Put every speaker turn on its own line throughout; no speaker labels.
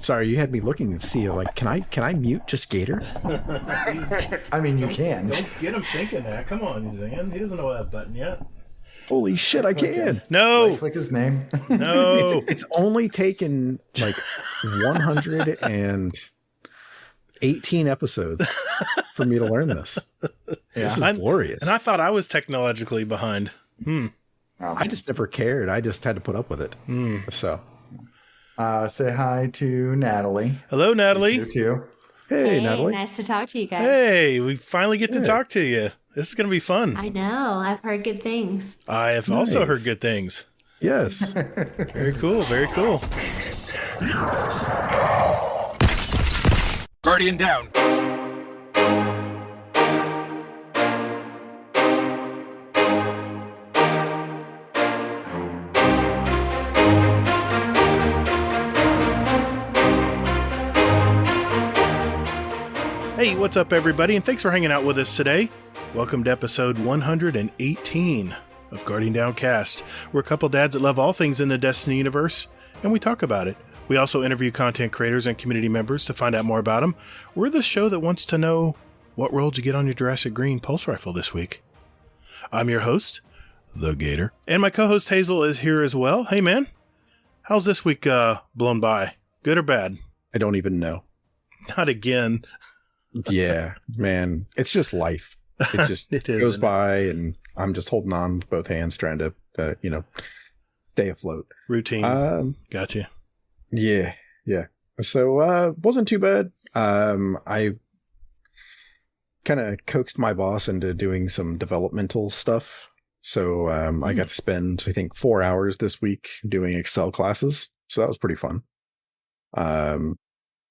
Sorry, you had me looking to see, like, can I mute just Gatr?
I mean, you can.
Don't get him thinking that. Come on, Zan. He doesn't know that button yet.
Holy shit, I can.
No.
Right click his name.
No.
It's only taken like 118 episodes for me to learn this. This is glorious.
And I thought I was technologically behind.
I just never cared. I just had to put up with it. So,
say hi to Natalie.
Hello, Natalie.
You too.
hey, Natalie.
Nice to talk to you guys.
Hey, we finally get to talk to you. This is going to be fun.
I know. I've heard good things.
I have also heard good things.
Yes.
Very cool. Very cool.
Guardian down.
Hey, what's up, everybody? And thanks for hanging out with us today. Welcome to episode 118 of Guardian Downcast. We're a couple dads that love all things in the Destiny universe, and we talk about it. We also interview content creators and community members to find out more about them. We're the show that wants to know what roll did you get on your Jurassic Green pulse rifle this week. I'm your host, the Gatr, and my co-host Hazel is here as well. Hey, man, how's this week blown by? Good or bad?
I don't even know.
Not again.
Yeah, man. It's just life. It just goes by, and I'm just holding on with both hands, trying to, stay afloat.
Routine. Gotcha.
Yeah. So, wasn't too bad. I kind of coaxed my boss into doing some developmental stuff. So, I got to spend, I think, 4 hours this week doing Excel classes. So that was pretty fun.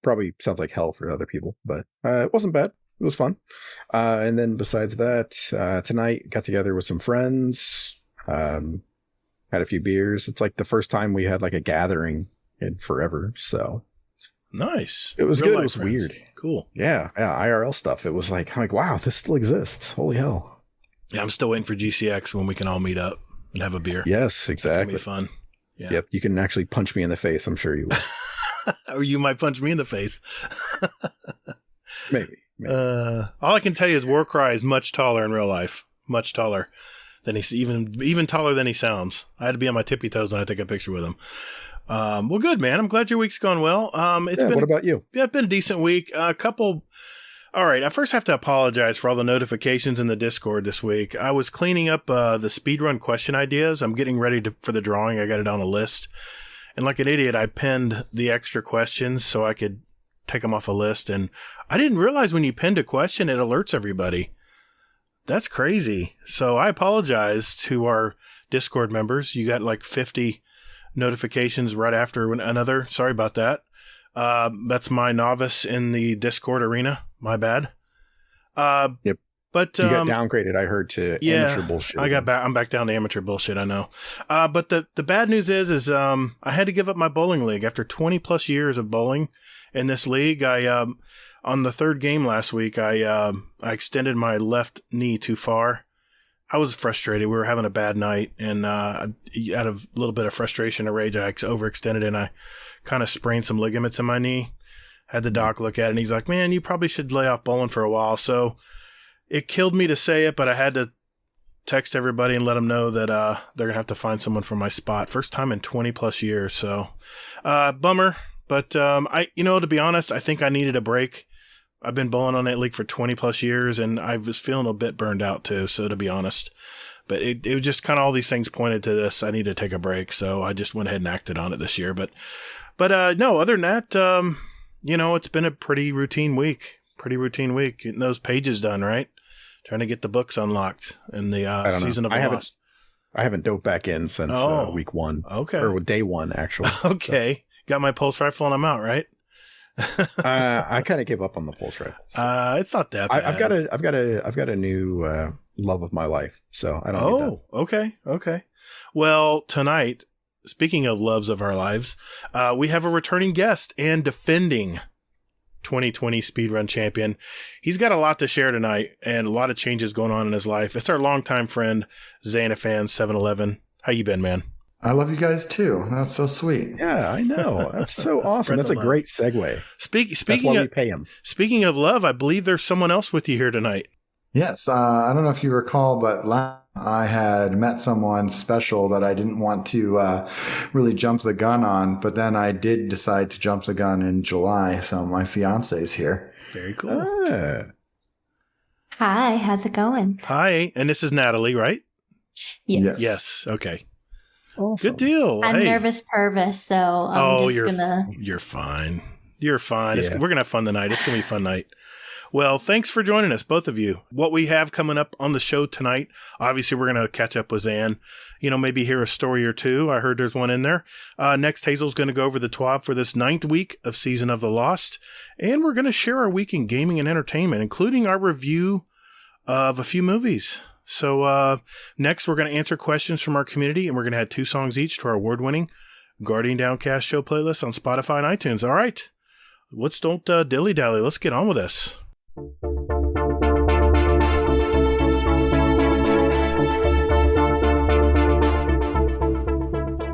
Probably sounds like hell for other people, but it wasn't bad. It was fun. And then besides that, tonight got together with some friends, had a few beers. It's like the first time we had like a gathering in forever. So
nice.
It was
Real
good.
life
It was
friends.
weird.
Cool.
Yeah. IRL stuff. It was like, I'm like, wow, this still exists. Holy hell.
Yeah, I'm still waiting for GCX when we can all meet up and have a beer.
Yes, exactly.
It's gonna be fun. Yeah.
Yep. You can actually punch me in the face. I'm sure you will.
Or you might punch me in the face.
Maybe.
All I can tell you is Warcry is much taller in real life. Much taller than he's even taller than he sounds. I had to be on my tippy toes when I take a picture with him. Well, good, man. I'm glad your week's gone well. What
about you?
Yeah, it's been a decent week. All right. I first have to apologize for all the notifications in the Discord this week. I was cleaning up the speedrun question ideas. I'm getting ready for the drawing. I got it on a list. And like an idiot, I pinned the extra questions so I could take them off a list. And I didn't realize when you pinned a question, it alerts everybody. That's crazy. So I apologize to our Discord members. You got like 50 notifications right after another. Sorry about that. That's my novice in the Discord arena. My bad.
Yep.
But
you got downgraded, I heard, to amateur bullshit.
I'm back down to amateur bullshit, I know. But the bad news is I had to give up my bowling league after 20 plus years of bowling in this league. On the third game last week, I extended my left knee too far. I was frustrated. We were having a bad night, and out of a little bit of frustration and rage, I overextended, and I kind of sprained some ligaments in my knee. Had the doc look at it, and he's like, "Man, you probably should lay off bowling for a while." So it killed me to say it, but I had to text everybody and let them know that they're gonna have to find someone for my spot. First time in 20 plus years, so bummer. But to be honest, I think I needed a break. I've been bowling on that league for 20 plus years, and I was feeling a bit burned out too. So to be honest, but it was just kind of all these things pointed to this. I need to take a break, so I just went ahead and acted on it this year. But no, other than that, it's been a pretty routine week. Getting those pages done, right? Trying to get the books unlocked in the season of Lost.
I haven't dove back in since week 1.
Okay.
Or day 1, actually.
Okay. So. Got my pulse rifle and I'm out, right?
I kind of gave up on the pulse rifle. So.
It's not that bad.
I've got a new love of my life, so I don't need that. Okay. Well, tonight, speaking of loves of our lives, we have a returning guest and defending 2020 SpeedRun Champion. He's got a lot to share tonight and a lot of changes going on in his life. It's our longtime friend, Zanifan711. How you been, man?
I love you guys too. That's so sweet.
Yeah, I know. That's so awesome. That's a great segue. That's why we pay him.
Speaking of love, I believe there's someone else with you here tonight.
Yes. I don't know if you recall, but I had met someone special that I didn't want to really jump the gun on, but then I did decide to jump the gun in July. So my fiance's here.
Very cool.
Hi, how's it going?
Hi, and this is Natalie, right?
Yes.
Yes. Okay.
Awesome.
Good deal.
I'm nervous Purvis, so I'm just gonna.
You're fine. You're fine.
Yeah.
We're gonna have fun tonight. It's gonna be a fun night. Well, thanks for joining us, both of you. What we have coming up on the show tonight, obviously we're going to catch up with Zan, maybe hear a story or two. I heard there's one in there. Next, Hazel's going to go over the TWAB for this 9th week of Season of the Lost. And we're going to share our week in gaming and entertainment, including our review of a few movies. So next, we're going to answer questions from our community, and we're going to add 2 songs each to our award-winning Guardian Downcast show playlist on Spotify and iTunes. All right, let's don't dilly-dally. Let's get on with this.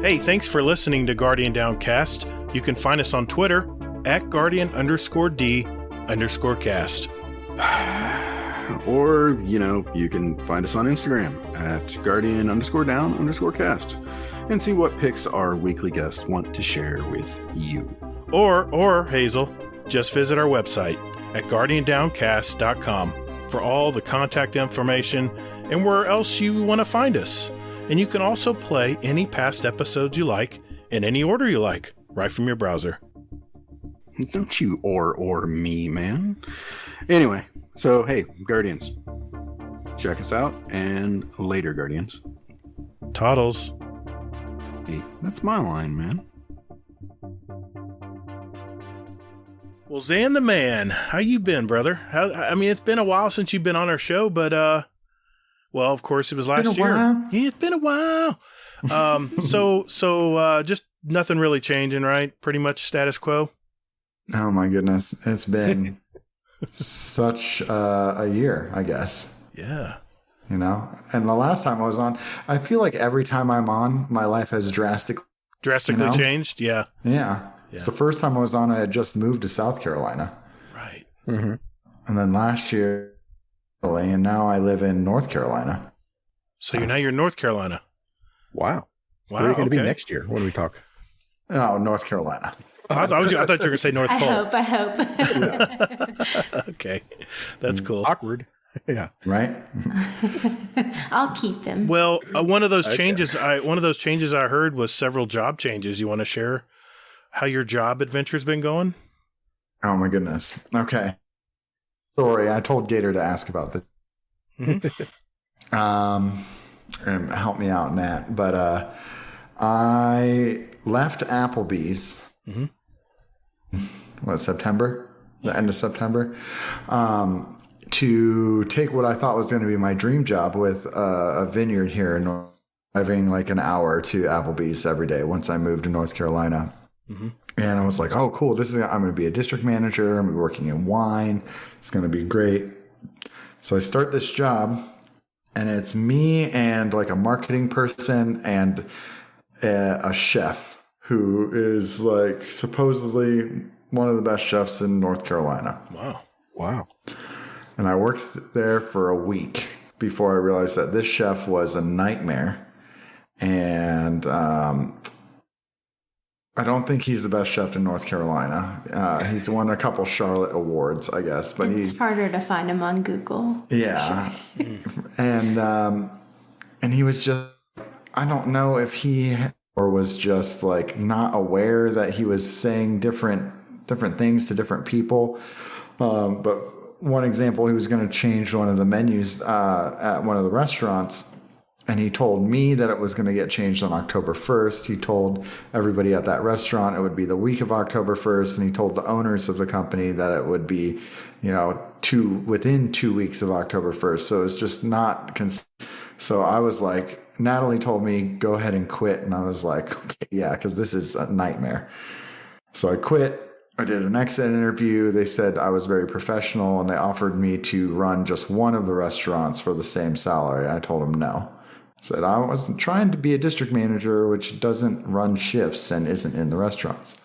Hey, thanks for listening to Guardian Downcast. You can find us on Twitter at Guardian_D_cast.
Or, you can find us on Instagram at Guardian_Down_cast and see what picks our weekly guests want to share with you.
Or Hazel, just visit our website at GuardianDowncast.com for all the contact information and where else you want to find us. And you can also play any past episodes you like in any order you like, right from your browser.
Don't you or me, man. Anyway, so hey, Guardians, check us out, and later, Guardians.
Toddles.
Hey, that's my line, man.
Well, Zan the man, how you been, brother? It's been a while since you've been on our show, but well, of course, it was last year.
While.
Yeah, it's been a while. So just nothing really changing, right? Pretty much status quo.
Oh my goodness, it's been such a year, I guess.
Yeah.
And the last time I was on, I feel like every time I'm on, my life has drastically
changed. Yeah.
Yeah. It's the first time I was on, I had just moved to South Carolina.
Right.
Mm-hmm.
And then last year, and now I live in North Carolina.
So you're in North Carolina.
Wow. Where are you going to be next year when we talk?
Oh, North Carolina.
I thought you were going to say North Pole.
I hope.
Okay. That's cool.
Awkward. Yeah.
Right?
I'll keep him.
Well, one of those changes I heard was several job changes. You want to share how your job adventure's been going?
Oh my goodness. Okay. Sorry, I told Gatr to ask about this.
Mm-hmm.
And help me out, Nat. But I left Applebee's.
Mm-hmm.
September? The end of September. To take what I thought was going to be my dream job with a vineyard here in North, driving like an hour to Applebee's every day once I moved to North Carolina.
Mm-hmm.
And I was like, oh, cool. I'm going to be a district manager. I'm going to be working in wine. It's going to be great. So I start this job, and it's me and like a marketing person and a chef who is like supposedly one of the best chefs in North Carolina.
Wow.
And I worked there for a week before I realized that this chef was a nightmare. And I don't think he's the best chef in North Carolina. He's won a couple Charlotte Awards, I guess. But
it's harder to find him on Google.
Yeah. And he was just, I don't know if he was just like not aware that he was saying different things to different people. But one example, he was going to change one of the menus at one of the restaurants. And he told me that it was going to get changed on October 1st. He told everybody at that restaurant it would be the week of October 1st. And he told the owners of the company that it would be, within 2 weeks of October 1st. So it's just not. So I was like, Natalie told me, go ahead and quit. And I was like, okay, yeah, because this is a nightmare. So I quit. I did an exit interview. They said I was very professional and they offered me to run just one of the restaurants for the same salary. I told them no. Said I was trying to be a district manager, which doesn't run shifts and isn't in the restaurants.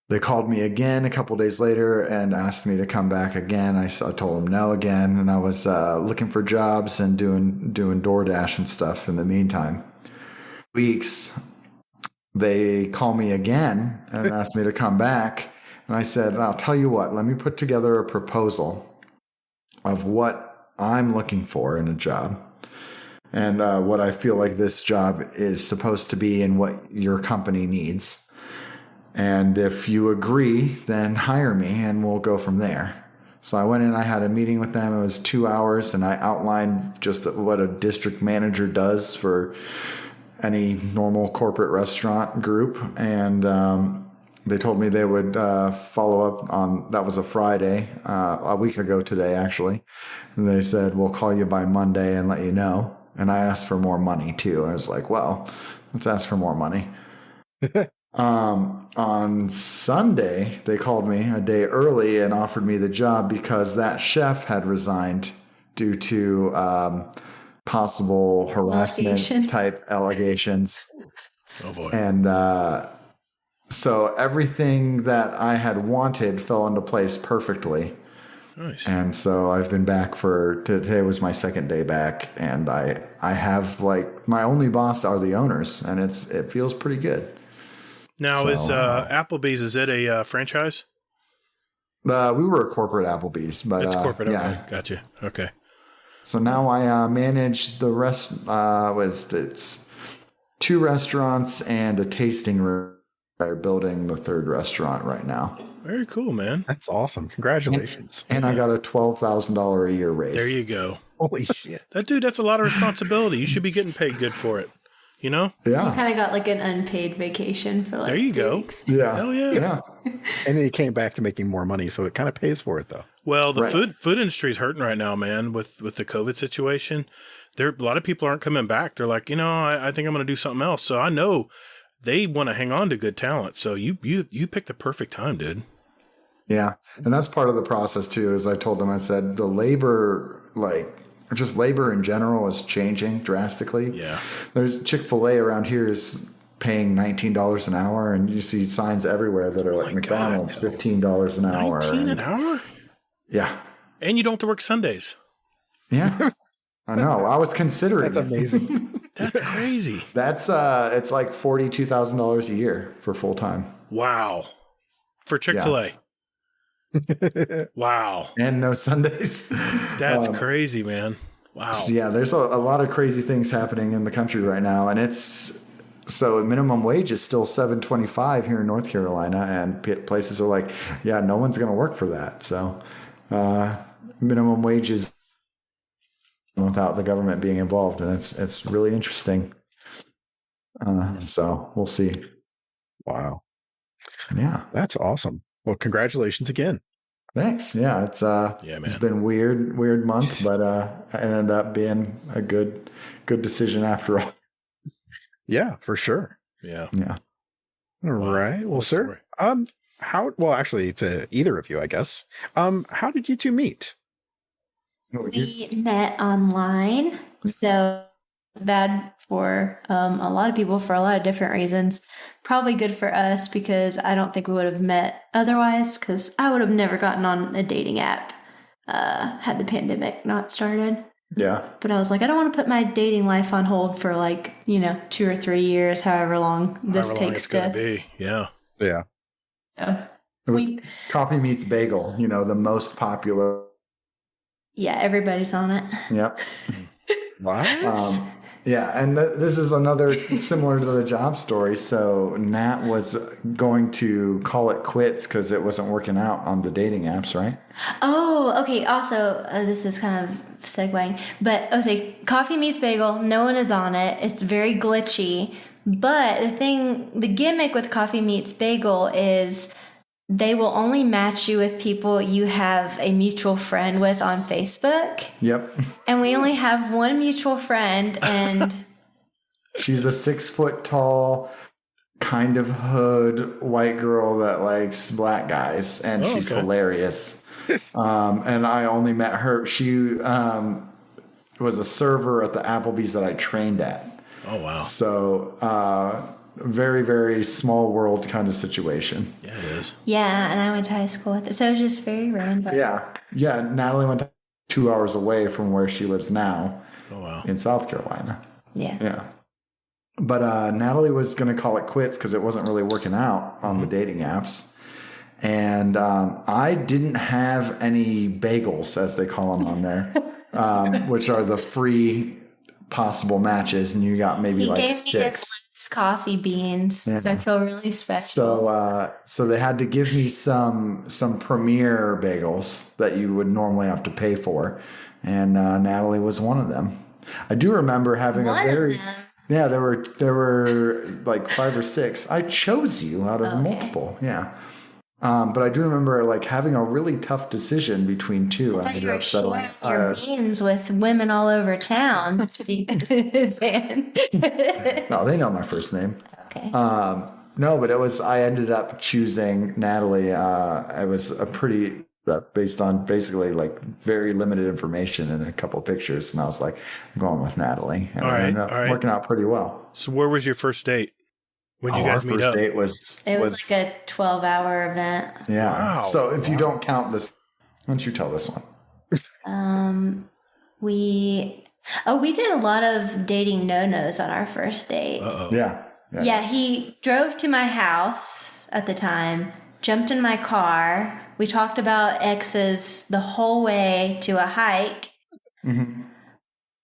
They called me again a couple days later and asked me to come back again. I told them no again, and I was looking for jobs and doing DoorDash and stuff in the meantime. Weeks, they call me again and asked me to come back, and I said, I'll tell you what, let me put together a proposal of what I'm looking for in a job and what I feel like this job is supposed to be and what your company needs. And if you agree, then hire me and we'll go from there. So I went in, I had a meeting with them. It was 2 hours, and I outlined just what a district manager does for any normal corporate restaurant group. And they told me they would follow up on, that was a Friday, a week ago today, actually. And they said, we'll call you by Monday and let you know. And I asked for more money too. I was like, well, let's ask for more money. On Sunday, they called me a day early and offered me the job because that chef had resigned due to possible harassment type allegations.
Oh boy.
And so everything that I had wanted fell into place perfectly.
Nice.
And so I've been back today was my second day back, and I have like my only boss are the owners, and it feels pretty good.
Now, is Applebee's, is it a franchise?
We were a corporate Applebee's, but
it's corporate. Okay,
yeah.
Gotcha. Okay.
So now I manage the rest. It's 2 restaurants and a tasting room. They're building the 3rd restaurant right now.
Very cool, man.
That's awesome. Congratulations.
And I got a $12,000 a year raise.
There you go.
Holy shit.
That's a lot of responsibility. You should be getting paid good for it. You know?
Yeah.
So you kind of got like an unpaid vacation for like
there you
3
go.
weeks.
Yeah.
Hell yeah.
Yeah.
And then you came back to making more money, so it kind of pays for it, though.
Well, the
Right.
food industry is hurting right now, man, with the COVID situation. A lot of people aren't coming back. They're like, I think I'm going to do something else. So I know they want to hang on to good talent. So you picked the perfect time, dude.
Yeah. And that's part of the process too, is I told them, I said, the labor, just labor in general is changing drastically.
Yeah.
There's Chick-fil-A around here is paying $19 an hour, and you see signs everywhere that are like McDonald's, $15 an hour.
19 an hour?
Yeah.
And you don't have to work Sundays.
Yeah. I know. I was considering
That's amazing.
That's crazy.
That's it's like $42,000 a year for full time.
Wow. For Chick-fil-A. Wow.
And no Sundays.
That's crazy, man. Wow.
So yeah, there's a lot of crazy things happening in the country right now, and so minimum wage is still $7.25 here in North Carolina, and places are like, yeah, no one's going to work for that. So minimum wage is without the government being involved, and it's really interesting. So we'll see.
Wow.
Yeah,
that's awesome. Well, congratulations again.
Thanks. Yeah, it's
man.
It's been weird month, but it ended up being a good decision after all.
Yeah, for sure.
Yeah.
Yeah.
All right. Well, sir, actually to either of you, I guess. How did you two meet?
We met online, so bad for a lot of people for a lot of different reasons. Probably good for us because I don't think we would have met otherwise, because I would have never gotten on a dating app had the pandemic not started.
Yeah.
But I was like, I don't want to put my dating life on hold for 2 or 3 years, however long this takes to
be. Yeah.
Yeah.
So,
It was Coffee Meets Bagel, the most popular.
Yeah, everybody's on it.
Yep.
Wow.
Yeah, and this is another similar to the job story. So Nat was going to call it quits because it wasn't working out on the dating apps, right?
Oh, okay. Also, this is kind of segueing, but I would say Coffee Meets Bagel, no one is on it. It's very glitchy. But the gimmick with Coffee Meets Bagel is they will only match you with people you have a mutual friend with on Facebook.
Yep.
And we only have one mutual friend, and
she's a 6 foot tall, kind of hood white girl that likes black guys, and she's hilarious. And I only met her. was a server at the Applebee's that I trained at.
Oh, wow.
So, very, very small world kind of situation.
Yeah, it is.
Yeah, and I went to high school with it. So it was just very random.
Yeah. Yeah, Natalie went 2 hours away from where she lives now.
Oh, wow.
In South Carolina.
Yeah.
Yeah. But Natalie was going to call it quits because it wasn't really working out on the dating apps. And I didn't have any bagels, as they call them on there, which are the free possible matches. And you got maybe
he
like
gave
6.
me his coffee beans, so I feel really special.
So they had to give me some premier bagels that you would normally have to pay for. And Natalie was one of them. I do remember having there were like 5 or 6. I chose you out of multiple. Yeah. But I do remember like having a really tough decision between 2. I ended up settling.
Your beans with women all over town, Zan.
No, they know my first name.
Okay.
No, but I ended up choosing Natalie. It was a pretty based on basically like very limited information and a couple of pictures, and I was like, I'm going with Natalie, and it ended up working out pretty well.
So where was your first date? When did you guys meet up?
Our first date was
like a 12-hour event.
Yeah. Wow. So if you don't count this, why don't you tell this one?
We did a lot of dating no-nos on our first date.
Uh-oh.
Yeah.
He drove to my house at the time, jumped in my car. We talked about exes the whole way to a hike.
Mm-hmm.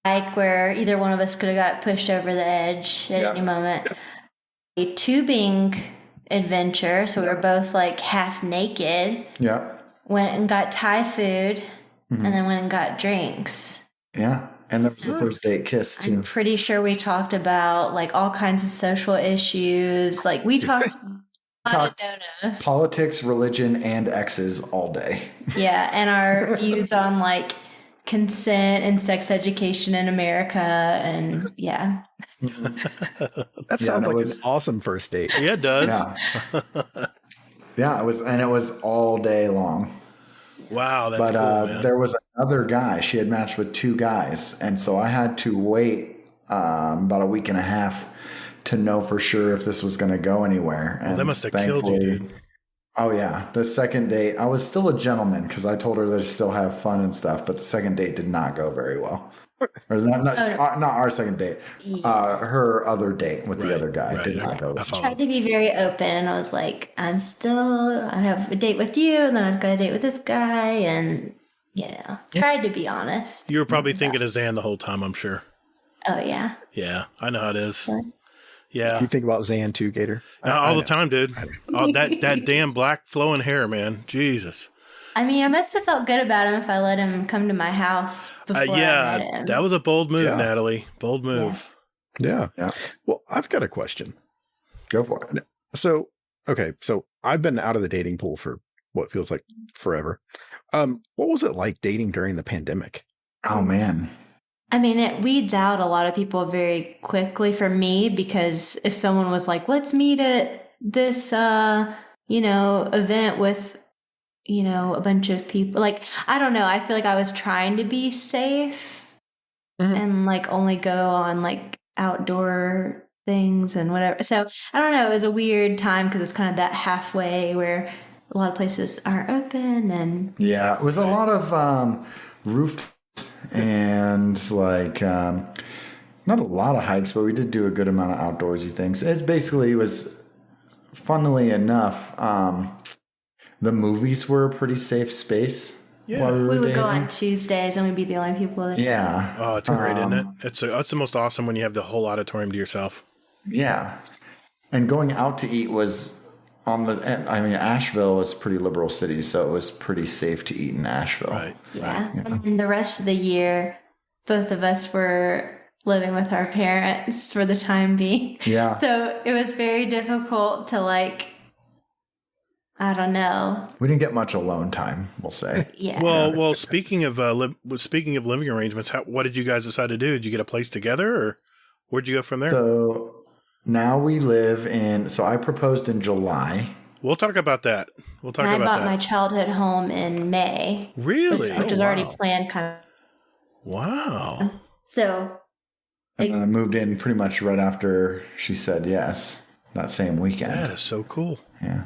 Hike where either one of us could have got pushed over the edge at any moment. A tubing adventure, so we were both like half naked.
Yeah.
Went and got Thai food, and then went and got drinks.
Yeah. And that was the first date kiss too.
I'm pretty sure we talked about like all kinds of social issues. Like we talked
politics, religion, and exes all day.
Yeah, and our views on like consent and sex education in America, and yeah.
That sounds like an awesome first date.
Yeah, it does.
Yeah, it was all day long.
Wow, that's cool, man.
There was another guy. She had matched with 2 guys, and so I had to wait about a week and a half to know for sure if this was going to go anywhere. And
that must have killed you, dude.
Oh, yeah. The second date, I was still a gentleman because I told her to still have fun and stuff, but the second date did not go very well. Or not our second date. Her other date with the other guy did not go.
I tried to be very open, and I was like, I have a date with you, and then I've got a date with this guy, and, tried to be honest.
You were probably thinking of Zan the whole time, I'm sure.
Oh, yeah.
Yeah, I know how it is. Yeah.
You think about Zan too, Gatr?
All the time, dude. Oh, that damn black flowing hair, man. Jesus.
I mean, I must have felt good about him if I let him come to my house before I met him.
That was a bold move, Natalie. Bold move.
Yeah. Well, I've got a question.
Go for it.
So I've been out of the dating pool for what feels like forever. What was it like dating during the pandemic?
Oh, man.
I mean, it weeds out a lot of people very quickly for me, because if someone was like, let's meet at this, event with, a bunch of people, like, I don't know. I feel like I was trying to be safe and like only go on like outdoor things and whatever. So I don't know. It was a weird time because it was kind of that halfway where a lot of places aren't open. And
yeah, it was a lot of roof and like not a lot of hikes, but we did do a good amount of outdoorsy things. It basically was, funnily enough, the movies were a pretty safe space.
Yeah,
we would go on Tuesdays and we'd be the only people there.
Yeah.
Oh, it's great, isn't it? It's the most awesome when you have the whole auditorium to yourself.
Yeah, and going out to eat was Asheville was a pretty liberal city, so it was pretty safe to eat in Asheville.
Right.
Yeah. And the rest of the year, both of us were living with our parents for the time being.
Yeah.
So it was very difficult to I don't know.
We didn't get much alone time, we'll say.
Yeah.
Well, speaking of living arrangements, what did you guys decide to do? Did you get a place together, or where'd you go from there?
So now we live so I proposed in July.
We'll talk about that.
I bought my childhood home in May.
Really?
Which was already planned kind of.
Wow.
So
I moved in pretty much right after she said yes that same weekend.
That is so cool.
Yeah.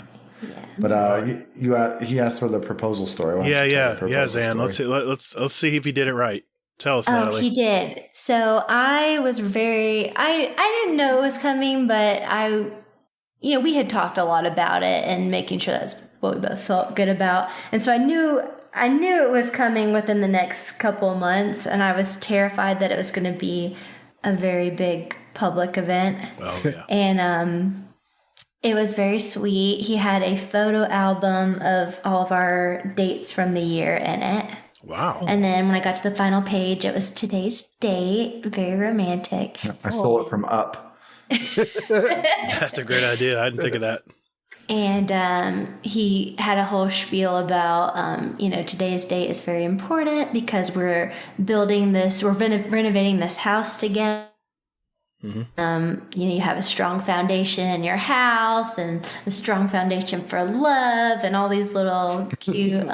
But he asked for the proposal story.
Yeah, Zan. Let's see if he did it right. Tell us, Natalie.
He did. So I was I didn't know it was coming, but we had talked a lot about it and making sure that's what we both felt good about. And so I knew it was coming within the next couple of months, and I was terrified that it was going to be a very big public event.
Oh, yeah.
And it was very sweet. He had a photo album of all of our dates from the year in it.
Wow.
And then when I got to the final page, it was today's date. Very romantic.
I stole it from Up.
That's a great idea. I didn't think of that.
And he had a whole spiel about, today's date is very important because we're renovating this house together.
Mm-hmm.
You have a strong foundation in your house and a strong foundation for love and all these little cute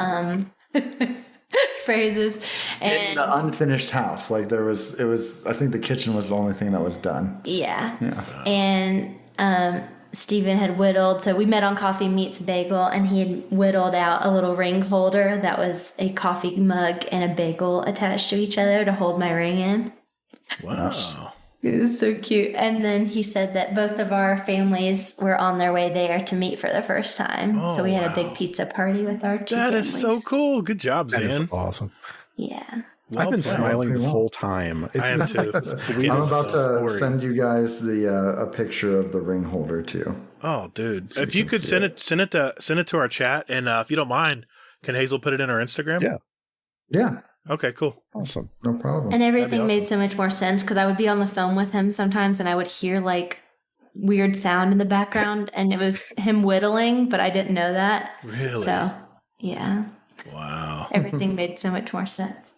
phrases. And
in the unfinished house, like it was. I think the kitchen was the only thing that was done.
Yeah. And Stephen had whittled. So we met on Coffee Meets Bagel, and he had whittled out a little ring holder that was a coffee mug and a bagel attached to each other to hold my ring in.
Wow.
It was so cute. And then he said that both of our families were on their way there to meet for the first time.
Oh,
so we had a big pizza party with our two
That
families.
is so cool. Good job, Zan.
That is awesome.
Yeah.
I've been smiling this whole time.
I am too.
I'm about to send you guys a picture of the ring holder too.
Oh, dude!
So
if you could send it to our chat, and if you don't mind, can Hazel put it in our Instagram?
Yeah.
Okay, cool.
Awesome.
No problem.
And everything made so much more sense because I would be on the phone with him sometimes and I would hear like weird sound in the background and it was him whittling, but I didn't know that.
Really?
So, yeah.
Wow.
Everything made so much more sense.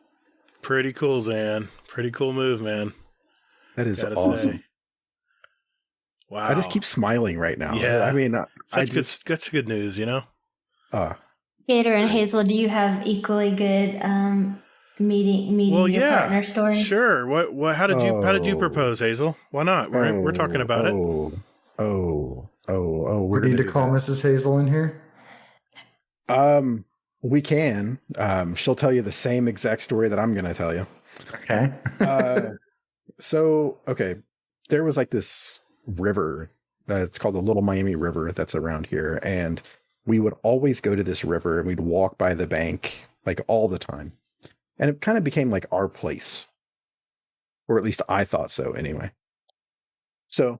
Pretty cool, Zan. Pretty cool move, man.
That is awesome.
Say. Wow.
I just keep smiling right now.
Yeah.
I mean,
that's good news, you know?
Gatr and Hazel, do you have equally good meeting your partner stories?
Sure. What how did you propose, Hazel? Why not? We're talking about it.
We need to call Mrs. Hazel in here.
We can. She'll tell you the same exact story that I'm going to tell you.
Okay.
There was like this river. It's called the Little Miami River that's around here, and we would always go to this river and we'd walk by the bank like all the time. And it kind of became like our place. Or at least I thought so anyway. So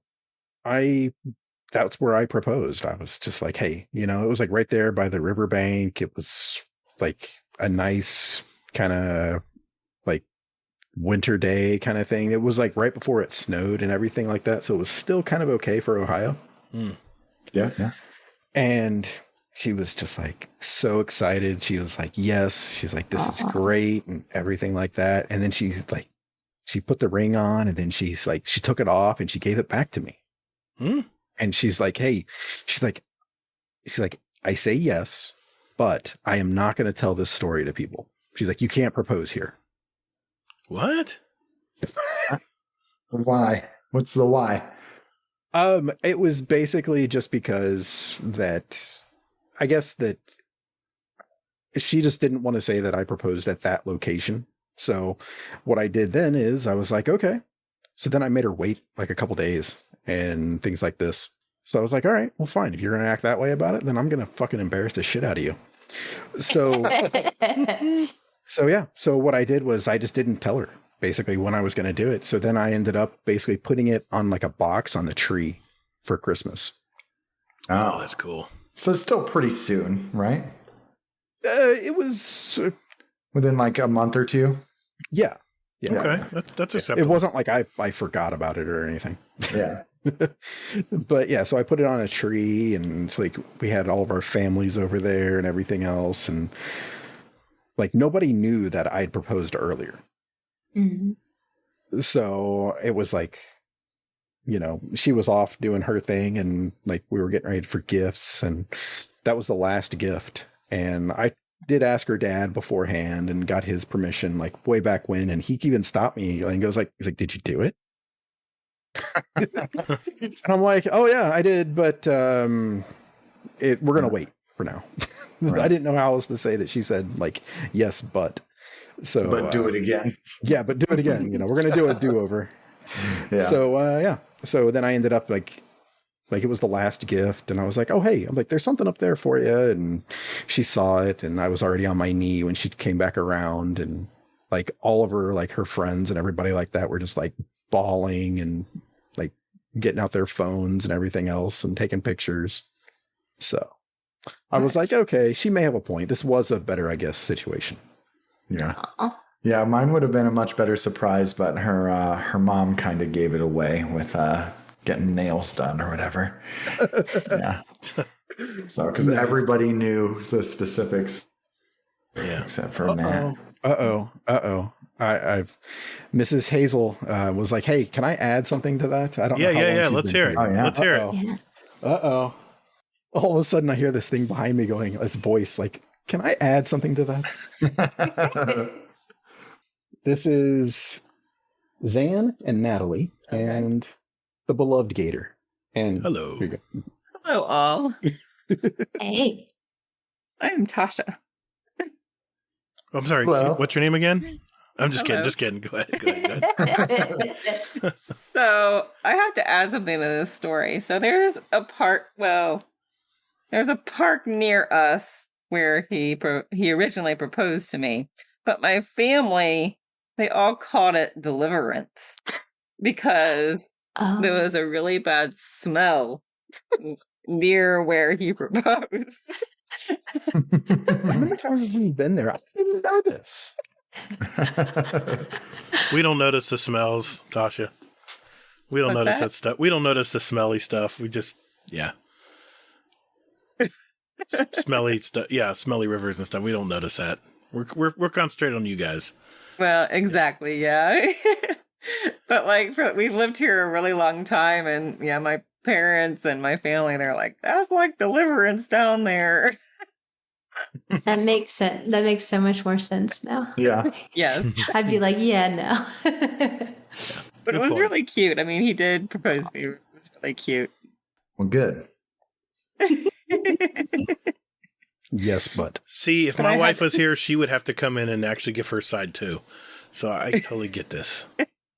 that's where I proposed. I was just like, hey, it was like right there by the riverbank. It was like a nice kind of like winter day kind of thing. It was like right before it snowed and everything like that. So it was still kind of okay for Ohio.
Yeah.
And she was just like so excited. She was like, yes. She's like, this is great and everything like that. And then she's like, she put the ring on and then she took it off and she gave it back to me. And she's like, hey, she's like, I say yes, but I am not going to tell this story to people. She's like, you can't propose here.
What?
Why? What's the why?
It was basically just because that I guess that she just didn't want to say that I proposed at that location. So what I did then is I was like, okay. So then I made her wait like a couple days and things like this. So I was like, all right, well, fine. If you're going to act that way about it, then I'm going to fucking embarrass the shit out of you. So, yeah. So what I did was I just didn't tell her basically when I was going to do it. So then I ended up basically putting it on like a box on the tree for Christmas.
Oh, that's cool.
So it's still pretty soon, right?
It was
within like a month or two.
Yeah.
Okay. That's acceptable.
It wasn't like I forgot about it or anything.
Yeah.
But yeah, so I put it on a tree and like we had all of our families over there and everything else. And like nobody knew that I'd proposed earlier. Mm-hmm. So it was like, she was off doing her thing and like we were getting ready for gifts and that was the last gift. And I
did ask her dad beforehand and got his permission, like way back when, and he even stopped me and he's like, "Did you do it?" And I'm like, "Oh yeah, I did, but we're gonna wait for now." Right. I didn't know how else to say that. She said like, "Yes, but." So,
but do it again.
Yeah, but do it again. You know, we're gonna do a do-over.
Yeah.
So yeah. So then I ended up like it was the last gift, and I was like, "Oh hey," I'm like, "There's something up there for you." And she saw it, and I was already on my knee when she came back around, and like all of her like her friends and everybody like that were just like bawling and like getting out their phones and everything else and taking pictures. So I was like, okay, she may have a point. This was a better, I guess, situation.
Yeah. Yeah, mine would have been a much better surprise, but her mom kind of gave it away with getting nails done or whatever. Yeah. So, because everybody knew the specifics.
Yeah.
Except for Nat.
I've Mrs. Hazel was like, "Hey, can I add something to that?" I don't know.
Yeah. Let's hear it. Let's hear it.
All of a sudden, I hear this thing behind me going, this voice, like, "Can I add something to that?" This is Zan and Natalie and the beloved Gatr. And
hello.
Hello, all.
Hey.
I'm Tasha.
I'm sorry.
Hello.
What's your name again? I'm just kidding. Just kidding. Go ahead.
So I have to add something to this story. So there's a park. Well, there's a park near us where he originally proposed to me, but my family, they all called it Deliverance because there was a really bad smell near where he proposed.
How many times have we been there? I didn't know this.
We don't notice the smells, Tasha. We don't notice that stuff. We don't notice the smelly stuff. We just, smelly stuff. Yeah, smelly rivers and stuff. We don't notice that. We're concentrated on you guys.
Well, exactly, yeah. But like, we've lived here a really long time, and yeah, my parents and my family, they're like, "That's like Deliverance down there."
That makes sense. That makes so much more sense now.
Yeah.
Yes.
I'd be like, yeah, no.
But it was really cute. I mean, he did propose to me. It was really cute.
Well, good.
Yes, but
see, if my wife was here, she would have to come in and actually give her side too. So I totally get this.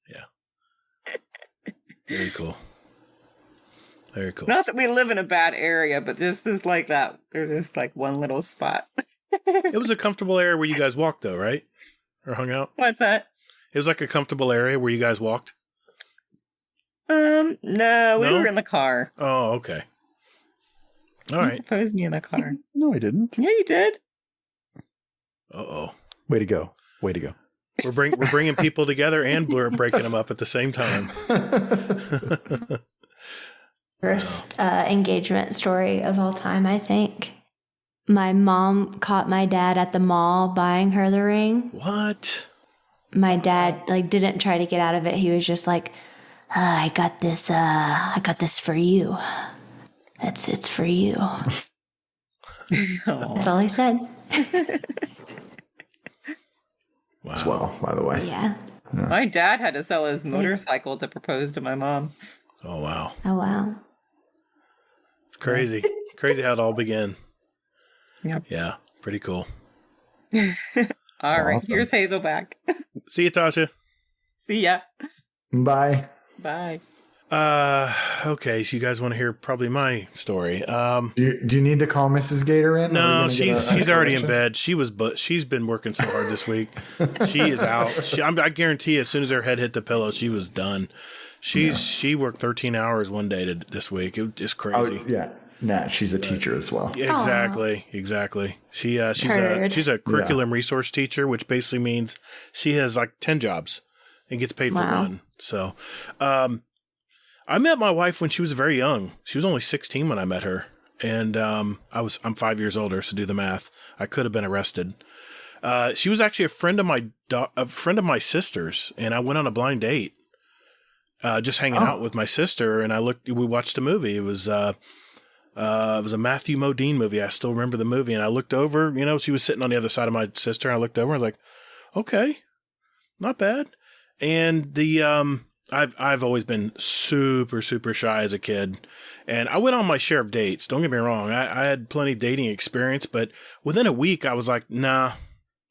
Yeah. Very cool. Very cool.
Not that we live in a bad area, but just this like that. There's just like one little spot.
It was a comfortable area where you guys walked though, right? Or hung out?
What's that?
It was like a comfortable area where you guys walked?
No, we were in the car.
Oh, okay. All right.
You proposed me in the car.
no, I didn't.
Yeah, you did.
Uh-oh.
Way to go. Way to go.
We're bringing people together and we're breaking them up at the same time.
First engagement story of all time, I think. My mom caught my dad at the mall buying her the ring.
What?
My dad didn't try to get out of it. He was just like, I got this for you. It's for you. That's all he said.
Wow. As well, by the way.
Yeah.
My dad had to sell his motorcycle to propose to my mom.
Oh, wow.
Oh, wow.
It's crazy. It's crazy how it all began.
Yep.
Yeah. Pretty cool.
All right. Here's Hazel back.
See you, Tasha.
See ya.
Bye.
Bye.
Okay. So you guys want to hear probably my story.
Do you need to call Mrs. Gatr in?
No, she's already in bed. She's been working so hard this week. She is out. I guarantee you, as soon as her head hit the pillow, she was done. She worked 13 hours one day this week. It was just crazy.
Oh, yeah. Nat, she's a teacher as well.
Yeah, exactly. She's a curriculum resource teacher, which basically means she has like 10 jobs and gets paid for one. So, I met my wife when she was very young. She was only 16 when I met her, and I'm 5 years older, so do the math. I could have been arrested. She was actually a friend of my sister's, and I went on a blind date, just hanging out with my sister. And we watched a movie. It was
It was a Matthew Modine movie. I still remember the movie, and I looked over. She was sitting on the other side of my sister. I looked over. I was like, "Okay, not bad." And the I've always been super, super shy as a kid, and I went on my share of dates. Don't get me wrong. I had plenty of dating experience, but within a week, I was like, "Nah,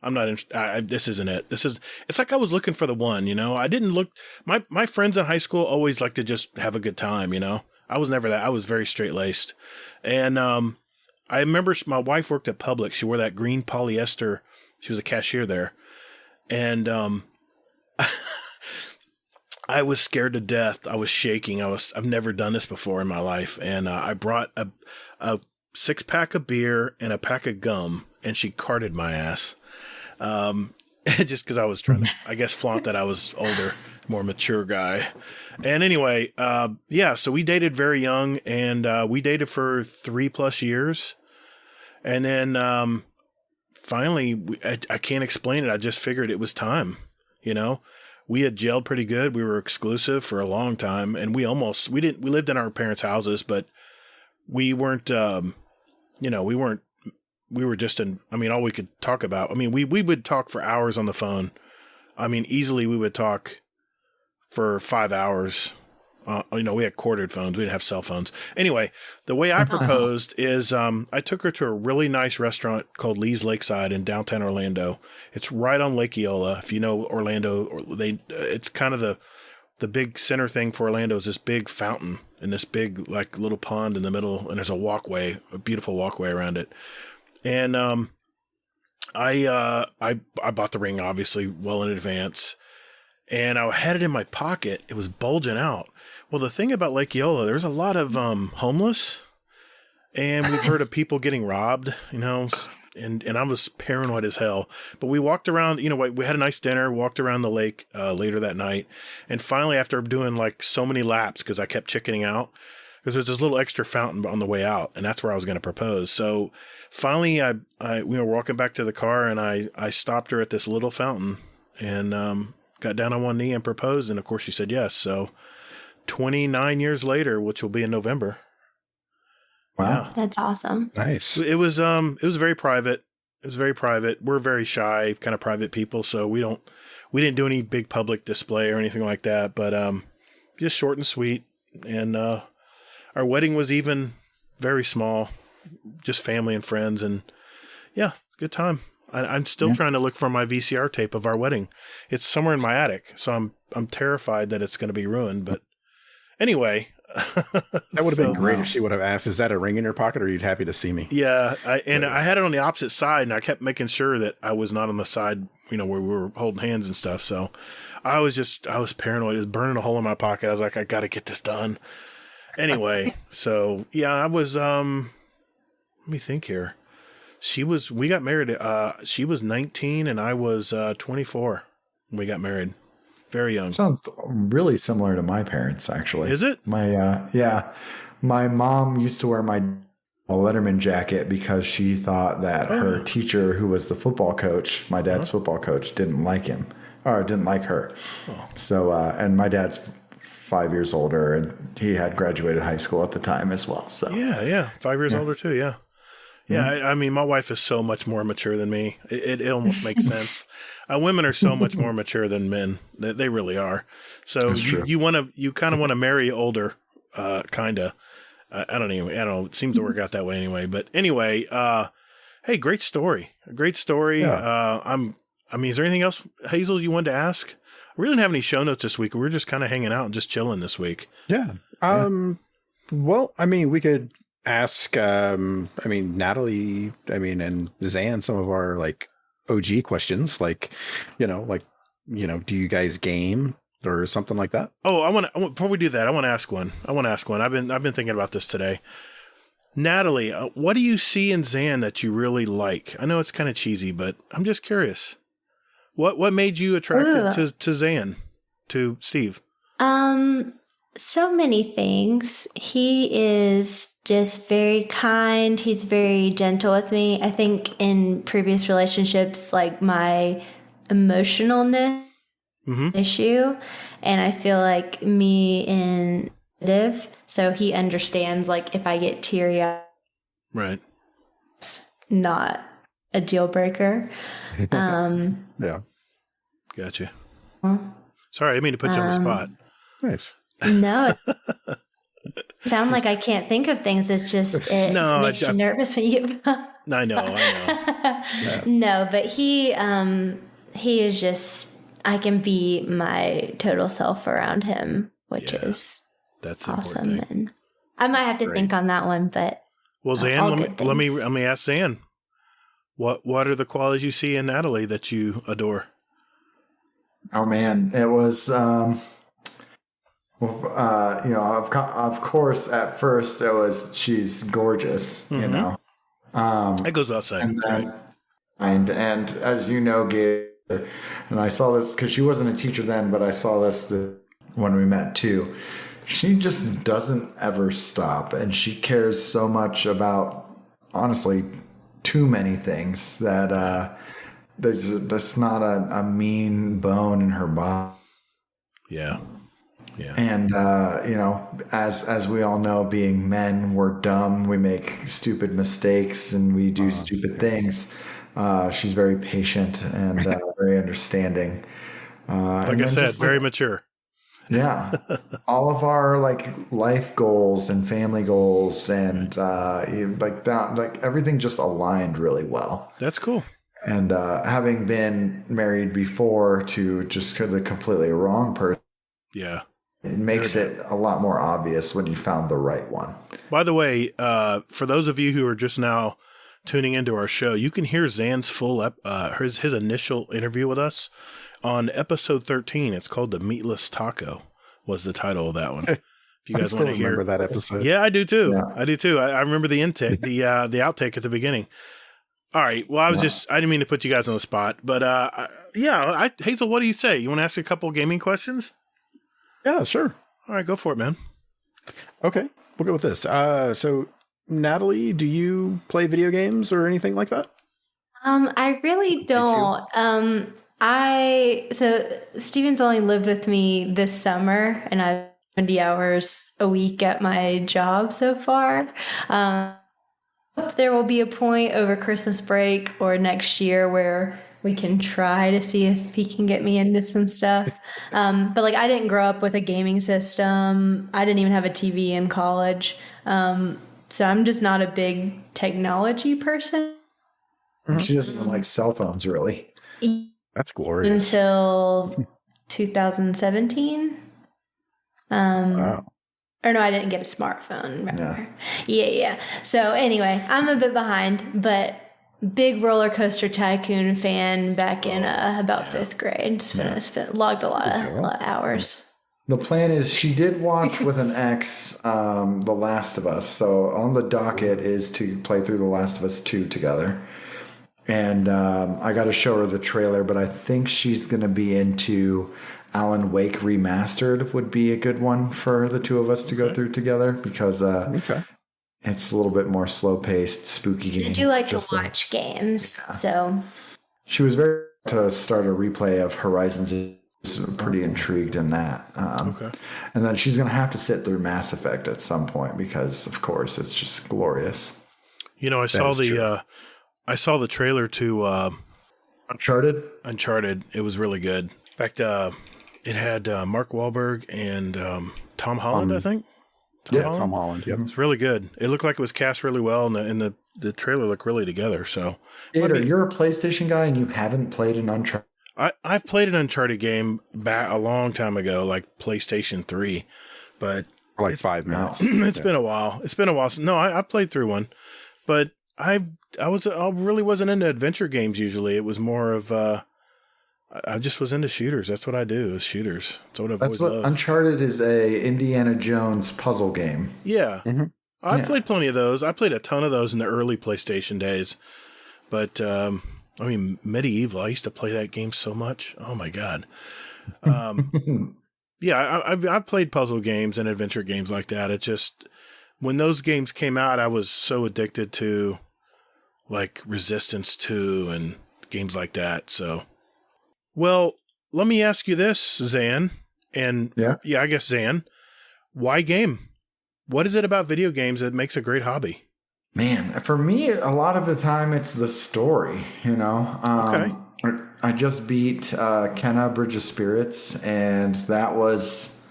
I'm not interested. This isn't it. It's like I was looking for the one, I didn't look, my friends in high school always like to just have a good time, I was never that. I was very straight laced. And, I remember my wife worked at Publix. She wore that green polyester. She was a cashier there. And, I was scared to death. I was shaking. I've never done this before in my life. And, I brought a 6-pack of beer and a pack of gum, and she carted my ass. Just because I was trying to, I guess, flaunt that I was older, more mature guy. And anyway, so we dated very young, and we dated for 3+ years. And then finally, I can't explain it. I just figured it was time. We had gelled pretty good. We were exclusive for a long time, and we lived in our parents' houses, but we weren't, we were just all we could talk about. We would talk for hours on the phone. Easily we would talk for 5 hours. We had corded phones. We didn't have cell phones. Anyway, the way I proposed is, I took her to a really nice restaurant called Lee's Lakeside in downtown Orlando. It's right on Lake Eola. If you know Orlando, it's kind of the big center thing for Orlando is this big fountain and this big, like, little pond in the middle. And there's a beautiful walkway around it. And I bought the ring obviously well in advance, and I had it in my pocket. It was bulging out. Well, the thing about Lake Eola, there's a lot of homeless, and we've heard of people getting robbed. And I was paranoid as hell. But we walked around. We had a nice dinner. Walked around the lake later that night, and finally, after doing like so many laps, because I kept chickening out, because there's this little extra fountain on the way out, and that's where I was going to propose. So finally, we were walking back to the car, and I stopped her at this little fountain and got down on one knee and proposed. And of course, she said yes. So 29 years later, which will be in November.
Wow,
yeah. That's awesome.
Nice.
It was very private. It was very private. We're very shy, kind of private people, so we didn't do any big public display or anything like that. But just short and sweet, and our wedding was even very small, just family and friends, and yeah, it's a good time. I'm still trying to look for my VCR tape of our wedding. It's somewhere in my attic, so I'm terrified that it's going to be ruined. But anyway,
that would have been great if she would have asked, "Is that a ring in your pocket, or are you happy to see me?"
Yeah, I had it on the opposite side, and I kept making sure that I was not on the side, where we were holding hands and stuff. So I was paranoid. It was burning a hole in my pocket. I was like, I got to get this done. Anyway, so yeah, I was, let me think here. We got married, she was 19 and I was 24 when we got married. Very young.
Sounds really similar to my parents, actually.
Is it?
My mom used to wear my Letterman jacket because she thought that her teacher, who was the football coach, my dad's football coach, didn't like him or didn't like her. Oh. So, and my dad's 5 years older, and he had graduated high school at the time as well. So
yeah, 5 years older too. Yeah. Yeah, my wife is so much more mature than me. It almost makes sense. Women are so much more mature than men. They really are. So you kind of want to marry older, kind of. I don't know. It seems to work out that way anyway. But anyway, hey, great story. A great story. Yeah. Is there anything else, Hazel, you wanted to ask? We didn't have any show notes this week. We were just kind of hanging out and just chilling this week.
Yeah. Well, we could ask, Natalie, and Zan, some of our like OG questions, do you guys game or something like that?
Oh, before we do that, I want to ask one. I've been thinking about this today. Natalie, what do you see in Zan that you really like? I know it's kind of cheesy, but I'm just curious. What made you attracted to Zan, to Steve?
So many things. He is just very kind. He's very gentle with me. I think in previous relationships, like my emotionalness issue, and I feel like me and so he understands like if I get teary-eyed,
right,
it's not a deal breaker.
Yeah.
Gotcha. Sorry, I didn't mean to put you on the spot.
Nice.
No. Sound like I can't think of things. It's just it makes you nervous when you get.
I know.
Yeah.
No, but he is just. I can be my total self around him, which is
that's
awesome. And I might have to think on that one, but
Zan, let me ask Zan. What are the qualities you see in Natalie that you adore?
Oh man, it was. Of course, at first it was she's gorgeous.
Mm-hmm.
You know,
it goes without saying.
And as you know, Gatr, and I saw this because she wasn't a teacher then, but I saw this when we met too. She just doesn't ever stop, and she cares so much about, honestly, too many things that there's not a mean bone in her body.
Yeah. Yeah.
And, as we all know, being men, we're dumb. We make stupid mistakes and we do stupid things. She's very patient and very understanding.
Like I said, very mature.
Yeah. All of our life goals and family goals and everything just aligned really well.
That's cool.
And having been married before to just the completely wrong person.
Yeah.
It makes it a lot more obvious when you found the right one.
By the way, for those of you who are just now tuning into our show, you can hear Zan's full his initial interview with us on episode 13. It's called "The Meatless Taco" was the title of that one. If you guys want to hear,
remember that episode?
Yeah, I do too.
Yeah.
I do too. I remember the intake, the outtake at the beginning. All right. Well, I didn't mean to put you guys on the spot, but Hazel, what do you say? You want to ask a couple gaming questions?
Yeah, sure.
All right, go for it, man.
Okay, we'll go with this. So, Natalie, do you play video games or anything like that?
I really don't. So Steven's only lived with me this summer, and I've 20 hours a week at my job so far. There will be a point over Christmas break or next year where we can try to see if he can get me into some stuff. But I didn't grow up with a gaming system. I didn't even have a TV in college. So I'm just not a big technology person.
She doesn't even like cell phones, really.
That's glorious.
Until 2017.
Wow.
Or no, I didn't get a smartphone. Remember? Yeah. So anyway, I'm a bit behind, but big Roller Coaster Tycoon fan back in about fifth grade. Logged a lot of hours.
The plan is she did watch with an ex The Last of Us. So on the docket is to play through The Last of Us 2 together. And I got to show her the trailer, but I think she's going to be into Alan Wake Remastered would be a good one for the two of us to go through together because it's a little bit more slow-paced, spooky game.
I do like to watch games, so...
She was very to start a replay of Horizons. Pretty intrigued in that. And then she's going to have to sit through Mass Effect at some point because, of course, it's just glorious.
You know, I saw the trailer to Uncharted. It was really good. In fact, it had Mark Wahlberg and Tom Holland, I think.
Tom Holland. Yep.
It's really good. It looked like it was cast really well, and the trailer looked really together. So,
Gatr, you're a PlayStation guy, and you haven't played an Uncharted.
I've played an Uncharted game back a long time ago, like PlayStation 3, but
for 5 minutes.
It's been a while. No, I played through one, but I really wasn't into adventure games. Usually, it was more of I just was into shooters. That's what I do. Is shooters. That's what I've always loved.
Uncharted is a Indiana Jones puzzle game.
Yeah, I played plenty of those. I played a ton of those in the early PlayStation days, but. I mean, Medieval, I used to play that game so much. Oh, my God. I've played puzzle games and adventure games like that. It just, when those games came out, I was so addicted to, Resistance 2 and games like that. So, well, let me ask you this, Zan. And, I guess, Zan, Why game? What is it about video games that makes a great hobby?
Man, for me, a lot of the time it's the story, Okay. I just beat Kenna Bridge of Spirits, and that was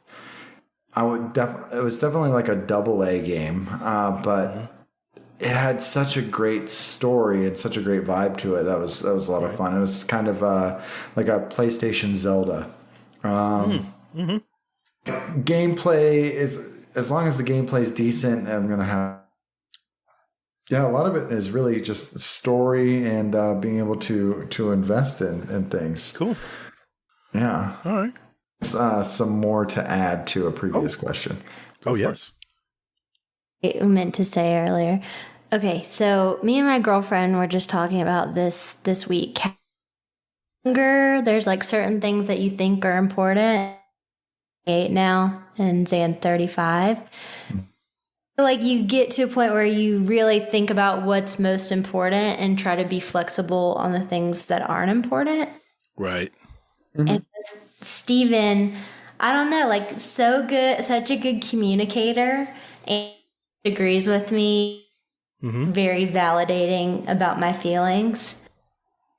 it was definitely like a AA game, but it had such a great story and such a great vibe to it. That was a lot of fun. It was kind of like a PlayStation Zelda. Gameplay is, as long as the gameplay is decent, I'm gonna have. Yeah, a lot of it is really just story and being able to invest in things.
Cool.
Yeah.
All right.
Some more to add to a previous question.
Yes.
I meant to say earlier. Okay, so me and my girlfriend were just talking about this week. There's like certain things that you think are important. 8 now, and Zan 35. Like you get to a point where you really think about what's most important and try to be flexible on the things that aren't important.
Right.
Mm-hmm. And Steven, I don't know, like such a good communicator, and agrees with me, very validating about my feelings.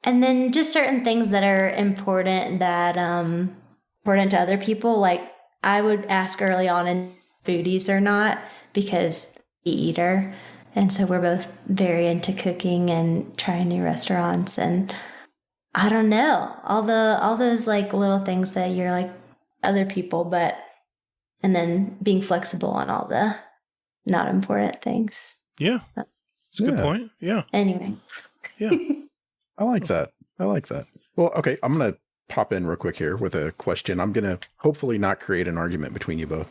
And then just certain things that are important important to other people. Like I would ask early on in foodies or not, because we eater. And so we're both very into cooking and trying new restaurants. And I don't know, all those like little things that you're like other people, and then being flexible on all the not important things.
Yeah. It's a good point. Yeah.
Anyway.
Yeah.
I like that. Well, okay. I'm going to pop in real quick here with a question. I'm going to hopefully not create an argument between you both.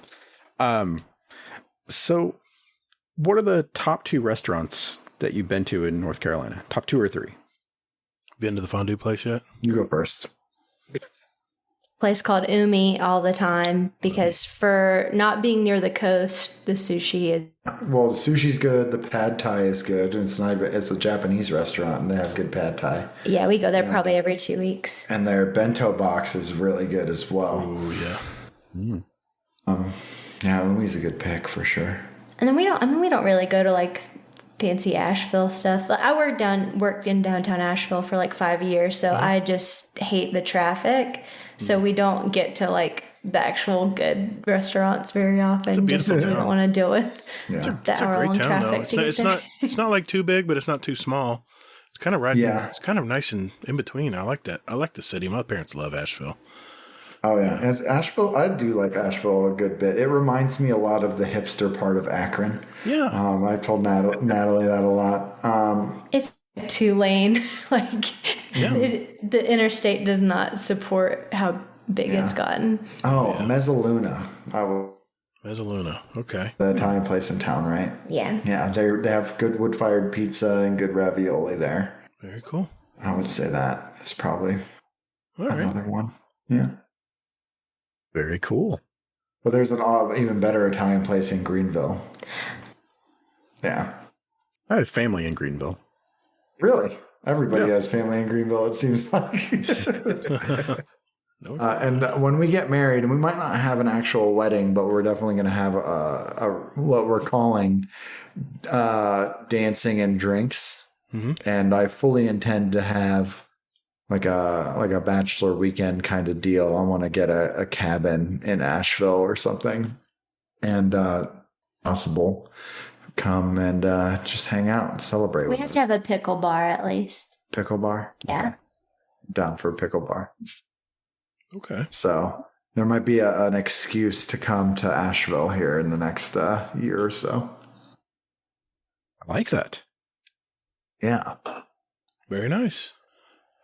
So what are the top 2 restaurants that you've been to in North Carolina? Top 2 or 3?
Been to the fondue place yet?
You go first.
Place called Umi all the time, because for not being near the coast, the sushi is.
Well, the sushi's good. The pad thai is good. And it's a Japanese restaurant, and they have good pad thai.
Yeah, we go there probably every 2 weeks.
And their bento box is really good as well.
Oh yeah.
Yeah, Umi's a good pick for sure.
And then we don't really go to like fancy Asheville stuff. I worked in downtown Asheville for like 5 years, so I just hate the traffic. So we don't get to like the actual good restaurants very often, just because we don't want to deal with the hour-long traffic.
It's not like too big, but it's not too small. It's kind of right.
Yeah.
It's kind of nice and in between. I like that. I like the city. My parents love Asheville.
Oh yeah, and Asheville. I do like Asheville a good bit. It reminds me a lot of the hipster part of Akron.
Yeah.
I told Natalie that a lot.
It's 2-lane. The interstate does not support how big it's gotten.
Oh, yeah. Mezzaluna.
Mezzaluna. Okay.
The Italian place in town, right?
Yeah.
Yeah, they have good wood-fired pizza and good ravioli there.
Very cool.
I would say that is probably another one. Yeah.
Very cool.
But there's an even better Italian place in Greenville. Yeah.
I have family in Greenville.
Really? Everybody has family in Greenville, it seems like. And when we get married, and we might not have an actual wedding, but we're definitely going to have what we're calling dancing and drinks. Mm-hmm. And I fully intend to have like a bachelor weekend kind of deal. I want to get a cabin in Asheville or something, and possible come and just hang out and celebrate.
We have to have a pickle bar at least.
Pickle bar?
Yeah.
Down for a pickle bar.
Okay.
So there might be an excuse to come to Asheville here in the next year or so.
I like that.
Yeah.
Very nice.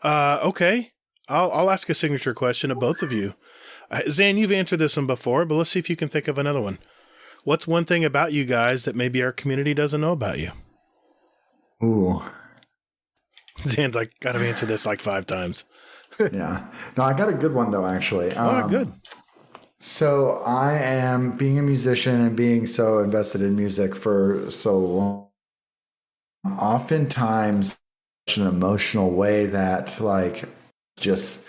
Okay. I'll ask a signature question of both of you. Zan, you've answered this one before, but let's see if you can think of another one. What's one thing about you guys that maybe our community doesn't know about you?
Ooh.
Zan's like, got to answer this like 5 times.
Yeah. No, I got a good one though, actually.
Good.
So I am, being a musician and being so invested in music for so long, oftentimes such an emotional way that like just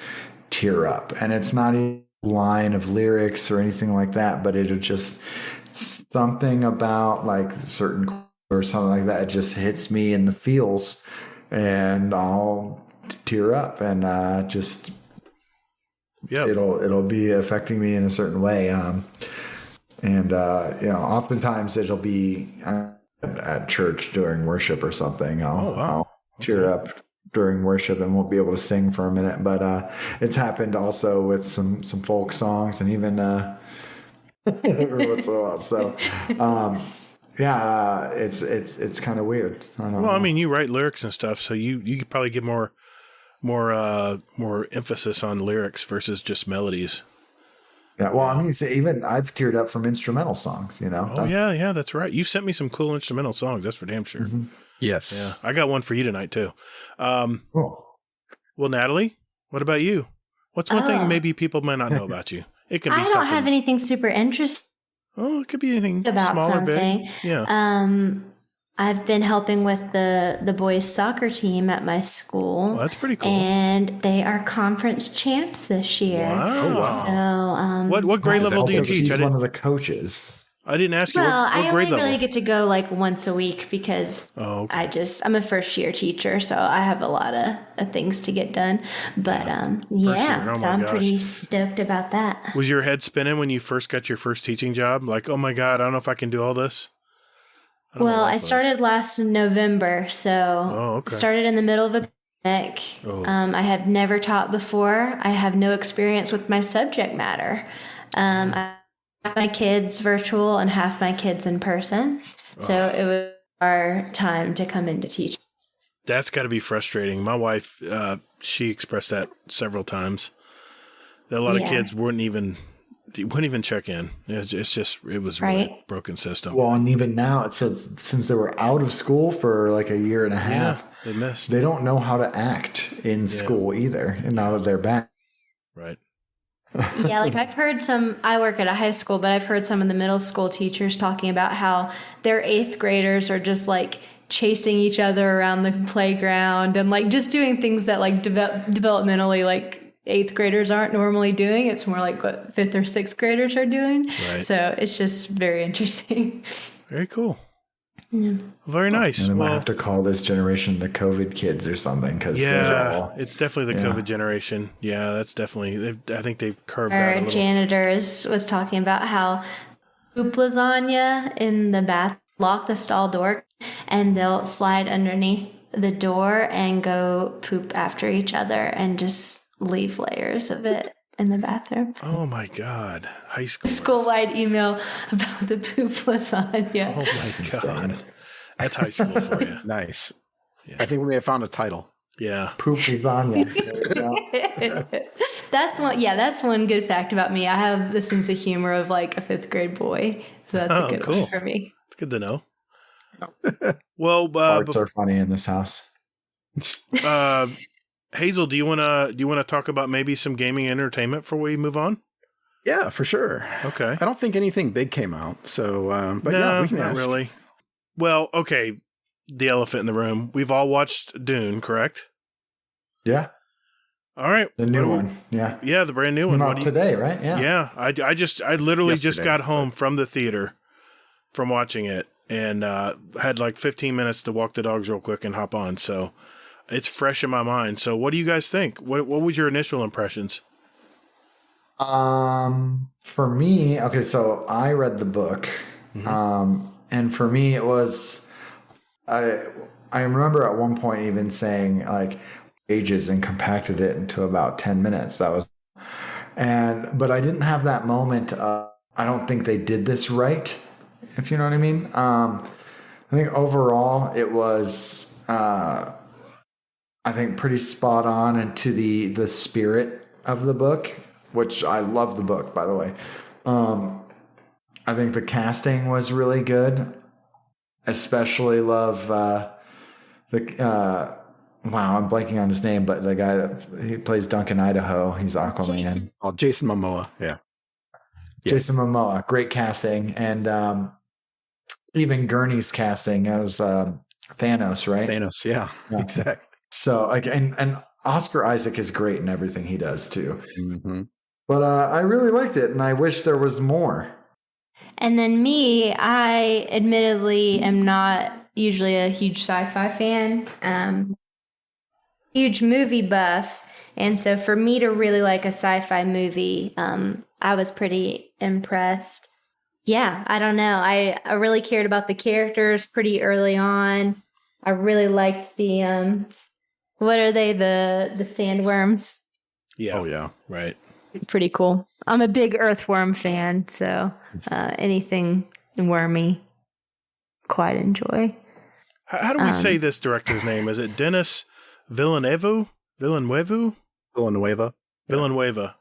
tear up. And it's not even line of lyrics or anything like that, but it'll just something about like certain or something like that. It just hits me in the feels, and I'll tear up, and just it'll be affecting me in a certain way. Oftentimes it'll be at church during worship or something. I'll tear up during worship and won't be able to sing for a minute, but it's happened also with some folk songs and even every once in a while. So it's kind of weird. I don't know.
I mean, you write lyrics and stuff, so you could probably get more emphasis on lyrics versus just melodies.
Yeah, well, I mean, even I've teared up from instrumental songs,
Oh, yeah, that's right. You've sent me some cool instrumental songs. That's for damn sure.
Mm-hmm.
Yes.
Yeah, I got one for you tonight, too.
Cool.
Well, Natalie, what about you? What's one thing maybe people might not know about you? It can be
I don't have anything super interesting.
Oh, it could be anything
about
small
something.
Or big. Yeah.
I've been helping with the boys soccer team at my school.
Well, that's pretty cool.
And they are conference champs this year.
Wow.
So,
what grade level do you teach?
She's one of the coaches.
I didn't ask you.
Well,
what
I
grade
only
level?
really get to go like once a week because I'm a first year teacher, so I have a lot of things to get done. But so I'm pretty stoked about that.
Was your head spinning when you first got your first teaching job? Like, oh my God, I don't know if I can do all this.
Well, I started last November, so started in the middle of a pandemic. I have never taught before. I have no experience with my subject matter. I have my kids virtual and half my kids in person. So it was our time to come in to teach.
That's got to be frustrating. My wife, she expressed that several times. That a lot of kids wouldn't even check in. It was really a broken system.
Well, and even now it says since they were out of school for like a year and a half,
they missed.
They don't know how to act in school either. And now that they're back.
Right.
Yeah, like I've heard I work at a high school, but I've heard some of the middle school teachers talking about how their 8th graders are just like chasing each other around the playground and like just doing things that like developmentally like 8th graders aren't normally doing. It's more like what 5th or 6th graders are doing. Right. So it's just very interesting.
Very cool.
Yeah.
Very nice.
And they might have to call this generation the COVID kids or something.
It's definitely the COVID generation. Yeah, that's definitely. I think they've curved out a little.
Our janitors was talking about how poop lasagna in the bath, lock the stall door, and they'll slide underneath the door and go poop after each other and just leave layers of it in the bathroom.
Oh my God. High school.
School-wide email about the poop lasagna.
Oh my God. That's high school for you.
Nice. Yeah. I think we may have found a title.
Yeah.
Poop lasagna.
That's one good fact about me. I have the sense of humor of like a 5th grade boy. So that's a good one for me.
It's good to know. Well,
farts are funny in this house.
Hazel, do you want to talk about maybe some gaming entertainment before we move on?
Yeah, for sure.
Okay.
I don't think anything big came out, so but we can
not
ask.
Really. Well, okay. The elephant in the room. We've all watched Dune, correct?
Yeah.
All right.
The new one. Yeah.
Yeah, the brand new one.
Not today, right? Yeah.
Yeah. I literally just got home from the theater from watching it and had like 15 minutes to walk the dogs real quick and hop on. So it's fresh in my mind. So what do you guys think? What was your initial impressions?
For me, okay, so I read the book. Mm-hmm. And for me it was I remember at one point even saying like pages and compacted it into about 10 minutes. But I didn't have that moment of, I don't think they did this right, if you know what I mean. I think overall it was I think pretty spot on into the spirit of the book, which I love the book, by the way. I think the casting was really good. Especially love wow, I'm blanking on his name, but the guy that he plays Duncan Idaho, he's Aquaman.
Jason Momoa, yeah.
Jason Momoa, great casting, and even Gurney's casting as Thanos, right?
Thanos, yeah. Exactly.
So and Oscar Isaac is great in everything he does too.
Mm-hmm.
But I really liked it, and I wish there was more.
And then me, I admittedly am not usually a huge sci-fi fan, huge movie buff. And so for me to really like a sci-fi movie, I was pretty impressed. Yeah, I don't know. I really cared about the characters pretty early on. I really liked the, what are they? The sandworms.
Yeah.
Oh, yeah.
Right.
Pretty cool. I'm a big earthworm fan, so anything wormy, quite enjoy.
How do we say this director's name? Is it Dennis Villeneuve?
Villanueva.
Villanueva.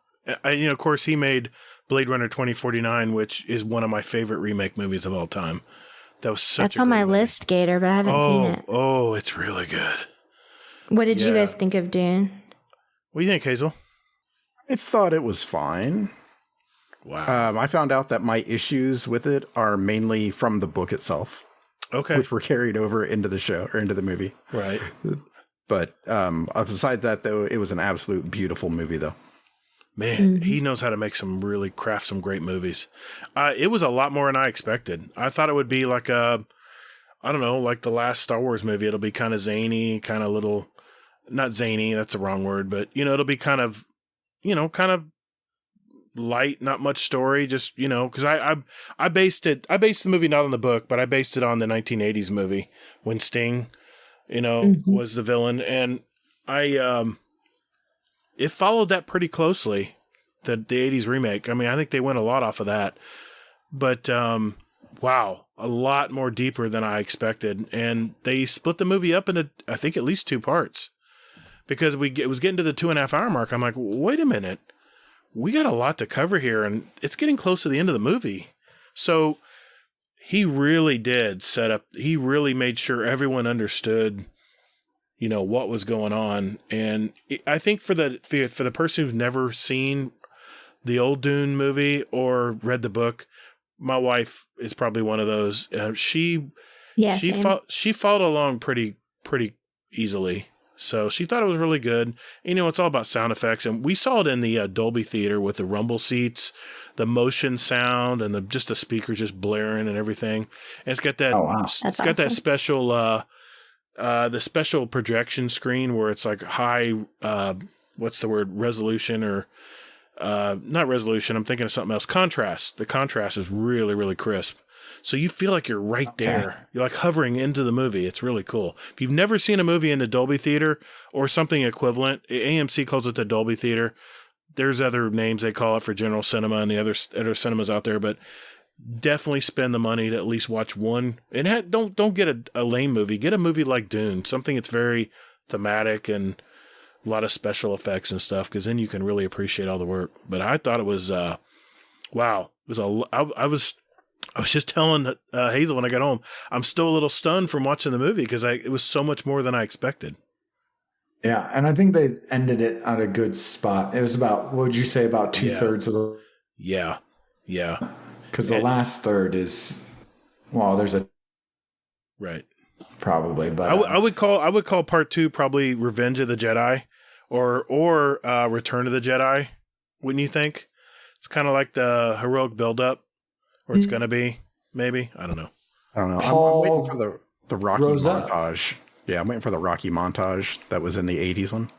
Of course, he made Blade Runner 2049, which is one of my favorite remake movies of all time. That was such.
That's on my list, Gatr, but I haven't seen it.
Oh, it's really good.
What did you guys think of Dune?
What do you think, Hazel?
I thought it was fine.
Wow.
I found out that my issues with it are mainly from the book itself.
Okay.
Which were carried over into the show or into the movie.
Right.
But besides that, though, it was an absolute beautiful movie, though.
Man, he knows how to craft some great movies. It was a lot more than I expected. I thought it would be like like the last Star Wars movie. It'll be kind of zany, kind of little, not zany, that's the wrong word, but, it'll be kind of light, not much story, just, because I based the movie not on the book, but I based it on the 1980s movie when Sting, was the villain. And it followed that pretty closely, the 80s remake. I mean, I think they went a lot off of that, but, wow, a lot more deeper than I expected. And they split the movie up into, I think, at least 2 parts. Because it was getting to the 2.5 hour mark. I'm like, wait a minute. We got a lot to cover here, and it's getting close to the end of the movie. So he really did he really made sure everyone understood, what was going on. And I think for the person who's never seen the old Dune movie or read the book, my wife is probably one of those. She followed along pretty easily. So she thought it was really good. It's all about sound effects. And we saw it in the Dolby Theater with the rumble seats, the motion sound, and just the speakers just blaring and everything. And it's got that, got that special, the special projection screen where it's like high, resolution or, not resolution. I'm thinking of something else. Contrast. The contrast is really, really crisp. So you feel like you're right there. You're like hovering into the movie. It's really cool. If you've never seen a movie in the Dolby Theater or something equivalent, AMC calls it the Dolby Theater. There's other names they call it for general cinema and the other cinemas out there, but definitely spend the money to at least watch one. And don't get a lame movie. Get a movie like Dune, something that's very thematic and a lot of special effects and stuff, because then you can really appreciate all the work. But I thought it was, wow. It was I was just telling Hazel when I got home, I'm still a little stunned from watching the movie because it was so much more than I expected.
Yeah, and I think they ended it at a good spot. It was about, what would you say, about 2/3 of the...
Yeah.
Because the last third is, there's a...
Right.
Probably, but...
I would call part 2 probably Revenge of the Jedi or Return of the Jedi, wouldn't you think? It's kind of like the heroic buildup. Or it's going to be, maybe. I don't know.
I'm waiting for the Rocky montage. Yeah, I'm waiting for the Rocky montage that was in the 80s one.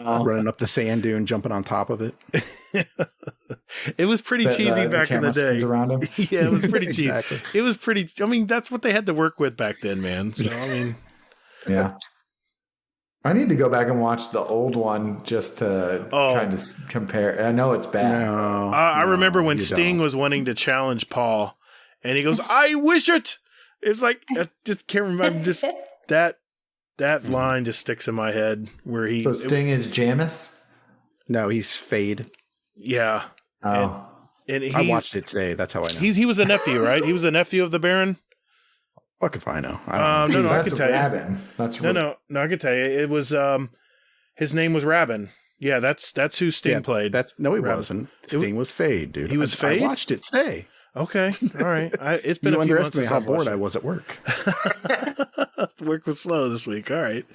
Running up the sand dune, jumping on top of it.
It was pretty cheesy back in the day.
Around him.
Yeah, it was pretty cheesy. It was pretty, that's what they had to work with back then, man. So,
Yeah. I need to go back and watch the old one just to kind of compare. I know it's bad.
I remember when Sting was wanting to challenge Paul, and he goes, "I wish it." It's like I just can't remember. Just that line just sticks in my head. Where
Sting is Jamis?
No, he's Fade.
Yeah.
Oh,
and
I watched it today. That's how I know.
He was a nephew, right? He was a nephew of the Baron.
Fuck if I know.
No, I can tell
Rabin.
you. No, I can tell you. It was his name was Rabin. Yeah, that's who Sting played.
No, he wasn't. Sting was Fade, dude.
He was Fade?
I watched it today.
Okay, all right. It's been a few months since
how bored I was at work.
Work was slow this week. All right.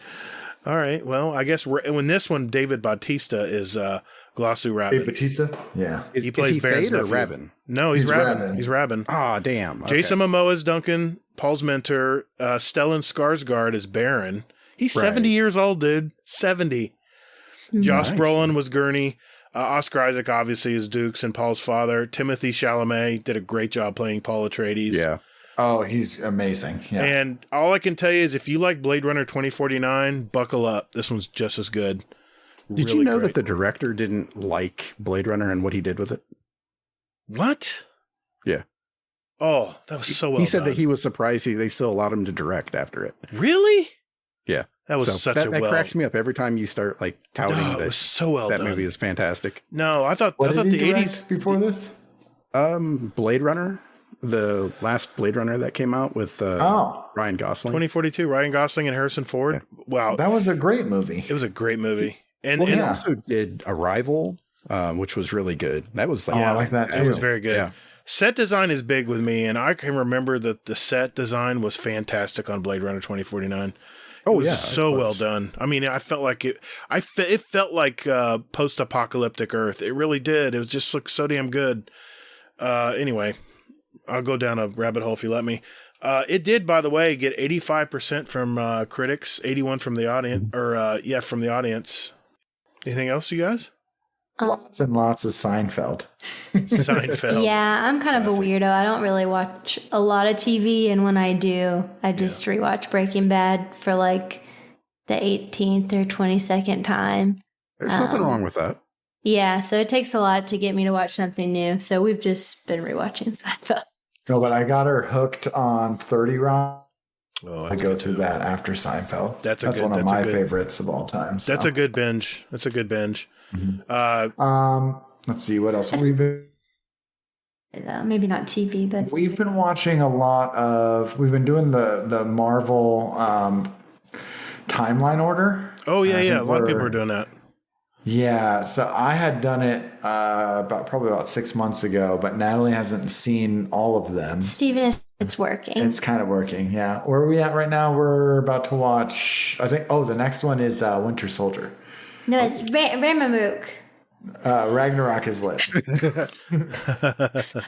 All right. Well, I guess when this one, David Bautista is Glossu Rabin.
Dave Bautista? Yeah.
He plays Baron's
Fade or
nephew.
Rabin?
No, he's Rabin.
Rabin.
He's Rabin.
Ah, damn. Okay.
Jason Momoa is Duncan. Paul's mentor. Stellan Skarsgård is Baron. He's
Right.
70 years old, dude. 70. Josh
Nice.
Brolin was Gurney. Oscar Isaac obviously is Dukes and Paul's father. Timothy Chalamet did a great job playing Paul Atreides.
Yeah.
Oh, he's amazing. Yeah.
And all I can tell you is if you like Blade Runner 2049, buckle up. This one's just as good.
Did
Really
you know
great.
that the director didn't like Blade Runner and what he did with it?
What?
Yeah.
Oh, that was so well
He said
done.
that he was surprised they still allowed him to direct after it.
Really?
Yeah.
That was such
that
a well.
cracks me up every time you start like touting
Oh, it
that
was so well
that
done.
movie is fantastic.
No, I thought
what
the
did he direct
80s
before this?
Blade Runner, the last Blade Runner that came out with Ryan Gosling.
2042, Ryan Gosling and Harrison Ford. Wow.
That was a great movie.
It was a great movie. And,
Well, he
and
also did Arrival, which was really good. That was like,
I like that too.
it was very good.
Yeah.
Set design is big with me, and I can remember that the set design was fantastic on Blade Runner 2049.
Oh,
It was
yeah,
so
it was.
well done. I mean, I felt like it. It felt like post-apocalyptic Earth. It really did. It was just looked so damn good. Anyway, I'll go down a rabbit hole if you let me. It did, by the way, get 85% from critics, 81 from the audience, from the audience. Anything else, you guys?
Lots and lots of Seinfeld.
Seinfeld.
Yeah, I'm kind of a weirdo. I don't really watch a lot of TV, and when I do, I just rewatch Breaking Bad for like the 18th or 22nd time.
There's nothing wrong with that.
Yeah, so it takes a lot to get me to watch something new. So we've just been rewatching Seinfeld.
No, but I got her hooked on 30 Rock.
Oh,
I
that's
go
good
through
too.
that after Seinfeld.
That's
one of
a
my
good-
favorites of all time. So.
That's a good binge. That's a good binge.
Let's see what else we've been.
Maybe not TV, but
We've been watching a lot of. We've been doing the Marvel timeline order.
Oh, yeah,
I
yeah. A
think
lot of people
we're-
are doing that.
Yeah, so I had done it probably about 6 months ago, but Natalie hasn't seen all of them.
Steven, it's working.
It's kind of working, yeah. Where are we at right now? We're about to watch. I think. Oh, the next one is Winter Soldier.
No, it's Ragnarok.
Ragnarok is lit.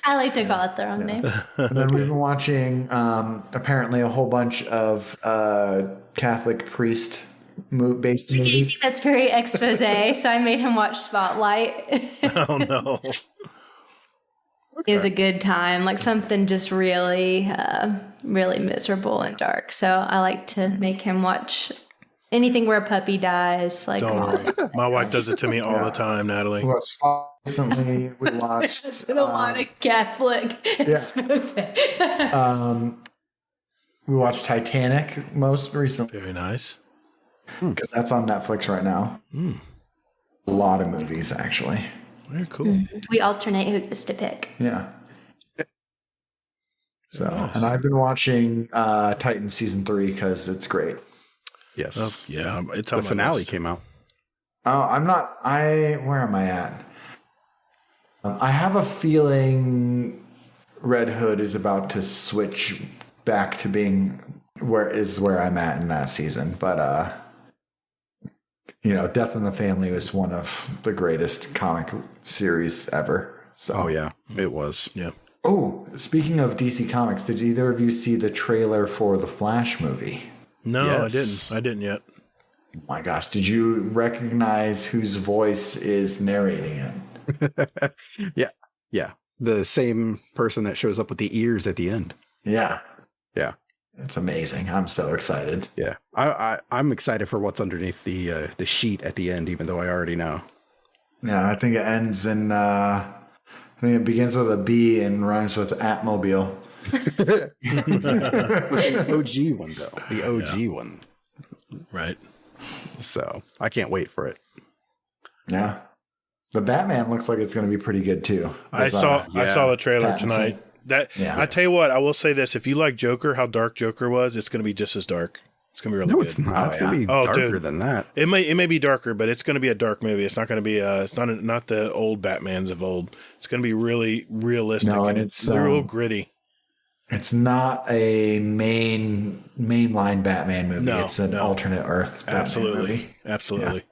I like to call it the wrong name.
And then we've been watching apparently a whole bunch of Catholic priest based movies.
That's very expose, so I made him watch Spotlight.
Oh, no.
It was a good time, like something just really, really miserable and dark. So I like to make him watch anything where a puppy dies. Like,
Don't worry. My wife does it to me all the time, Natalie.
We watched Spot recently. We watched.
it's been a lot of Catholic expose.
We watched Titanic most recently
Very nice.
because that's on Netflix right now. A lot of movies, actually.
Very cool.
We alternate who gets to pick.
Yeah. So, and I've been watching Titan season 3 because it's great.
Yes.
Oh, yeah, it's
The
on my
finale
list.
came out.
Oh, where am I at? I have a feeling Red Hood is about to switch back to being where I'm at in that season. But, Death in the Family was one of the greatest comic series ever. So,
Oh, yeah. It was.
Yeah.
Oh, speaking of DC Comics, did either of you see the trailer for the Flash movie?
No,
Yes.
I didn't yet.
Oh my gosh, did you recognize whose voice is narrating it?
Yeah. The same person that shows up with the ears at the end.
Yeah.
Yeah.
It's amazing. I'm so excited.
Yeah. I'm excited for what's underneath the sheet at the end, even though I already know.
Yeah, I think it ends in, I think it begins with a B and rhymes with Atmobile.
The OG one, though. The OG one.
Right.
So I can't wait for it.
Yeah. The Batman looks like it's going to be pretty good too.
I saw the trailer
Pattinson.
tonight.
Yeah.
I tell you what, I will say this: if you like Joker, how dark Joker was, it's going to be just as dark. It's going to be really
No,
good.
it's not. It's going to be
Oh,
darker
dude.
than that.
It may be darker, but it's going to be a dark movie. It's not going to be it's not the old Batmans of old. It's going to be really realistic
No, and
and
it's,
real gritty.
It's not a mainline Batman movie.
No,
it's an alternate Earth Batman movie.
Absolutely.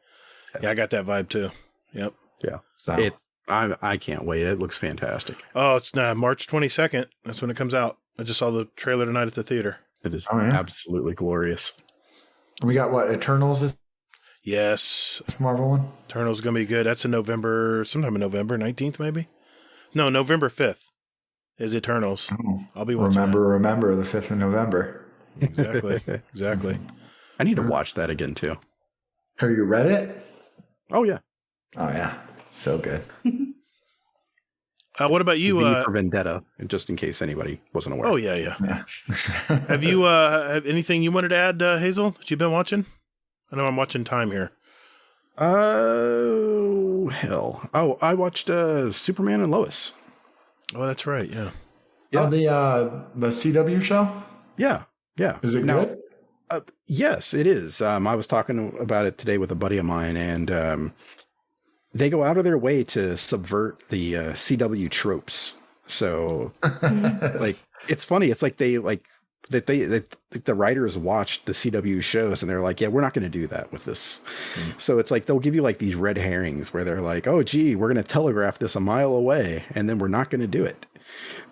Yeah, I got that vibe too. Yep.
Yeah.
So
I can't wait. It looks fantastic.
Oh, it's March 22nd. That's when it comes out. I just saw the trailer tonight at the theater.
It is absolutely glorious.
We got what? Eternals is
Yes.
Marvel one?
Eternals going to be good. That's in November, sometime in November 19th maybe? No, November 5th is Eternals.
Oh.
I'll be watching
Remember the 5th of November.
Exactly.
I need to watch that again too.
Have you read it?
Oh yeah.
Oh yeah. So good.
What about you?
For Vendetta, just in case anybody wasn't aware.
Oh yeah. Have you have anything you wanted to add, Hazel, that you've been watching? I know I'm watching time here.
Oh hell! Oh, I watched Superman and Lois.
Oh, that's right. Yeah.
Oh, the CW show.
Yeah.
Is it good?
Yes, it is. I was talking about it today with a buddy of mine, and they go out of their way to subvert the CW tropes. So, like, it's funny. It's like the writers watched the CW shows and they're like, yeah, we're not going to do that with this. So it's like, they'll give you like these red herrings where they're like, oh, gee, we're going to telegraph this a mile away and then we're not going to do it.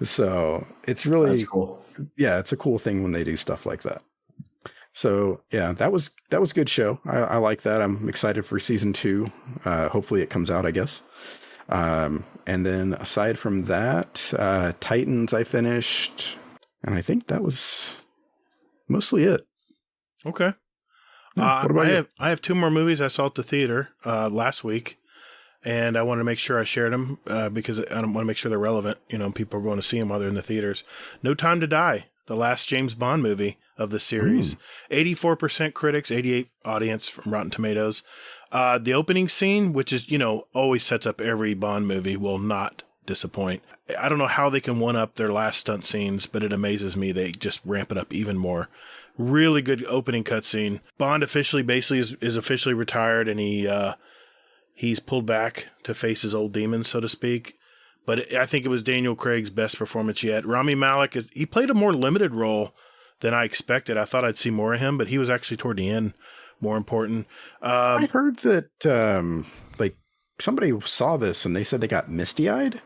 So it's really,
that's cool.
Yeah, it's a cool thing when they do stuff like that. So yeah, that was a good show. I like that. I'm excited for season 2. Hopefully it comes out, I guess. And then aside from that, Titans I finished, and I think that was mostly it.
Okay.
What about you?
I have 2 more movies I saw at the theater last week, and I wanted to make sure I shared them because I want to make sure they're relevant. You know, people are going to see them while they're in the theaters. No Time to Die, the last James Bond movie of the series. 84% critics, 88 audience from Rotten Tomatoes. The opening scene, which is, always sets up every Bond movie, will not disappoint. I don't know how they can one-up their last stunt scenes, but it amazes me they just ramp it up even more. Really good opening cutscene. Bond officially is officially retired, and he's pulled back to face his old demons, so to speak. But I think it was Daniel Craig's best performance yet. Rami Malek, he played a more limited role than I expected. I thought I'd see more of him, but he was actually toward the end more important.
I heard that like somebody saw this and they said they got misty-eyed.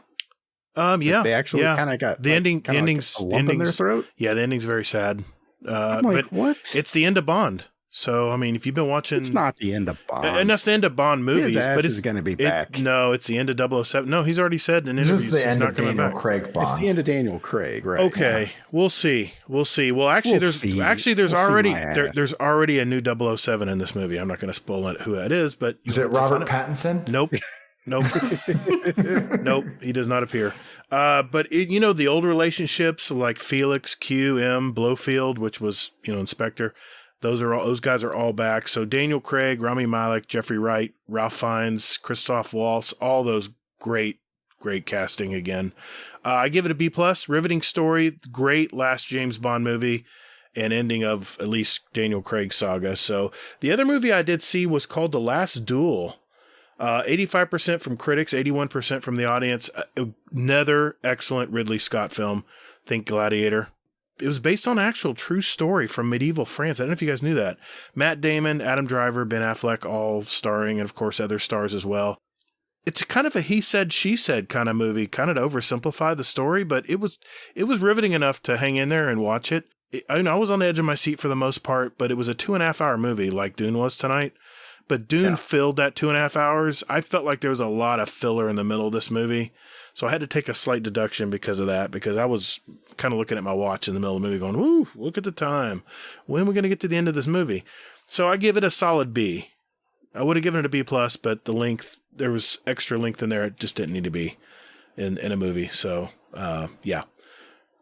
Yeah,
they actually kind of got
the ending. The ending's
like a lump in their throat.
Yeah, the ending's very sad.
I'm like,
but
what?
It's the end of Bond. So, I mean, if you've been watching...
It's not the end of Bond.
And that's the end of Bond movies.
His ass
but
is going to be back.
No, it's the end of 007. No, he's already said in interviews
he's not
coming back.
Daniel Craig Bond.
It's the end of Daniel Craig, right?
Okay, yeah. We'll see. Well, actually, there's already a new 007 in this movie. I'm not going to spoil who that is, but...
Is it Robert Pattinson?
Nope. Nope, he does not appear. But the old relationships like Felix, Q, M, Blofeld, which was, Inspector, those guys are all back. So Daniel Craig, Rami Malek, Jeffrey Wright, Ralph Fiennes, Christoph Waltz, all those great casting again. I give it a B+. Riveting story, great last James Bond movie, and ending of at least Daniel Craig's saga. So the other movie I did see was called The Last Duel. 85% from critics, 81% from the audience. Another excellent Ridley Scott film. Think Gladiator. It was based on an actual true story from medieval France. I don't know if you guys knew that. Matt Damon, Adam Driver, Ben Affleck, all starring, and of course other stars as well. It's kind of a he said, she said kind of movie, kind of to oversimplify the story, but it was riveting enough to hang in there and watch it. I was on the edge of my seat for the most part, but it was a 2.5 hour movie like Dune was tonight. But Dune filled that 2.5 hours. I felt like there was a lot of filler in the middle of this movie. So I had to take a slight deduction because of that, because I was kind of looking at my watch in the middle of the movie going, woo, look at the time. When are we going to get to the end of this movie? So I give it a solid B. I would have given it a B+, but the length, there was extra length in there. It just didn't need to be in a movie. So, yeah.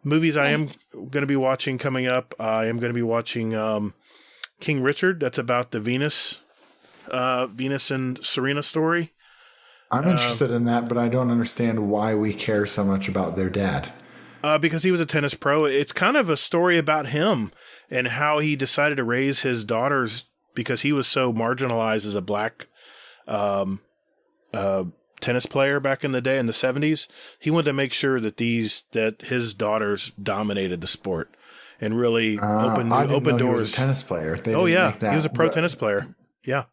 Movies I am going to be watching coming up. I am going to be watching King Richard. That's about the Venus and Serena story.
I'm interested in that, but I don't understand why we care so much about their dad.
Because he was a tennis pro. It's kind of a story about him and how he decided to raise his daughters because he was so marginalized as a black
tennis player back in the day in the 70s. He wanted to make sure that his daughters dominated the sport and really open doors. He was
a tennis player.
He was a pro tennis player. Yeah.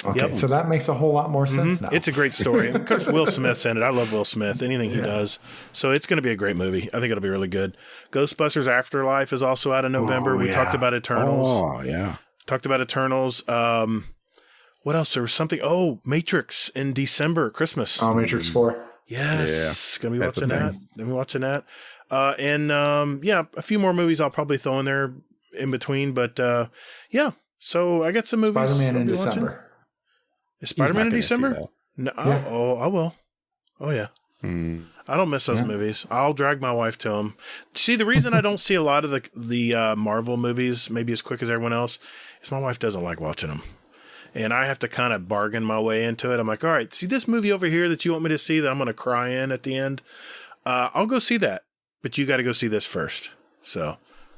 Okay, so that makes a whole lot more sense now.
It's a great story. Of course, Will Smith's in it. I love Will Smith, anything he does. So it's going to be a great movie. I think it'll be really good. Ghostbusters Afterlife is also out in November. We talked about Eternals.
Oh, yeah.
Talked about Eternals. What else? There was something. Oh, Matrix in December, Christmas.
Oh, Matrix 4.
Yes. Going to be watching that. Going to be watching that. A few more movies I'll probably throw in there in between. But, so I got some movies.
Spider-Man in December.
Is Spider-Man in December? No.
Yeah.
I will. Oh, yeah. I don't miss those movies. I'll drag my wife to them. See, the reason I don't see a lot of the Marvel movies maybe as quick as everyone else is my wife doesn't like watching them. And I have to kind of bargain my way into it. I'm like, all right, see this movie over here that you want me to see that I'm going to cry in at the end? I'll go see that. But you got to go see this first. So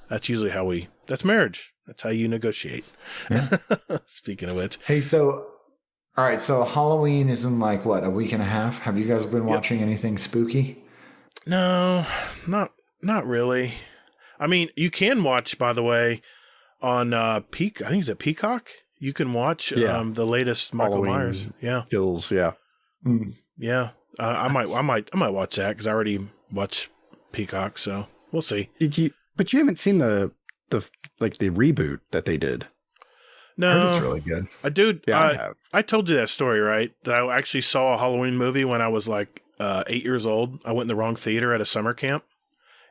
that's usually that's marriage. That's how you negotiate. Yeah. Speaking of which.
Hey, all right, so Halloween is in like, what, a week and a half? Have you guys been watching anything spooky?
No, not really. I mean, you can watch, by the way, on I think it's at Peacock. You can watch the latest Michael Myers. Yeah.
Kills, yeah.
Yeah. I might watch that because I already watched Peacock, so we'll see.
But you haven't seen the reboot that they did.
No,
it's really good.
Dude, I told you that story, right? That I actually saw a Halloween movie when I was like 8 years old. I went in the wrong theater at a summer camp,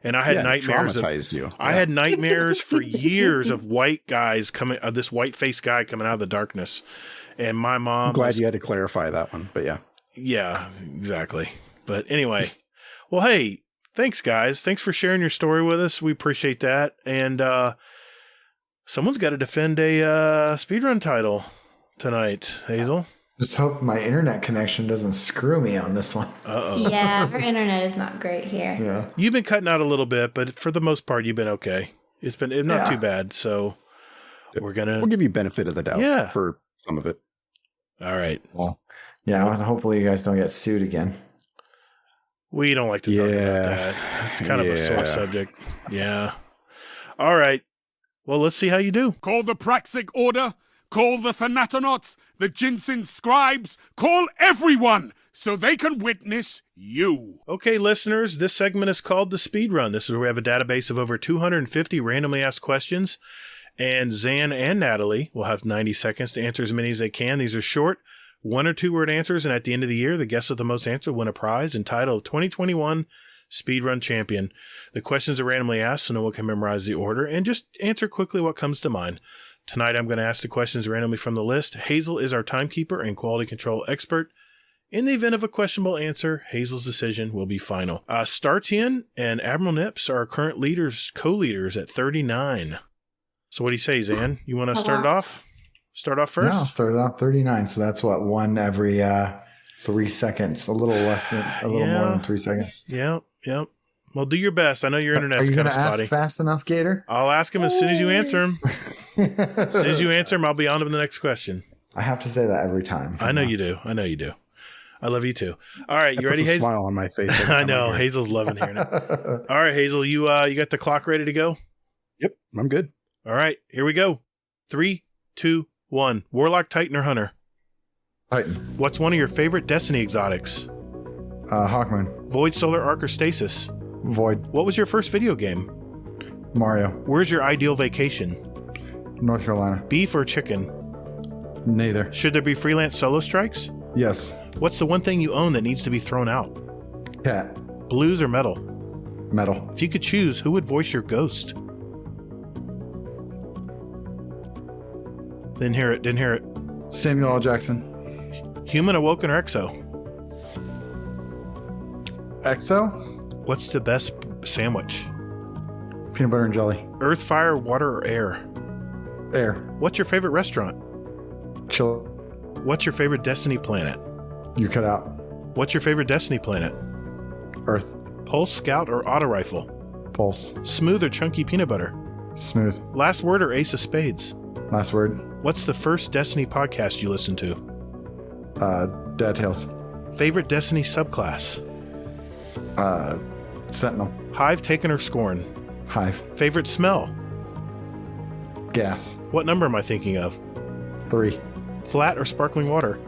and I had nightmares.
Traumatized you.
I had nightmares for years of white guys coming, this white faced guy coming out of the darkness, and my mom.
I'm glad you had to clarify that one, but yeah.
Yeah, exactly. But anyway, well, hey, thanks, guys. Thanks for sharing your story with us. We appreciate that, and. Someone's got to defend a speedrun title tonight, Hazel.
Just hope my internet connection doesn't screw me on this one.
Uh-oh. Yeah, our internet is not great here.
Yeah.
You've been cutting out a little bit, but for the most part, you've been okay. It's been not too bad, so we'll
give you benefit of the doubt for some of it.
All right.
Well, hopefully you guys don't get sued again.
We don't like to talk about that. It's kind of a sore subject. Yeah. All right. Well, let's see how you do.
Call the Praxic Order, call the Thanatonauts, the Jinsen Scribes, call everyone so they can witness you.
Okay, listeners, this segment is called the Speed Run. This is where we have a database of over 250 randomly asked questions, and Zan and Natalie will have 90 seconds to answer as many as they can. These are short, 1 or 2 word answers, and at the end of the year, the guests with the most answers win a prize entitled 2021 SpeedRun Champion. The questions are randomly asked so no one can memorize the order, and just answer quickly what comes to mind. Tonight I'm going to ask the questions randomly from the list. Hazel is our timekeeper and quality control expert. In the event of a questionable answer, Hazel's decision will be final. Startian and Admiral Nips are our current co-leaders at 39. So what do you say, Zan? You want to start it off? Start off first?
No, I'll start it off 39. So that's what, one every 3 seconds, a little more than 3 seconds.
Yeah. Well, do your best. I know your internet's kind of spotty.
Are you going to ask fast enough, Gatr?
I'll ask him as soon as you answer him. As soon as you answer him, I'll be on to the next question.
I have to say that every time.
I know you do. I love you too. All right, you ready, Hazel?
Smile on my face.
I know. Hazel's loving hearing it. All right, Hazel, you got the clock ready to go?
Yep, I'm good.
All right, here we go. 3, 2, 1. Warlock, Titan, or Hunter?
Titan.
What's one of your favorite Destiny exotics?
Hawkmoon.
Void, Solar, Arc, or Stasis?
Void.
What was your first video game?
Mario.
Where's your ideal vacation?
North Carolina.
Beef or chicken?
Neither.
Should there be freelance solo strikes?
Yes.
What's the one thing you own that needs to be thrown out?
Cat.
Blues or metal?
Metal.
If you could choose, who would voice your ghost? Didn't hear it.
Samuel L. Jackson.
Human, awoken, or exo?
Exo?
What's the best sandwich?
Peanut butter and jelly.
Earth, fire, water, or air?
Air.
What's your favorite restaurant?
Chill.
What's your favorite Destiny planet?
You cut out.
What's your favorite Destiny planet?
Earth.
Pulse, Scout, or auto rifle?
Pulse.
Smooth or chunky peanut butter?
Smooth.
Last word or ace of spades?
Last word.
What's the first Destiny podcast you listened to?
Dead Tales.
Favorite Destiny subclass?
Sentinel.
Hive, Taken, or Scorn?
Hive.
Favorite smell?
Gas.
What number am I thinking of?
3.
Flat or sparkling water?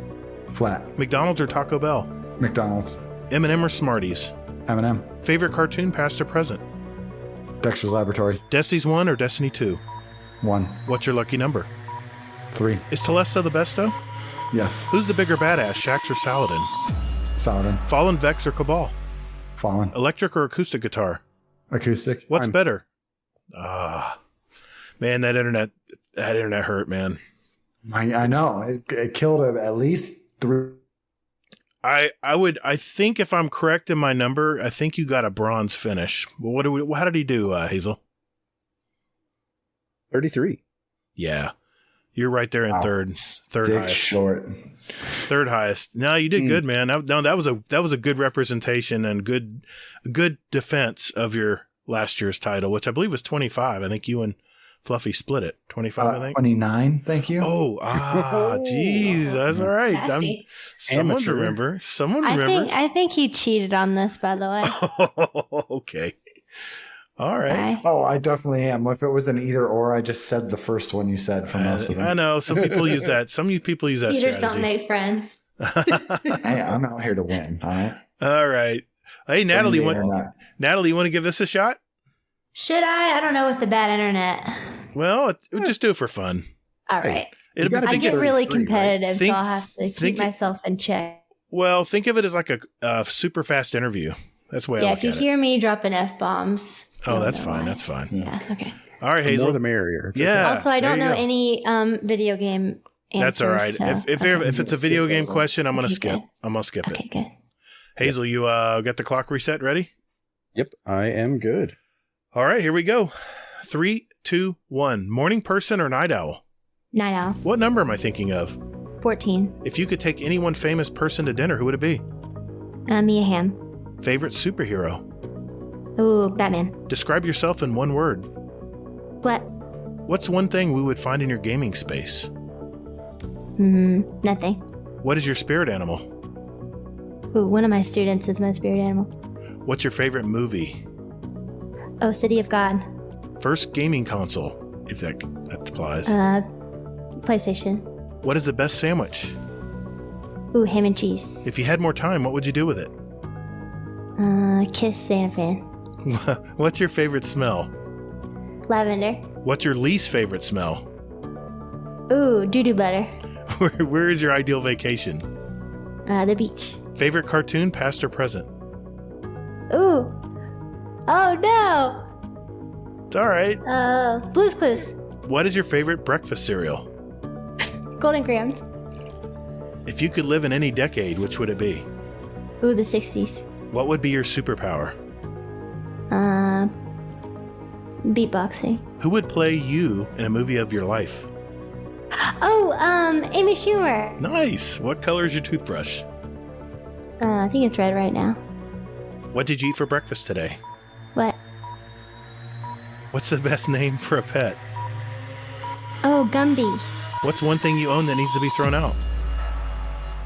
Flat.
McDonald's or Taco Bell?
McDonald's.
M&M or Smarties?
M&M.
Favorite cartoon, past or present?
Dexter's Laboratory.
Destiny's 1 or Destiny 2?
1.
What's your lucky number?
3.
Is Telesto the besto?
Yes.
Who's the bigger badass, Shax or Saladin?
Saladin.
Fallen, Vex, or Cabal?
Fallen.
Electric or acoustic guitar?
Acoustic.
What's better? Man, that internet hurt, man.
I know. It killed at least 3.
I think if I'm correct in my number, I think you got a bronze finish. Well, how did he do, Hazel?
33.
Yeah. You're right there in third highest.
Short.
Third highest. No, you did good, man. That was a good representation and good defense of your last year's title, which I believe was 25. I think you and Fluffy split it. 25, I think.
29, thank you.
Geez, that's all right. Someone
Amateur.
remember. Someone remember.
I think he cheated on this, by the way.
Okay. All right.
Oh, I definitely am. If it was an either or, I just said the first one you said for most of them.
I know. Some people use that. Some people use that
Cheaters
strategy.
don't make friends.
Hey, I'm out here to win. All right.
All right. Hey, Natalie, you want to give this a shot?
Should I? I don't know with the bad internet.
Well, just do it for fun.
All right.
I
I get really competitive,
right?
so I'll have to keep myself in check.
Well, think of it as like a super fast interview. That's the way I look at it.
Yeah, if you hear me dropping F-bombs.
Oh, that's fine. That's fine.
Yeah, okay.
All right, Hazel.
The more the merrier. It's
yeah.
okay.
Also, I don't know any video game answers.
That's all right.
So,
If it's a video game question, I'm going to skip. I'm going to skip it.
Okay, good.
Hazel, you got the clock reset ready?
Yep, I am good.
All right, here we go. 3, 2, 1. Morning person or night owl?
Night owl.
What number am I thinking of?
14.
If you could take any one famous person to dinner, who would it be?
Mia Hamm.
Favorite superhero?
Ooh, Batman.
Describe yourself in one word.
What?
What's one thing we would find in your gaming space?
Nothing.
What is your spirit animal?
Ooh, one of my students is my spirit animal.
What's your favorite movie?
Oh, City of God.
First gaming console, if that applies.
PlayStation.
What is the best sandwich?
Ooh, ham and cheese.
If you had more time, what would you do with it?
Kiss Zanifan.
What's your favorite smell?
Lavender.
What's your least favorite smell?
Ooh, doo-doo butter.
Where is your ideal vacation?
The beach.
Favorite cartoon, past or present?
Ooh. Oh, no.
It's all right.
Blue's Clues.
What is your favorite breakfast cereal?
Golden Grams.
If you could live in any decade, which would it be?
Ooh, the 60s.
What would be your superpower?
Beatboxing.
Who would play you in a movie of your life?
Oh, Amy Schumer.
Nice. What color is your toothbrush?
I think it's red right now.
What did you eat for breakfast today?
What?
What's the best name for a pet?
Oh, Gumby.
What's one thing you own that needs to be thrown out?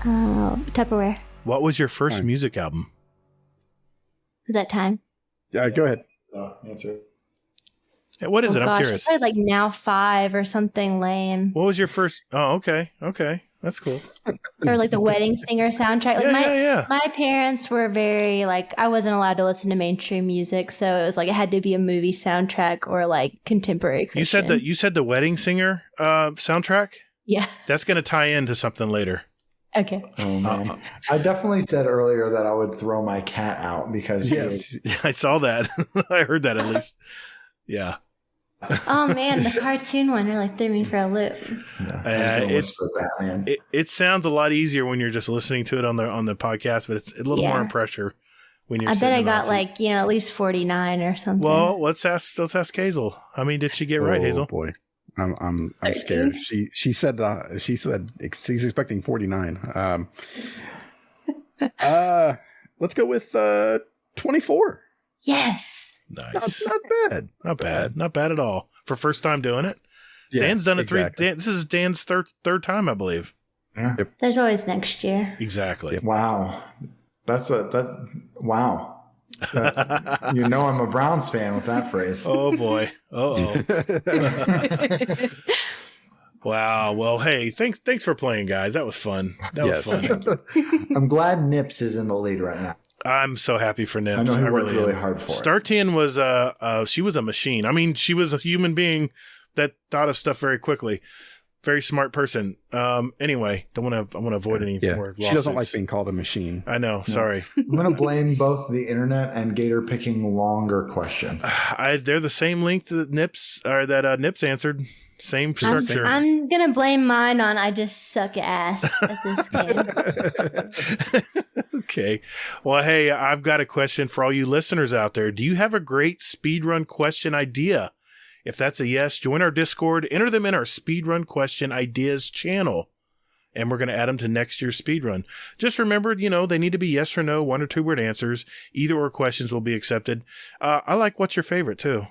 Oh, Tupperware.
What was your first music album?
That time.
Yeah, go ahead.
Answer.
Yeah, what is it? I'm
Gosh,
curious.
I played like Now 5 or something lame.
What was your first? Oh, okay. That's cool.
Or like the Wedding Singer soundtrack. Like
Yeah.
my parents were very like, I wasn't allowed to listen to mainstream music, so it was like it had to be a movie soundtrack or like contemporary Christian.
You said the Wedding Singer soundtrack?
Yeah.
That's going to tie into something later.
Okay.
Oh man, I definitely said earlier that I would throw my cat out because
Yes, I saw that. I heard that at least. Yeah.
Oh man, the cartoon one really threw me for a loop.
It sounds a lot easier when you're just listening to it on the podcast, but it's a little more pressure when you're.
I bet I got like at least 49 or something.
Well, let's ask Hazel. How many did she get right, Hazel?
Boy, I'm scared. She said she's expecting 49. Let's go with 24.
Yes.
Nice.
Not bad.
Not bad at all for first time doing it.
Yeah,
Dan's done it
exactly.
this is Dan's third time, I believe.
Yeah.
Yep.
There's always next year.
Exactly.
Wow. Wow. You know I'm a Browns fan with that phrase.
Oh boy. Uh-oh. Wow. Well, hey, thanks for playing, guys. That was fun. That was fun.
I'm glad Nips is in the lead right now.
I'm so happy for Nips.
I know he worked really hard for it.
Startian was she was a machine. I mean, she was a human being that thought of stuff very quickly. Very smart person. Anyway, I want to avoid any more lawsuits.
She doesn't like being called a machine.
I know. No. Sorry.
I'm going to blame both the internet and Gatr picking longer questions.
They're the same length that Nips answered. Same structure.
I'm going to blame mine on I just suck ass at this game.
Okay. Well, hey, I've got a question for all you listeners out there. Do you have a great speedrun question idea? If that's a yes, join our Discord, enter them in our Speedrun Question Ideas channel, and we're going to add them to next year's speedrun. Just remember, they need to be yes or no, 1 or 2 word answers. Either or questions will be accepted. I like what's your favorite, too.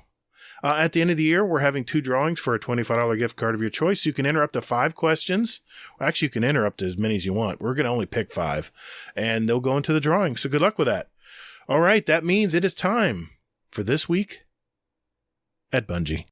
At the end of the year, we're having 2 drawings for a $25 gift card of your choice. You can enter up to 5 questions. Well, actually, you can enter up to as many as you want. We're going to only pick 5, and they'll go into the drawing. So good luck with that. All right, that means it is time for This Week at Bungie.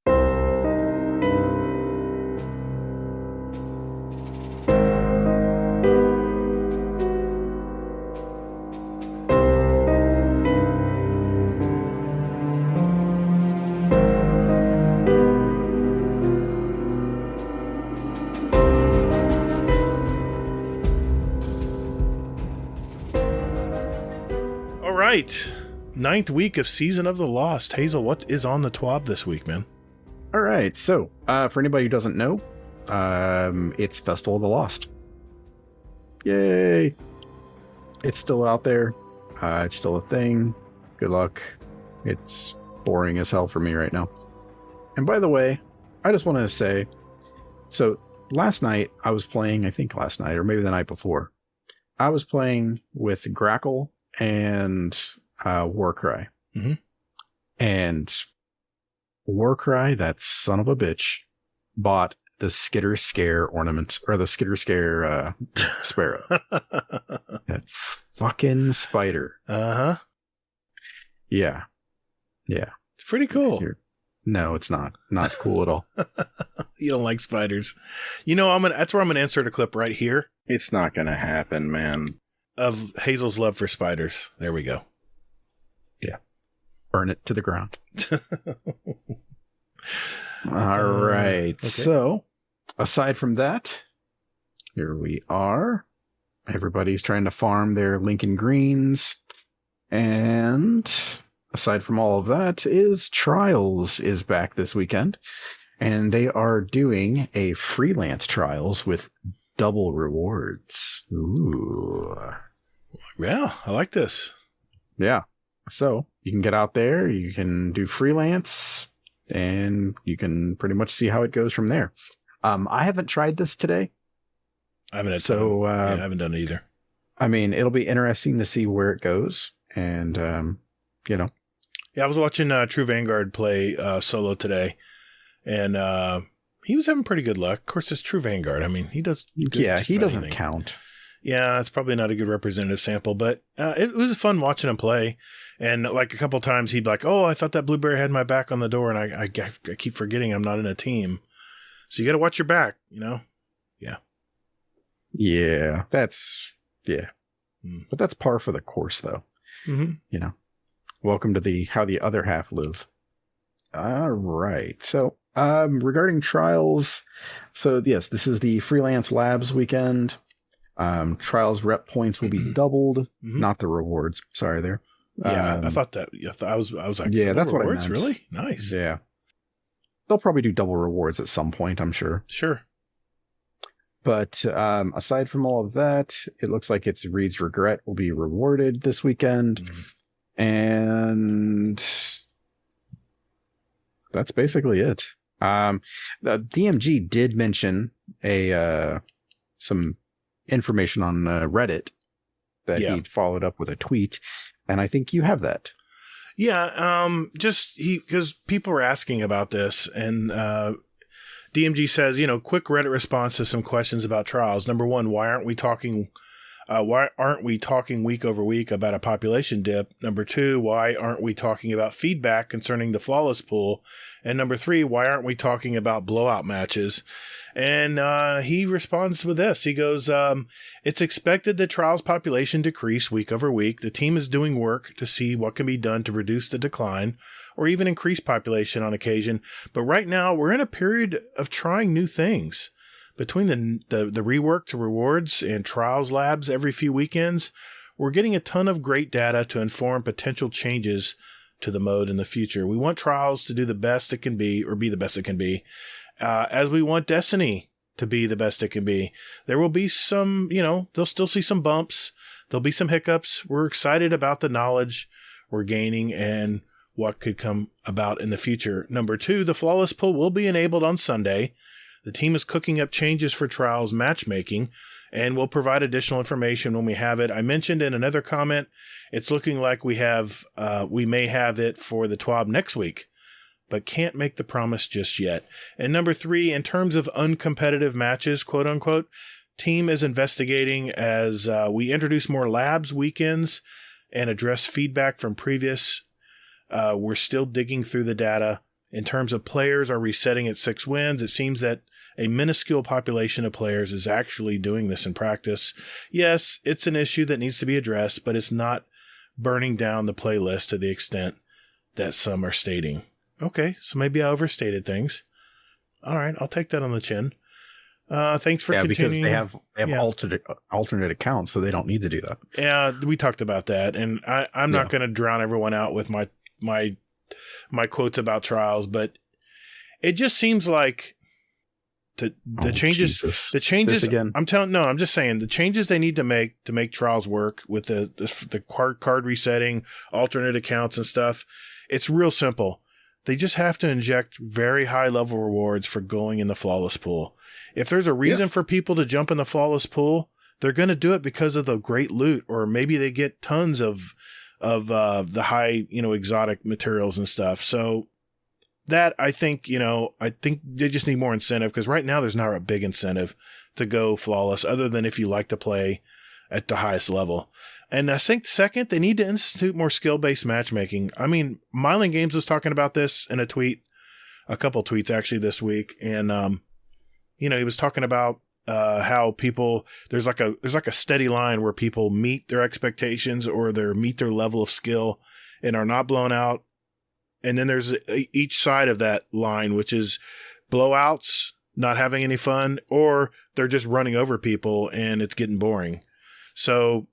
All right. 9th week of Season of the Lost. Hazel, what is on the TWAB this week, man?
All right. So, for anybody who doesn't know, it's Festival of the Lost. Yay. It's still out there. It's still a thing. Good luck. It's boring as hell for me right now. And by the way, I just want to say, so last night I was playing, I think last night or maybe the night before, I was playing with Grackle and Warcry.
Mm-hmm.
And Warcry, that son of a bitch, bought the Skitter Scare ornament, or the Skitter Scare sparrow. That fucking spider.
Uh-huh.
Yeah. Yeah.
It's pretty cool.
No, it's not. Not cool at all.
You don't like spiders. That's where I'm gonna insert a clip right here
It's not gonna happen, man.
of Hazel's love for spiders. There we go.
Yeah. Burn it to the ground. All right.
Okay.
So, aside from that, here we are. Everybody's trying to farm their Lincoln Greens. And aside from all of that, is Trials is back this weekend. And they are doing a freelance Trials with double rewards. Ooh.
Yeah, I like this.
Yeah. So you can get out there, you can do freelance, and you can pretty much see how it goes from there. I haven't tried this today.
I haven't had
So,
I haven't done it either.
I mean, it'll be interesting to see where it goes. And,
Yeah, I was watching True Vanguard play solo today, and he was having pretty good luck. Of course, it's True Vanguard. I mean, he does.
yeah, he doesn't count.
Yeah, it's probably not a good representative sample, but it was fun watching him play. And like a couple of times, he'd be like, "Oh, I thought that blueberry had my back on the door," and I keep forgetting I'm not in a team. So you got to watch your back, Yeah.
Yeah, but that's par for the course, though.
Mm-hmm.
Welcome to how the other half live. All right. So, regarding Trials, so yes, this is the Freelance Labs weekend. Trials rep points will be doubled, not the rewards. Sorry there.
Yeah, I thought that. I was like,
yeah, that's what I
rewards?
meant.
Really nice.
Yeah, they'll probably do double rewards at some point, I'm sure.
Sure.
But aside from all of that, it looks like it's Reed's Regret will be rewarded this weekend. And that's basically it. The DMG did mention some information on Reddit that he'd followed up with a tweet, and I think you have that.
Yeah, because people were asking about this, and DMG says, quick Reddit response to some questions about trials. Number one, why aren't we talking week over week about a population dip? Number two, why aren't we talking about feedback concerning the flawless pool? And number three, why aren't we talking about blowout matches? And he responds with this. He goes, it's expected that trials population decrease week over week. The team is doing work to see what can be done to reduce the decline or even increase population on occasion. But right now, we're in a period of trying new things. Between the rework to rewards and trials labs every few weekends, we're getting a ton of great data to inform potential changes to the mode in the future. We want trials to do the best it can be, or be the best it can be, as we want Destiny to be the best it can be. There will be some, they'll still see some bumps. There'll be some hiccups. We're excited about the knowledge we're gaining and what could come about in the future. Number two, the flawless pull will be enabled on Sunday. The team is cooking up changes for trials matchmaking, and we'll provide additional information when we have it. I mentioned in another comment, it's looking like we may have it for the TWAB next week, but can't make the promise just yet. And number three, in terms of uncompetitive matches, quote unquote, team is investigating as we introduce more labs weekends and address feedback from previous. We're still digging through the data. In terms of players are resetting at 6 wins, it seems that a minuscule population of players is actually doing this in practice. Yes, it's an issue that needs to be addressed, but it's not burning down the playlist to the extent that some are stating. Okay, so maybe I overstated things. All right, I'll take that on the chin. Thanks for continuing.
Because they have alternate accounts, so they don't need to do that.
Yeah, we talked about that, and I'm not going to drown everyone out with my quotes about trials, but it just seems like the changes again. I'm just saying the changes they need to make trials work with the card resetting, alternate accounts and stuff. It's real simple. They just have to inject very high level rewards for going in the flawless pool. If there's a reason for people to jump in the flawless pool, they're going to do it because of the great loot, or maybe they get tons of the high, exotic materials and stuff. So that I think they just need more incentive, because right now there's not a big incentive to go flawless other than if you like to play at the highest level. And I think second, they need to institute more skill-based matchmaking. I mean, Myling Games was talking about this in a couple tweets actually this week. And, he was talking about how people, there's like a steady line where people meet their expectations or meet their level of skill and are not blown out. And then there's each side of that line, which is blowouts, not having any fun, or they're just running over people and it's getting boring. So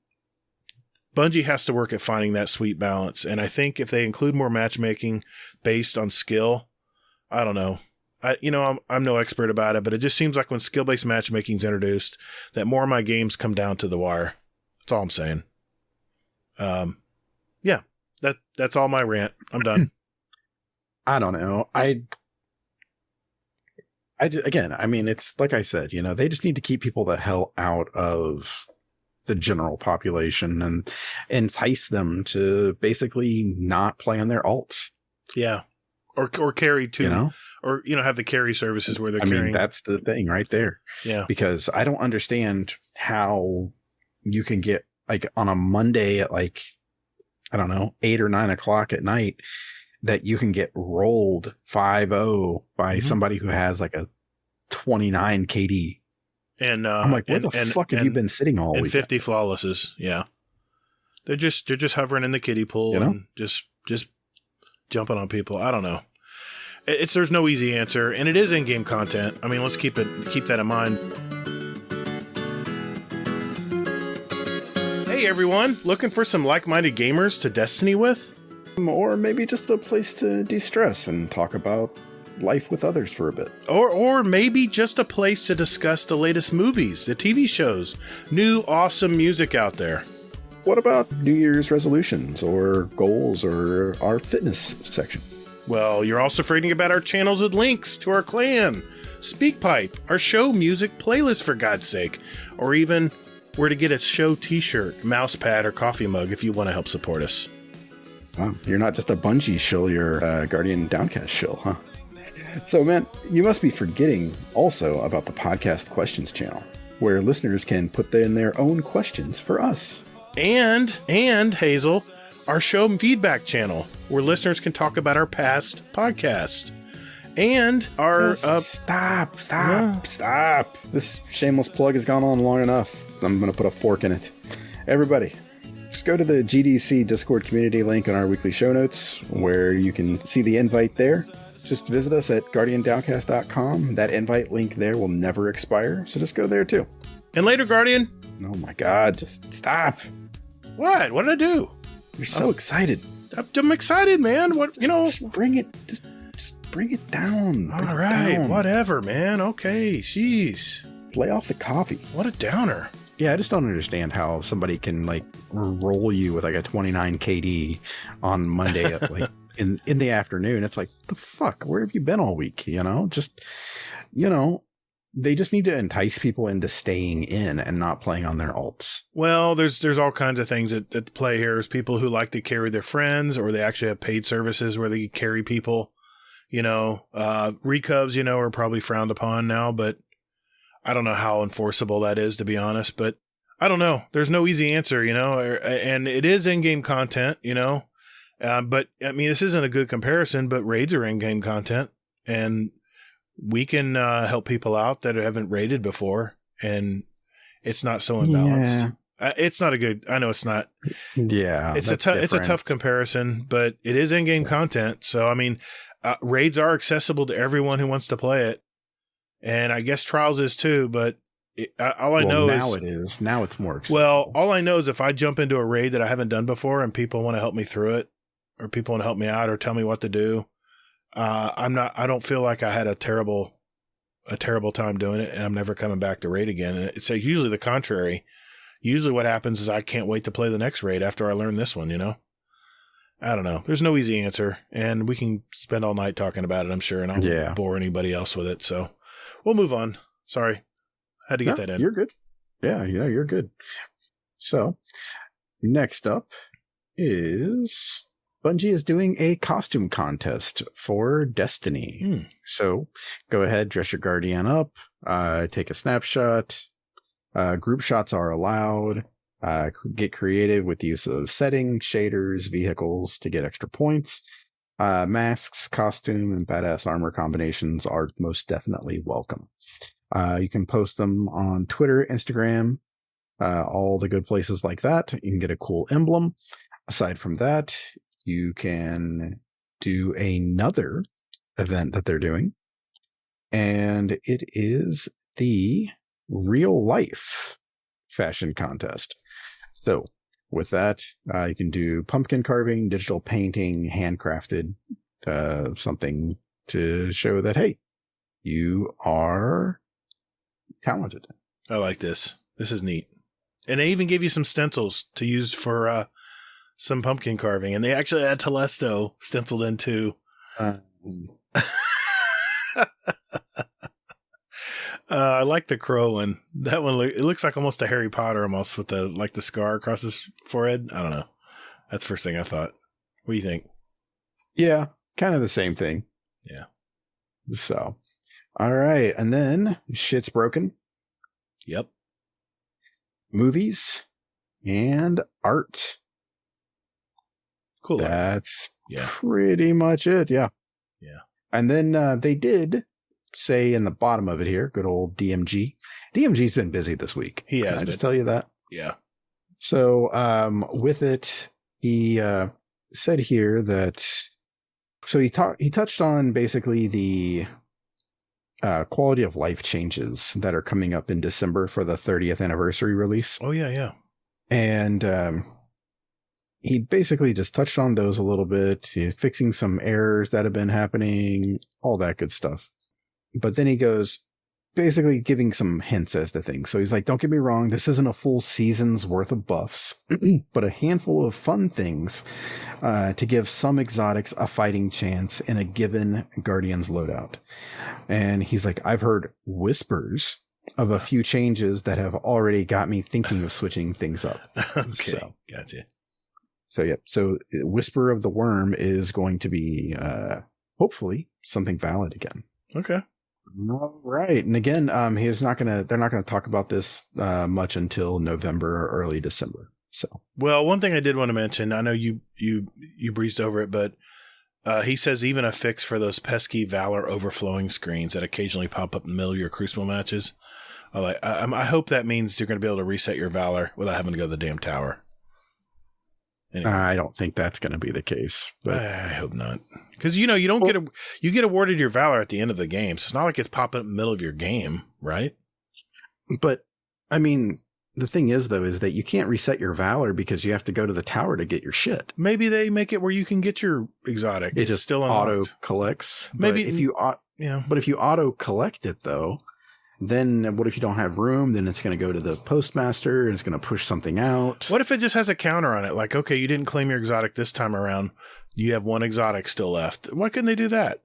Bungie has to work at finding that sweet balance. And I think if they include more matchmaking based on skill, I don't know. I'm no expert about it, but it just seems like when skill-based matchmaking is introduced, that more of my games come down to the wire. That's all I'm saying. Yeah, that's all my rant. I'm done.
I don't know. It's like I said, they just need to keep people the hell out of the general population and entice them to basically not play on their alts.
Yeah. Or carry too, or, have the carry services where they're carrying. I mean,
that's the thing right there.
Yeah.
Because I don't understand how you can get on a Monday at 8 or 9 o'clock at night that you can get rolled 5-0 by somebody who has a 29 KD.
And
I'm like, where the fuck have you been sitting all week?
And 50 flawlesses. Yeah. They're just hovering in the kiddie pool and just jumping on people. I don't know. There's no easy answer, and it is in-game content. I mean, let's keep that in mind. Hey everyone, looking for some like-minded gamers to Destiny with?
Or maybe just a place to de-stress and talk about life with others for a bit.
Or maybe just a place to discuss the latest movies, the TV shows, new awesome music out there.
What about New Year's resolutions or goals or our fitness section?
Well, you're also forgetting about our channels with links to our clan, Speakpipe, our show music playlist for God's sake, or even where to get a show t-shirt, mouse pad, or coffee mug if you want to help support us.
Wow, you're not just a Bungie shill, you're a Guardian Downcast shill, huh? So, man, you must be forgetting also about the podcast questions channel, where listeners can put in their own questions for us.
And Hazel, our show feedback channel, where listeners can talk about our past podcast. And our...
Stop. This shameless plug has gone on long enough. I'm going to put a fork in it. Everybody, just go to the GDC Discord community link in our weekly show notes, where you can see the invite there. Just visit us at guardiandowncast.com. That invite link there will never expire, so just go there too.
And later, Guardian.
Oh my God, just stop.
What? What did I do?
You're so excited.
I'm excited, man. What,
Just bring it, just bring it down.
All right, whatever, man. Okay, jeez.
Lay off the coffee.
What a downer.
Yeah, I just don't understand how somebody can like roll you with like a 29 KD on Monday at like in the afternoon. It's like, the fuck, where have you been all week? They just need to entice people into staying in and not playing on their alts.
Well, there's all kinds of things at play here. There's people who like to carry their friends, or they actually have paid services where they carry people. Recovs, are probably frowned upon now, but I don't know how enforceable that is, to be honest. But I don't know. There's no easy answer, and it is in-game content, but I mean, this isn't a good comparison, but raids are in-game content, and we can help people out that haven't raided before, and it's not so imbalanced. Yeah. It's not a good, I know it's not.
Yeah.
It's a tough comparison, but it is in-game content. So, I mean, raids are accessible to everyone who wants to play it. And I guess Trials is too, but
now it's more accessible.
Well, all I know is if I jump into a raid that I haven't done before and people want to help me through it, or people want to help me out or tell me what to do, I don't feel like I had a terrible time doing it, and I'm never coming back to raid again. And it's usually the contrary. Usually what happens is I can't wait to play the next raid after I learn this one, I don't know. There's no easy answer, and we can spend all night talking about it, I'm sure, and I won't bore anybody else with it. So we'll move on. Sorry. Had to get that in.
You're good. Yeah, you're good. So next up is Bungie is doing a costume contest for Destiny. So go ahead, dress your Guardian up, take a snapshot. Group shots are allowed. Get creative with the use of settings, shaders, vehicles to get extra points. Masks, costume, and badass armor combinations are most definitely welcome. You can post them on Twitter, Instagram, all the good places like that. You can get a cool emblem. Aside from that, you can do another event that they're doing, and it is the real life fashion contest. So with that, you can do pumpkin carving, digital painting, handcrafted, something to show that, hey, you are talented.
I like this. This is neat. And they even gave you some stencils to use for some pumpkin carving. And they actually had Telesto stenciled in too. I like the crow one. That one, it looks like almost a Harry Potter almost with the scar across his forehead. I don't know. That's the first thing I thought. What do you think?
Yeah, kind of the same thing.
Yeah.
So, all right. And then shit's broken.
Yep.
Movies and art.
Cool.
That's pretty much it. Yeah.
Yeah.
And then they did say in the bottom of it here, good old DMG. DMG's been busy this week.
He has.
Can I just tell you that?
Yeah.
So with it, he said here that, so he touched on basically the quality of life changes that are coming up in December for the 30th anniversary release.
Oh, yeah, yeah.
And he basically just touched on those a little bit, fixing some errors that have been happening, all that good stuff. But then he goes, basically giving some hints as to things. So he's like, don't get me wrong, this isn't a full season's worth of buffs, but a handful of fun things to give some exotics a fighting chance in a given Guardians loadout. And he's like, I've heard whispers of a few changes that have already got me thinking of switching things up.
Okay,
so,
gotcha.
So, yeah. So Whisper of the Worm is going to be hopefully something valid again.
Okay.
All right. And again, they're not gonna talk about this much until November or early December. So,
well, one thing I did want to mention, I know you breezed over it, but he says even a fix for those pesky Valor overflowing screens that occasionally pop up in the middle of your Crucible matches. I hope that means you're going to be able to reset your Valor without having to go to the damn tower. Anyway.
I don't think that's going to be the case. But
I hope not, because you get awarded your Valor at the end of the game, so it's not like it's popping up in the middle of your game, right?
But I mean, the thing is though, is that you can't reset your Valor because you have to go to the tower to get your shit.
Maybe they make it where you can get your exotic.
It just
still
auto collects.
Maybe
but if you auto collect it though, then what if you don't have room? Then it's going to go to the postmaster and it's going to push something out.
What if it just has a counter on it? Like, okay, you didn't claim your exotic this time around. You have one exotic still left. Why couldn't they do that?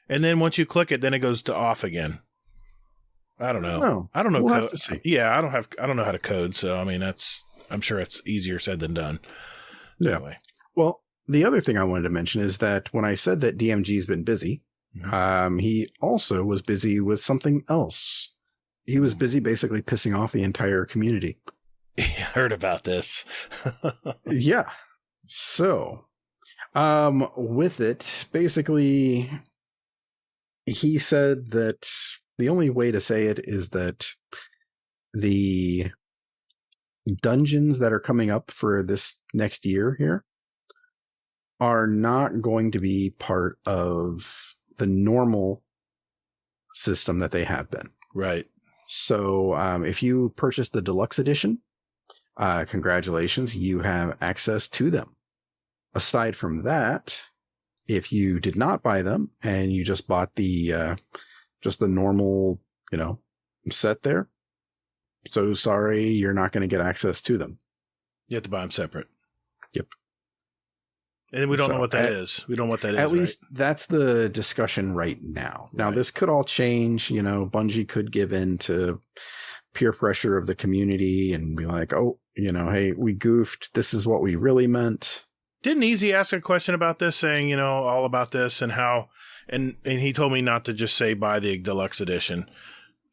And then once you click it, then it goes to off again. I don't know.
No,
I don't know.
We'll have to see.
Yeah, I don't know how to code. So, I mean, I'm sure it's easier said than done.
Yeah.
Anyway.
Well, the other thing I wanted to mention is that when I said that DMG's been busy, he also was busy with something else. He was busy basically pissing off the entire community.
I heard about this.
Yeah. So, with it, basically, he said that the only way to say it is that the dungeons that are coming up for this next year here are not going to be part of the normal system that they have been.
Right.
So if you purchase the deluxe edition, congratulations, you have access to them. Aside from that, if you did not buy them and you just bought the normal, set there, so sorry, you're not going to get access to them.
You have to buy them separate.
Yep.
And we don't know what that is. We don't know what that is.
At least that's the discussion right now. Now, this could all change. Bungie could give in to peer pressure of the community and be like, oh, hey, we goofed. This is what we really meant.
Didn't Easy ask a question about this, saying, all about this and how, and he told me not to just say buy the deluxe edition.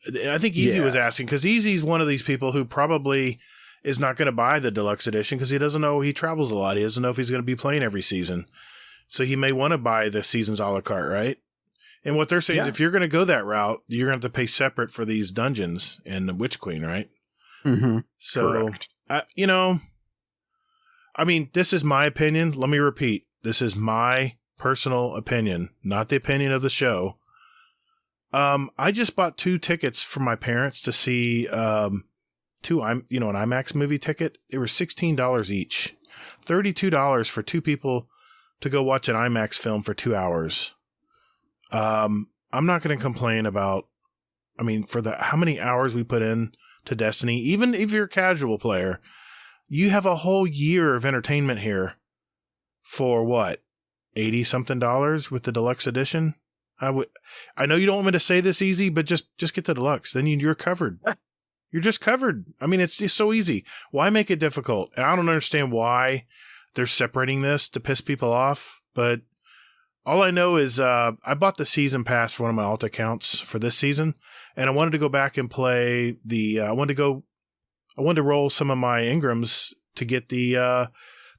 I think Easy was asking, because Easy's one of these people who probably is not going to buy the deluxe edition because he doesn't know. He travels a lot. He doesn't know if he's going to be playing every season. So he may want to buy the seasons a la carte, right? And what they're saying is if you're going to go that route, you're going to have to pay separate for these dungeons and the Witch Queen, right?
Mm-hmm.
So, this is my opinion. Let me repeat. This is my personal opinion, not the opinion of the show. I just bought 2 tickets for my parents to see, an IMAX movie ticket. They were $16 each, $32 for 2 people to go watch an IMAX film for 2 hours. I'm not going to complain about, for how many hours we put in to Destiny, even if you're a casual player, you have a whole year of entertainment here for what? $80 something with the deluxe edition. I know you don't want me to say this easy, but just get the deluxe. Then you're covered. You're just covered. It's just so easy. Why make it difficult? And I don't understand why they're separating this to piss people off. But all I know is I bought the season pass for one of my alt accounts for this season, and I wanted to go back and play I wanted to roll some of my Ingrams to get the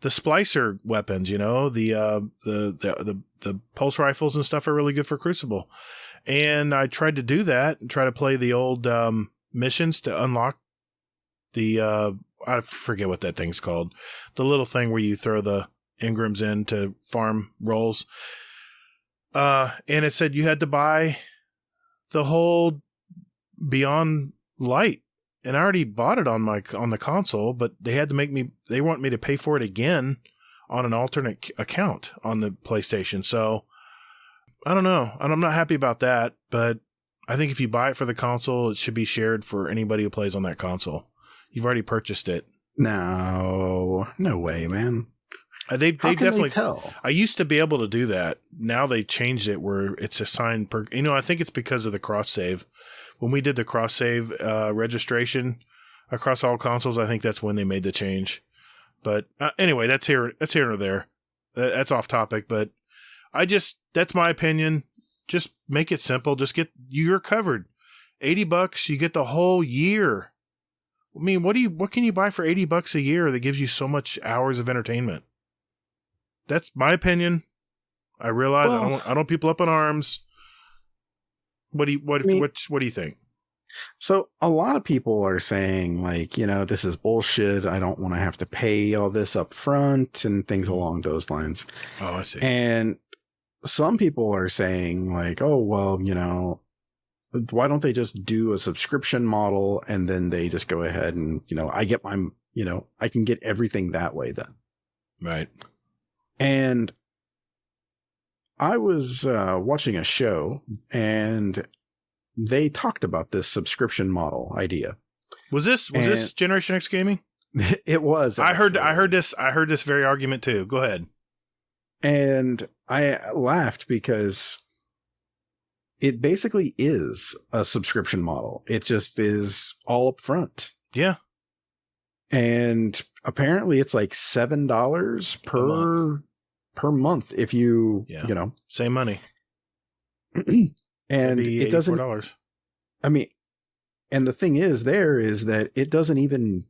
splicer weapons. The pulse rifles and stuff are really good for Crucible, and I tried to do that and try to play the old missions to unlock the I forget what that thing's called, the little thing where you throw the Ingrams in to farm rolls, and it said you had to buy the whole Beyond Light, and I already bought it on the console, but they want me to pay for it again on an alternate account on the PlayStation. So I don't know. I'm not happy about that, but I think if you buy it for the console, it should be shared for anybody who plays on that console. You've already purchased it.
No way, they
They definitely
tell.
I used to be able to do that. Now they changed it where it's assigned per. I think it's because of the cross save. When we did the cross save registration across all consoles, I think that's when they made the change. But anyway, that's here or there. That's off topic. But That's my opinion. Just make it simple. You're covered. $80, you get the whole year. I mean, what can you buy for $80 a year that gives you so much hours of entertainment? That's my opinion. I realize I don't want people up in arms. What do you think?
So a lot of people are saying, like, this is bullshit. I don't want to have to pay all this up front and things along those lines.
Oh, I see.
And some people are saying, like, oh, well, why don't they just do a subscription model and then they just go ahead and, I get my, I can get everything that way then.
Right.
And I was watching a show and they talked about this subscription model idea.
Was this Generation X gaming?
It was.
Actually. I heard this very argument too. Go ahead.
And I laughed because it basically is a subscription model. It just is all up front.
Yeah.
And apparently it's like $7 per month if you,
same money.
And it doesn't, I mean, and the thing is that it doesn't even,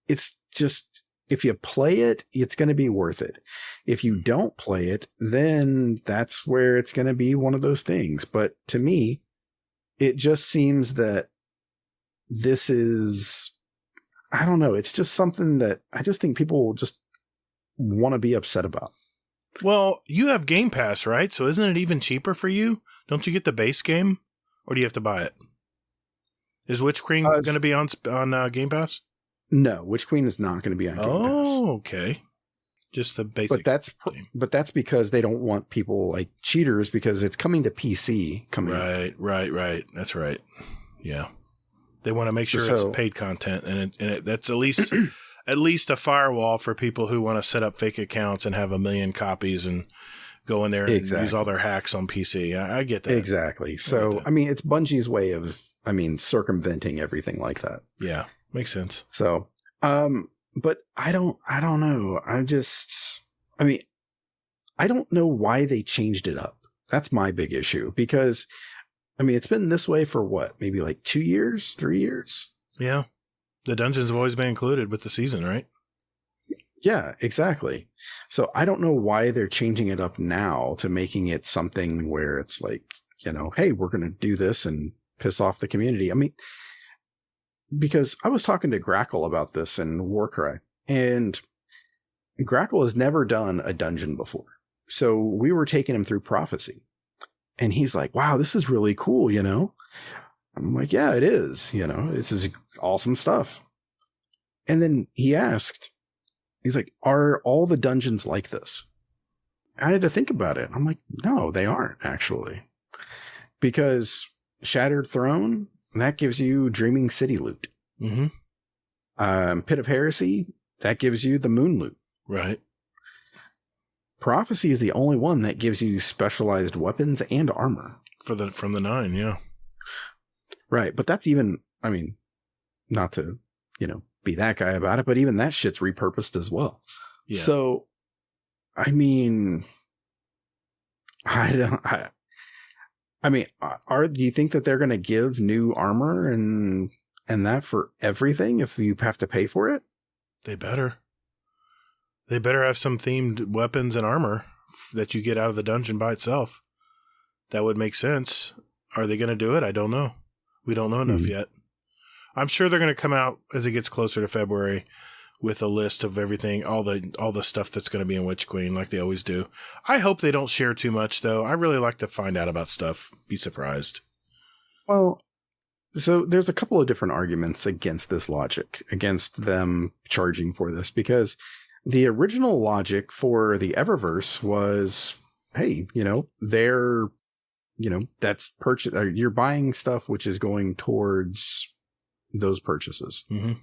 it's just, if you play it, it's going to be worth it. If you don't play it, then that's where it's going to be one of those things. But to me, it just seems that this is, I don't know. It's just something that I just think people will just want to be upset about.
Well, you have Game Pass, right? So isn't it even cheaper for you? Don't you get the base game, or do you have to buy it? Is Witch Queen going to be on Game Pass?
No, Witch Queen is not going to be on Game Pass.
Oh, okay. Just the basic.
But that's because they don't want people like cheaters because it's coming to PC.
Right. That's right. Yeah, they want to make sure it's paid content, and that's at least a firewall for people who want to set up fake accounts and have 1 million copies and go in there and use all their hacks on PC. I get that.
Exactly. So, I mean, it's Bungie's way of, circumventing everything like that.
Yeah. Makes sense.
So, but I don't know. I don't know why they changed it up. That's my big issue because, it's been this way for what? Maybe like 2 years, 3 years?
Yeah. The dungeons have always been included with the season, right?
Yeah, exactly. So I don't know why they're changing it up now to making it something where it's like, hey, we're going to do this and piss off the community. Because I was talking to Grackle about this in Warcry, and Grackle has never done a dungeon before. So we were taking him through Prophecy, and he's like, wow, this is really cool, I'm like, yeah, it is. This is awesome stuff. And then he asked, he's like, are all the dungeons like this? I had to think about it. I'm like, no, they aren't actually. Because Shattered Throne, that gives you Dreaming City loot.
Mm-hmm.
Pit of Heresy, that gives you the Moon loot.
Right.
Prophecy is the only one that gives you specialized weapons and armor.
From the 9, yeah.
Right, but that's even, not to, be that guy about it, but even that shit's repurposed as well. Yeah. So, do you think that they're going to give new armor and that for everything if you have to pay for it?
They better. They better have some themed weapons and armor that you get out of the dungeon by itself. That would make sense. Are they going to do it? I don't know. We don't know enough yet. I'm sure they're going to come out as it gets closer to February with a list of everything, all the stuff that's going to be in Witch Queen, like they always do. I hope they don't share too much, though. I really like to find out about stuff. Be surprised.
Well, so there's a couple of different arguments against this logic, against them charging for this, because the original logic for the Eververse was, hey, that's purchase. You're buying stuff which is going towards those purchases.
Mm-hmm.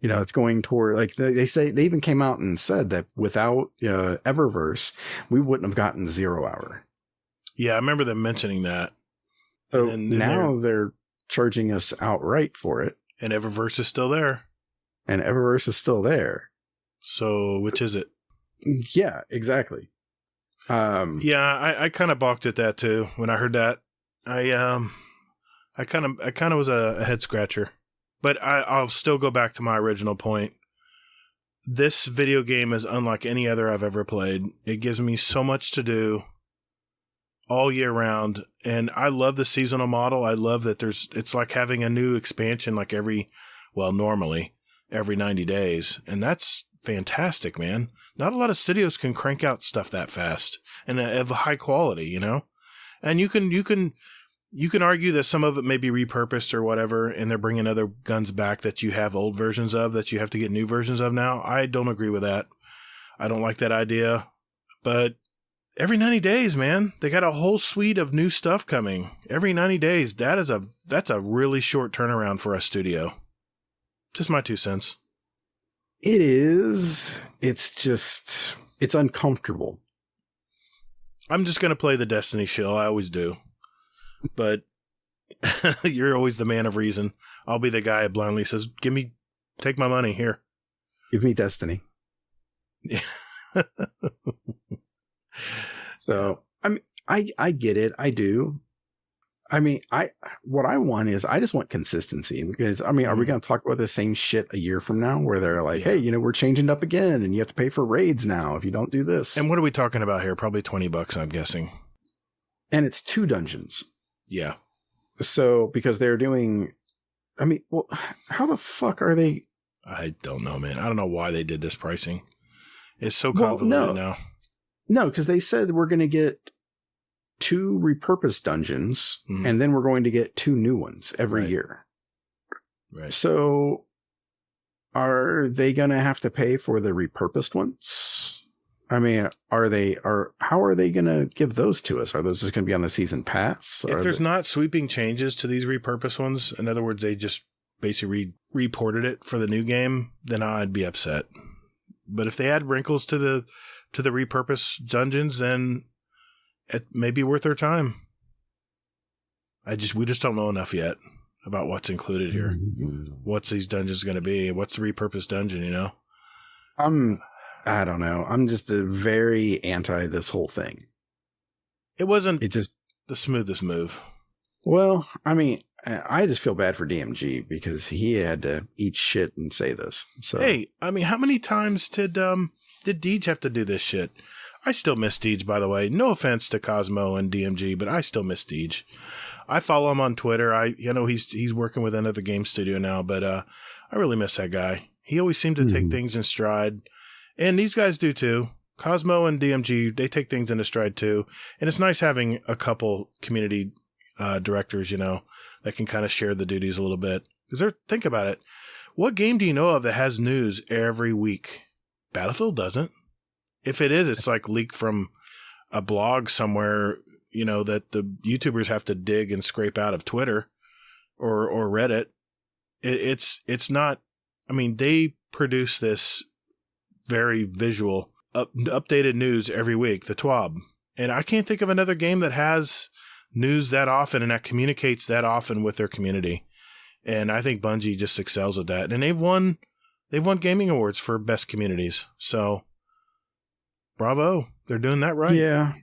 It's going toward, like they say, they even came out and said that without Eververse, we wouldn't have gotten 0 Hour.
Yeah, I remember them mentioning that.
So now they're charging us outright for it.
And Eververse is still there.
So which is it? Yeah, exactly.
I kind of balked at that too when I heard that. I kind of was a head scratcher, but I'll still go back to my original point. This video game is unlike any other I've ever played. It gives me so much to do all year round, and I love the seasonal model. I love that it's like having a new expansion like normally every 90 days, and that's fantastic, man. Not a lot of studios can crank out stuff that fast and of high quality, you know? And you can argue that some of it may be repurposed or whatever, and they're bringing other guns back that you have old versions of that you have to get new versions of now. I don't agree with that. I don't like that idea. But every 90 days, man, they got a whole suite of new stuff coming. Every 90 days, that's a really short turnaround for a studio. Just my 2 cents.
It is. It's uncomfortable.
I'm just going to play the Destiny shill. I always do. But you're always the man of reason. I'll be the guy who blindly says, take my money here.
Give me Destiny.
Yeah.
So, I mean, I get it. I do. I mean, what I want is I just want consistency because, I mean, are we going to talk about the same shit a year from now where they're like, hey, we're changing up again and you have to pay for raids now if you don't do this.
And what are we talking about here? Probably $20, I'm guessing.
And it's 2 dungeons.
Yeah.
So, because they're doing, I mean, well, how the fuck are they?
I don't know, man. I don't know why they did this pricing. It's so convoluted now.
No, because they said we're going to get 2 repurposed dungeons, and then we're going to get 2 new ones every year.
Right.
So, are they going to have to pay for the repurposed ones? I mean, how are they going to give those to us? Are those just going to be on the season pass?
If there's not sweeping changes to these repurposed ones, in other words, they just basically reported it for the new game, then I'd be upset. But if they add wrinkles to the repurposed dungeons, then it may be worth their time. We just don't know enough yet about what's included here. What's these dungeons going to be? What's the repurposed dungeon, you know?
I don't know. I'm just very anti this whole thing.
It wasn't the smoothest move.
Well, I mean, I just feel bad for DMG because he had to eat shit and say this. So
hey, I mean, how many times did Deej have to do this shit? I still miss Deej, by the way. No offense to Cosmo and DMG, but I still miss Deej. I follow him on Twitter. He's working with another game studio now, but I really miss that guy. He always seemed to take things in stride, and these guys do too. Cosmo and DMG, they take things in stride too, and it's nice having a couple community directors, that can kind of share the duties a little bit. Because think about it. What game do you know of that has news every week? Battlefield doesn't. If it is, it's like leaked from a blog somewhere, that the YouTubers have to dig and scrape out of Twitter or Reddit. It's not, I mean, they produce this very visual, updated news every week, the TWAB. And I can't think of another game that has news that often and that communicates that often with their community. And I think Bungie just excels at that. And they've won gaming awards for best communities. So bravo. They're doing that right.
Yeah.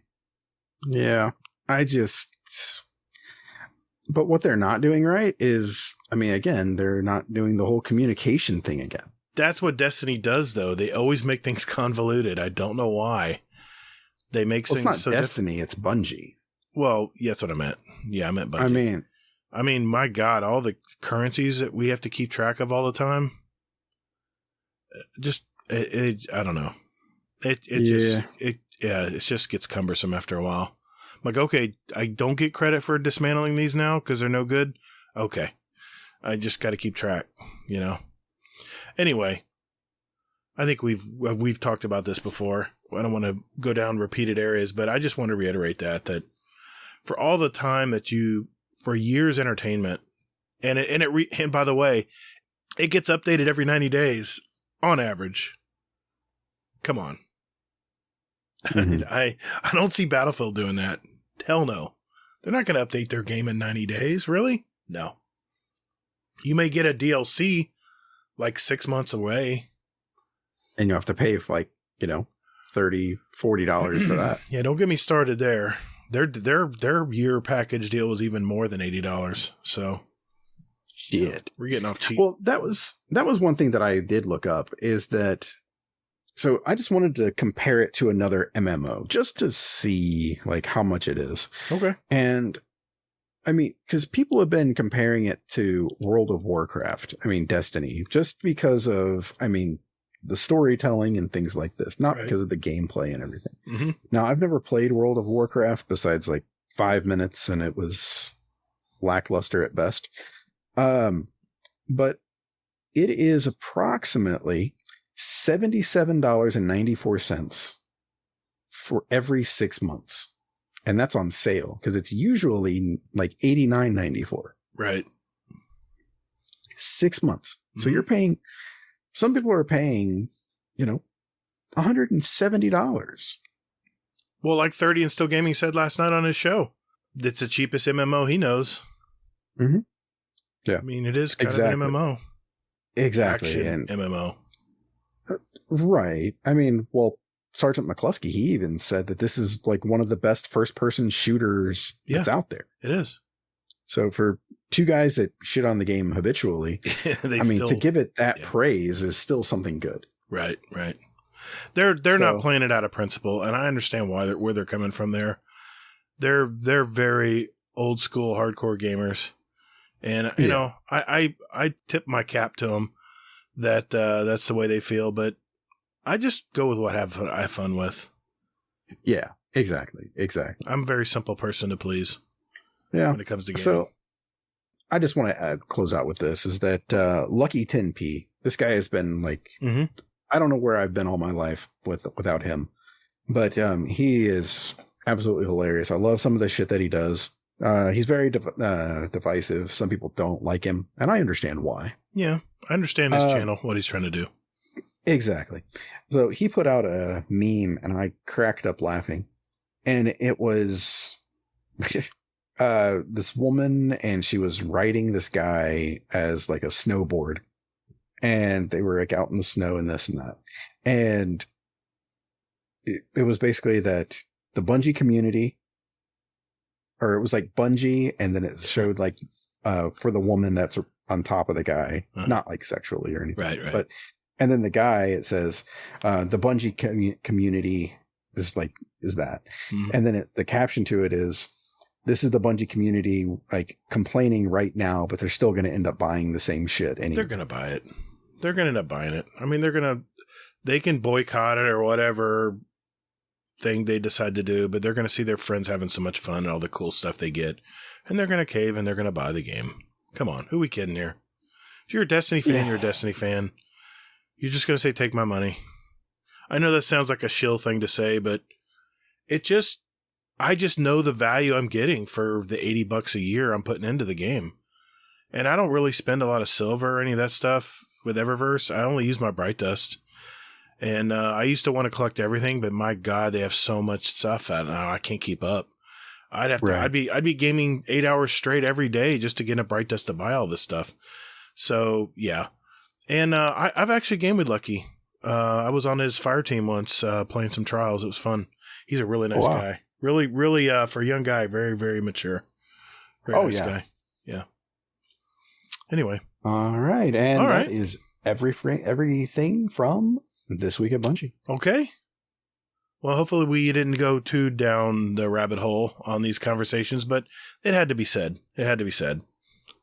But what they're not doing right is, I mean, again, they're not doing the whole communication thing again.
That's what Destiny does, though. They always make things convoluted. I don't know why. They make things
it's not Destiny, it's Bungie.
Well, yeah, that's what I meant. Yeah, I meant Bungie. I mean, my God, all the currencies that we have to keep track of all the time. I don't know. It just gets cumbersome after a while. I'm like, okay, I don't get credit for dismantling these now because they're no good. Okay. I just got to keep track, Anyway, I think we've talked about this before. I don't want to go down repeated areas, but I just want to reiterate that for all the time for years entertainment, and by the way, it gets updated every 90 days on average. Come on. Mm-hmm. I don't see Battlefield doing that. Hell no. They're not going to update their game in 90 days. Really? No. You may get a DLC like 6 months away.
And you have to pay for $30 $30, $40 for that.
Yeah, don't get me started there. Their year package deal was even more than $80. So
shit,
we're getting off cheap.
Well, that was one thing that I did look up is that. So I just wanted to compare it to another MMO just to see like how much it is.
Okay.
And I mean, because people have been comparing it to World of Warcraft. I mean, Destiny, just because of, I mean, the storytelling and things like this, not because of the gameplay and everything.
Mm-hmm.
Now, I've never played World of Warcraft besides like 5 minutes, and it was lackluster at best. But it is approximately $77.94 for every 6 months. And that's on sale because it's usually like $89.94.
Right.
6 months. So you're paying, some people are paying, $170.
Well, like 30 and Still Gaming said last night on his show, it's the cheapest MMO he knows.
Mm-hmm. Yeah.
I mean, it is kind of an MMO.
Exactly.
Action
and
MMO.
Right. I mean, well, Sergeant McCluskey, he even said that this is like one of the best first-person shooters that's out there.
It is.
So for two guys that shit on the game habitually, to give it that praise is still something good.
Right, right. They're not playing it out of principle, and I understand where they're coming from there. They're very old school hardcore gamers. And you know, I tip my cap to them that that's the way they feel, but I just go with what I have fun with. Yeah,
exactly.
I'm a very simple person to please.
Yeah.
When it comes to gaming.
So I just want to close out with this is that Lucky 10P, this guy has been like, I don't know where I've been all my life without him, but he is absolutely hilarious. I love some of the shit that he does. He's very divisive. Some people don't like him, and I understand why.
Yeah, I understand his channel, what he's trying to do.
Exactly. So he put out a meme, and I cracked up laughing. And it was this woman, and she was riding this guy as like a snowboard. And they were like out in the snow and this and that. And it was basically that the Bungie community, or it was like Bungie, and then it showed like for the woman that's on top of the guy, not like sexually or anything.
Right.
But and then the guy, it says the Bungie community is that. Mm-hmm. And then the caption to it is, this is the Bungie community like complaining right now, but they're still going to end up buying the same shit. Anyway.
They're going to buy it. They're going to end up buying it. I mean, they can boycott it or whatever thing they decide to do, but they're going to see their friends having so much fun and all the cool stuff they get, and they're going to cave and they're going to buy the game. Come on, who are we kidding here? If you're a Destiny fan, you're a Destiny fan. You're just going to say, take my money. I know that sounds like a shill thing to say, but I just know the value I'm getting for the $80 a year I'm putting into the game. And I don't really spend a lot of silver or any of that stuff with Eververse. I only use my Bright Dust. And I used to want to collect everything, but my God, they have so much stuff out now. I can't keep up. I'd be gaming 8 hours straight every day just to get a Bright Dust to buy all this stuff. So yeah. And I've actually gamed with Lucky. I was on his fire team once, playing some trials. It was fun. He's a really nice guy. Really, really, for a young guy, very, very mature. Very nice guy. Yeah. Anyway.
All right. And that is everything from This Week at Bungie.
Okay. Well, hopefully we didn't go too down the rabbit hole on these conversations, but it had to be said.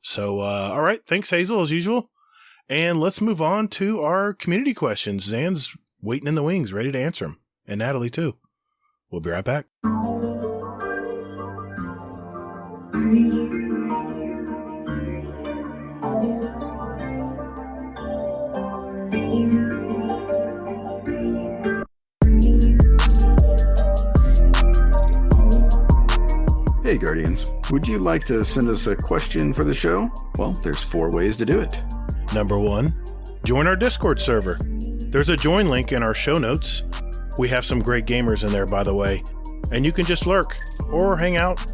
So, all right. Thanks, Hazel, as usual. And let's move on to our community questions. Zan's waiting in the wings, ready to answer them. And Natalie, too. We'll be right back.
Hey Guardians, would you like to send us a question for the show? Well, there's 4 ways to do it.
Number 1, join our Discord server. There's a join link in our show notes. We have some great gamers in there, by the way, and you can just lurk or hang out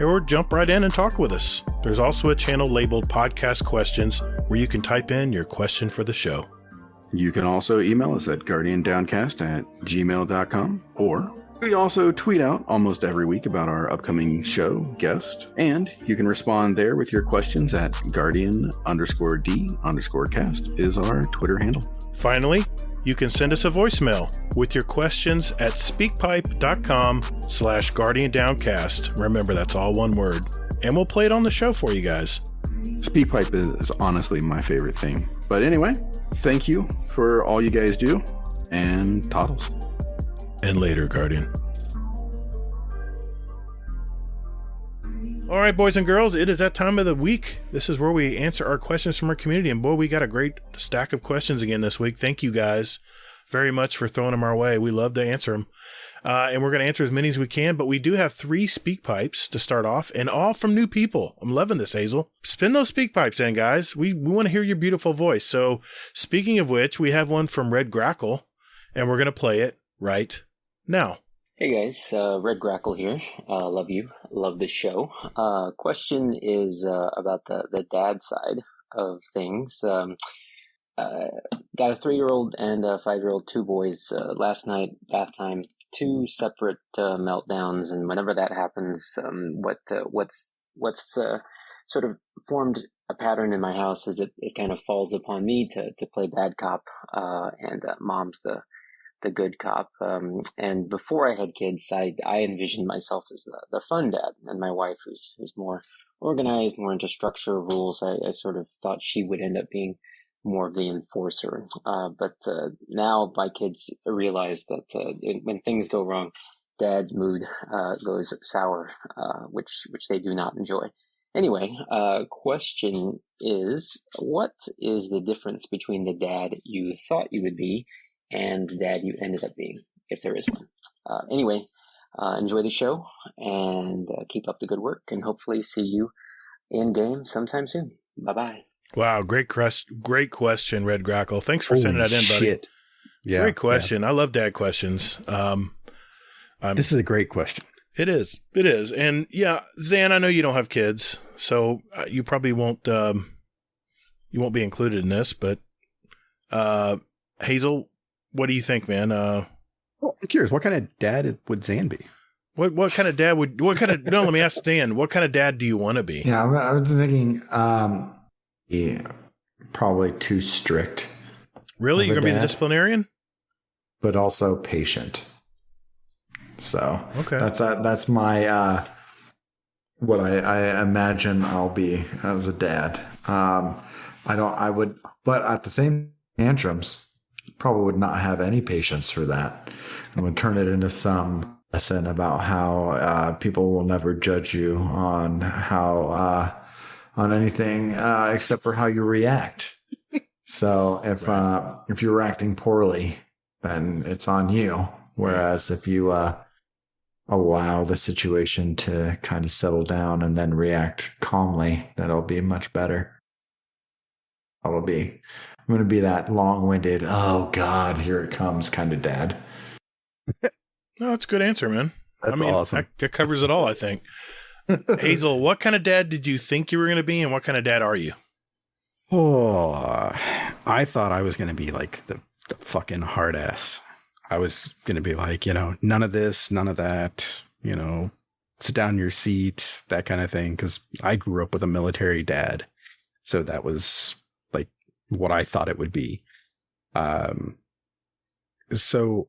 or jump right in and talk with us. There's also a channel labeled Podcast Questions where you can type in your question for the show.
You can also email us at guardiandowncast@gmail.com, or we also tweet out almost every week about our upcoming show, guest, and you can respond there with your questions at guardian_d_cast is our Twitter handle.
Finally, you can send us a voicemail with your questions at speakpipe.com/guardiandowncast. Remember, that's all one word. And we'll play it on the show for you guys.
Speakpipe is honestly my favorite thing. But anyway, thank you for all you guys do, and toddles.
And later, Guardian. All right, boys and girls, it is that time of the week. This is where we answer our questions from our community. And boy, we got a great stack of questions again this week. Thank you guys very much for throwing them our way. We love to answer them. And we're going to answer as many as we can, but we do have 3 speak pipes to start off, and all from new people. I'm loving this, Hazel. Spin those speak pipes in, guys. We want to hear your beautiful voice. So speaking of which, we have one from Red Grackle, and we're going to play it right now.
Hey guys, Red Grackle here. Love you. Love the show. Question is about the dad side of things. Got a 3-year-old and a 5-year-old, 2 boys. Last night, bath time, 2 separate meltdowns, and whenever that happens, what's sort of formed a pattern in my house is it kind of falls upon me to play bad cop, and mom's the good cop. And before I had kids, I envisioned myself as the fun dad, and my wife, who's more organized, more into structure, rules, I sort of thought she would end up being more of the enforcer. But now my kids realize that when things go wrong, dad's mood goes sour, which they do not enjoy. Anyway, question is, what is the difference between the dad you thought you would be and the dad you ended up being, if there is one? Anyway, enjoy the show, and keep up the good work, and hopefully see you in game sometime soon. Bye-bye.
Wow, great question, Red Grackle. Thanks for sending that in, buddy.
Shit. Yeah,
great question. Yeah. I love dad questions.
This is a great question.
It is. And yeah, Zan, I know you don't have kids, so you probably won't be included in this, but Hazel, what do you think, man?
Well, I'm curious, what kind of dad would Zan be?
What kind of dad no, let me ask Zan, what kind of dad do you want to be?
Yeah, I was thinking, probably too strict.
Really? You're going to be the disciplinarian?
But also patient. So
okay,
that's my what I imagine I'll be as a dad. But at the same tantrums, probably would not have any patience for that. I would turn it into some lesson about how people will never judge you on how on anything except for how you react. So if you're reacting poorly, then it's on you. Whereas if you allow the situation to kind of settle down and then react calmly, that'll be much better. I'm going to be that long-winded, oh God, here it comes kind of dad.
No, that's a good answer, man.
That's awesome.
That covers it all, I think. Hazel, what kind of dad did you think you were going to be, and what kind of dad are you?
Oh, I thought I was going to be like the fucking hard ass. I was going to be like, none of this, none of that, sit down in your seat, that kind of thing. Because I grew up with a military dad. So that was like what I thought it would be. So,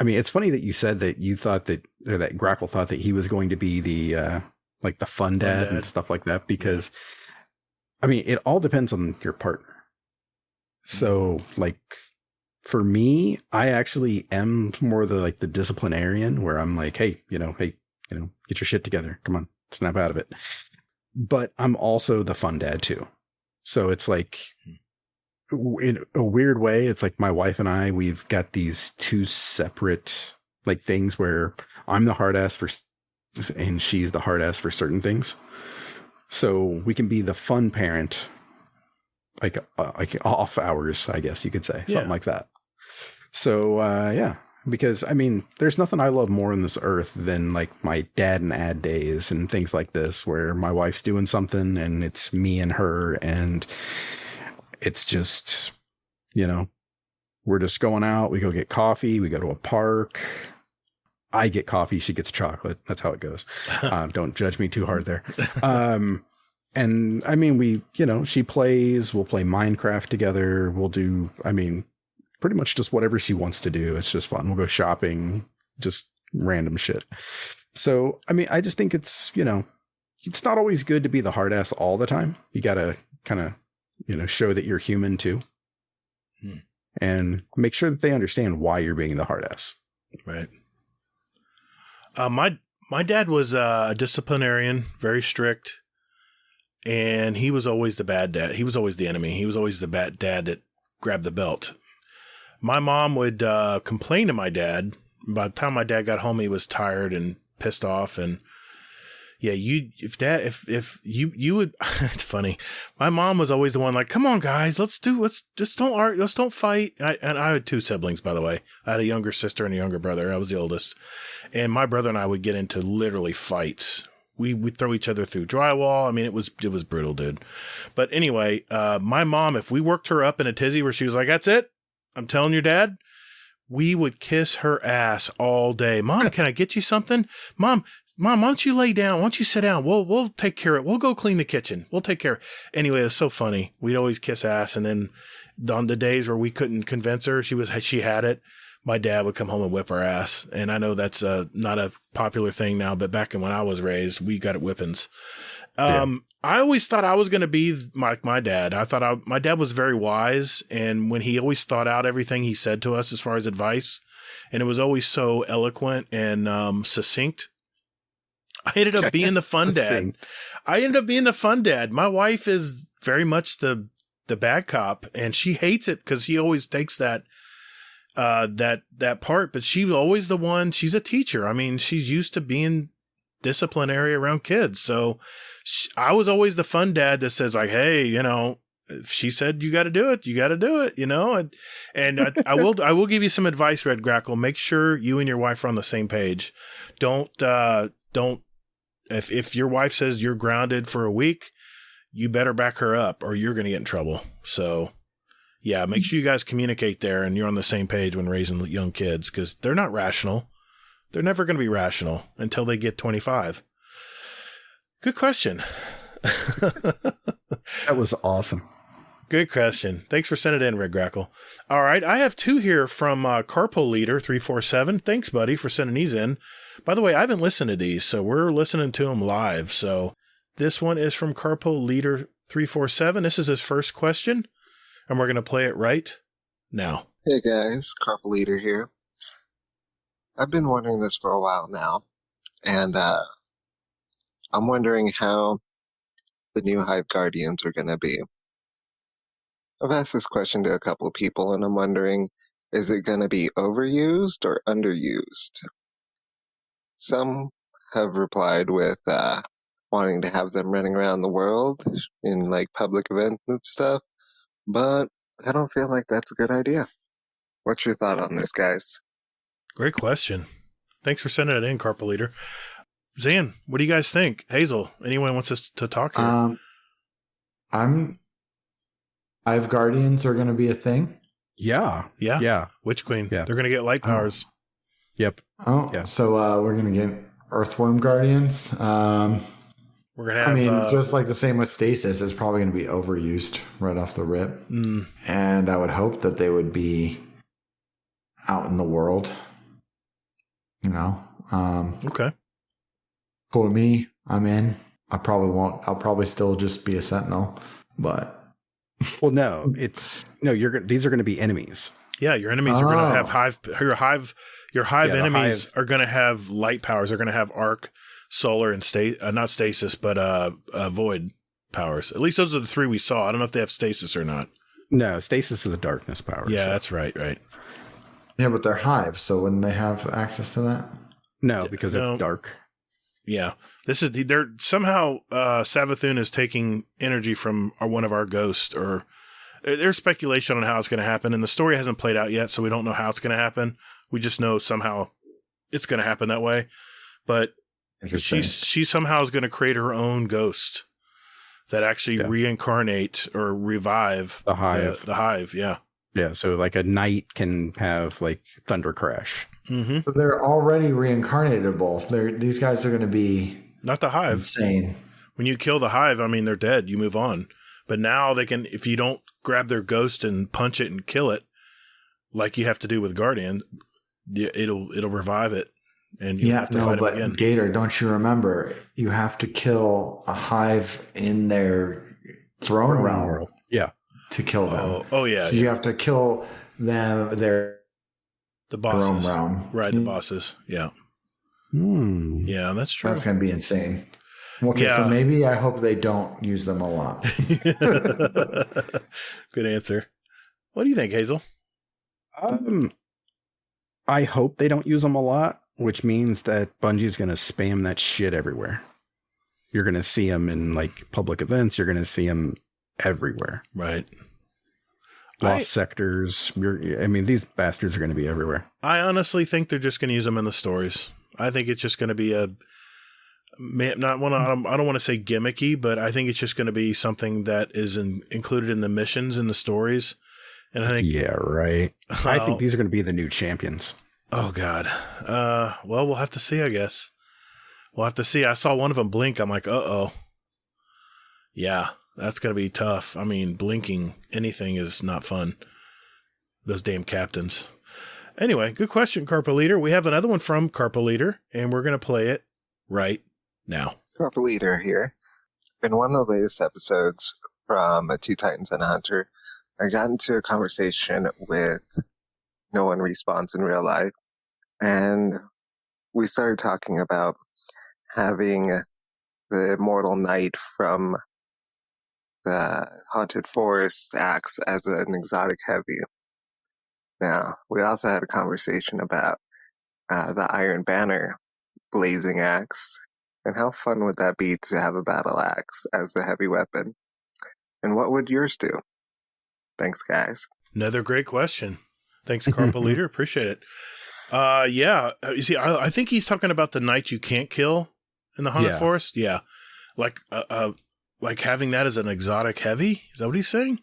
I mean, it's funny that you said that you thought that Grackle thought that he was going to be the fun dad and stuff like that, because I mean, it all depends on your partner. So like for me, I actually am more the disciplinarian, where I'm like, hey, get your shit together. Come on, snap out of it. But I'm also the fun dad too. So it's like, in a weird way, it's like my wife and I, we've got these 2 separate things where I'm the hard ass and she's the hard ass for certain things. So we can be the fun parent, like off hours, I guess you could say, something like that. So, yeah, because I mean, there's nothing I love more on this earth than my dad and ad days and things like this, where my wife's doing something and it's me and her, and it's just, You know, we're just going out. We go get coffee. We go to a park. I get coffee. She gets chocolate. That's how it goes. Don't judge me too hard there. And I mean, she plays, we'll play Minecraft together. We'll do, pretty much just whatever she wants to do. It's just fun. We'll go shopping, just random shit. So, I just think it's, it's not always good to be the hard ass all the time. You got to kind of, show that you're human too. And make sure that they understand why you're being the hard ass.
Right. My dad was a disciplinarian, very strict. And he was always the bad dad. He was always the enemy. He was always the bad dad that grabbed the belt. My mom would complain to my dad. By the time my dad got home, he was tired and pissed off. And yeah, if you would, it's funny. My mom was always the one like, come on, guys, let's just don't argue. Let's don't fight. And I had 2 siblings, by the way. I had a younger sister and a younger brother. I was the oldest. And my brother and I would get into literally fights. We throw each other through drywall. It was brutal, dude. But anyway, my mom, if we worked her up in a tizzy where she was like, that's it, I'm telling your dad, we would kiss her ass all day. Mom, can I get you something? Mom, why don't you lay down? Why don't you sit down? We'll take care of it. We'll go clean the kitchen. We'll take care of it. Anyway, it's so funny. We'd always kiss ass. And then on the days where we couldn't convince her, she had it, my dad would come home and whip our ass. And I know that's not a popular thing now, but back when I was raised, we got whippings. I always thought I was going to be like my dad. I thought my dad was very wise. And when he always thought out everything he said to us as far as advice, and it was always so eloquent and succinct, I ended up being the fun dad. My wife is very much the bad cop, and she hates it because she always takes that part, but she was always the one. She's a teacher. She's used to being disciplinary around kids. So I was always the fun dad that says like, hey, if she said you got to do it, you got to do it, and I will give you some advice, Red Grackle. Make sure you and your wife are on the same page. Don't, if your wife says you're grounded for a week, you better back her up or you're going to get in trouble. So yeah, make sure you guys communicate there and you're on the same page when raising young kids, because they're not rational. They're never going to be rational until they get 25. Good question.
That was awesome.
Good question. Thanks for sending it in, Red Grackle. All right, I have 2 here from Carpool Leader 347. Thanks, buddy, for sending these in. By the way, I haven't listened to these, so we're listening to them live. So this one is from Carpool Leader 347. This is his first question, and we're going to play it right now.
Hey guys, Carpool Leader here. I've been wondering this for a while now, and I'm wondering how the new Hive Guardians are going to be. I've asked this question to a couple of people, and I'm wondering, is it going to be overused or underused? Some have replied with wanting to have them running around the world in like public events and stuff, but I don't feel like that's a good idea. What's your thought on this, guys?
Great question. Thanks for sending it in, Carpool Leader. Zan, what do you guys think? Hazel, anyone wants us to talk here?
Hive Guardians are going to be a thing.
Yeah. Witch Queen. Yeah. They're going to get light powers.
Yep.
Oh, yeah. So we're going to get Earthworm Guardians. We're
going to have...
just like the same with Stasis, it's probably going to be overused right off the rip. And I would hope that they would be out in the world.
Okay.
Cool to me. I'm in. I probably won't. I'll probably still just be a Sentinel, but...
Well, no, these are going to be enemies.
Yeah, your enemies are going to have hive. Your hive enemies are going to have light powers. They're going to have arc, solar, and not stasis, but void powers. At least those are the 3 we saw. I don't know if they have stasis or not.
No, stasis is a darkness power.
Yeah, that's right.
Yeah, but they're hive, so wouldn't they have access to that?
No, because it's dark.
Yeah, they're somehow Savathun is taking energy from one of our ghosts, or there's speculation on how it's going to happen, and the story hasn't played out yet, so we don't know how it's going to happen. We just know somehow it's going to happen that way. But she somehow is going to create her own ghost that actually reincarnate or revive
the hive.
The hive, yeah.
Yeah, so like a knight can have like Thunder Crash.
Mm-hmm.
But they're already reincarnatable. These guys are going to be
not the hive.
Insane.
When you kill the hive, I mean, they're dead. You move on. But now they can, if you don't grab their ghost and punch it and kill it, like you have to do with Guardian, it'll revive it, and you have to fight it again.
Gatr, don't you remember? You have to kill a hive in their throne realm.
Yeah.
To kill them.
Oh yeah.
So you have to kill them. The
bosses.
Realm.
Right, the bosses. Yeah. Yeah, that's true.
That's going to be insane. Okay, so maybe I hope they don't use them a lot.
Good answer. What do you think, Hazel?
I hope they don't use them a lot, which means that Bungie's going to spam that shit everywhere. You're going to see them in like public events. You're going to see them everywhere.
Right.
Lost sectors. I mean, these bastards are going to be everywhere.
I honestly think they're just going to use them in the stories. I think it's just going to be I don't want to say gimmicky, but I think it's just going to be something that is included in the missions and the stories. And I think,
yeah, right. I think these are going to be the new champions.
Oh God. Well, we'll have to see, I guess. We'll have to see. I saw one of them blink. I'm like, uh-oh. Yeah, that's going to be tough. I mean, blinking anything is not fun. Those damn captains. Anyway, good question, Carpa Leader. We have another one from Carpa Leader, and we're going to play it right now.
Carpa Leader here. In one of the latest episodes from Two Titans and a Hunter, I got into a conversation with No One Respawns in Real Life, and we started talking about having the Immortal Knight from the Haunted Forest acts as an exotic heavy. Now, we also had a conversation about the Iron Banner blazing axe, and how fun would that be to have a battle axe as the heavy weapon? And what would yours do? Thanks, guys.
Another great question. Thanks, Carpa Leader. Appreciate it. Yeah. You see, I think he's talking about the knight you can't kill in the Haunted Forest. Yeah. Like having that as an exotic heavy? Is that what he's saying?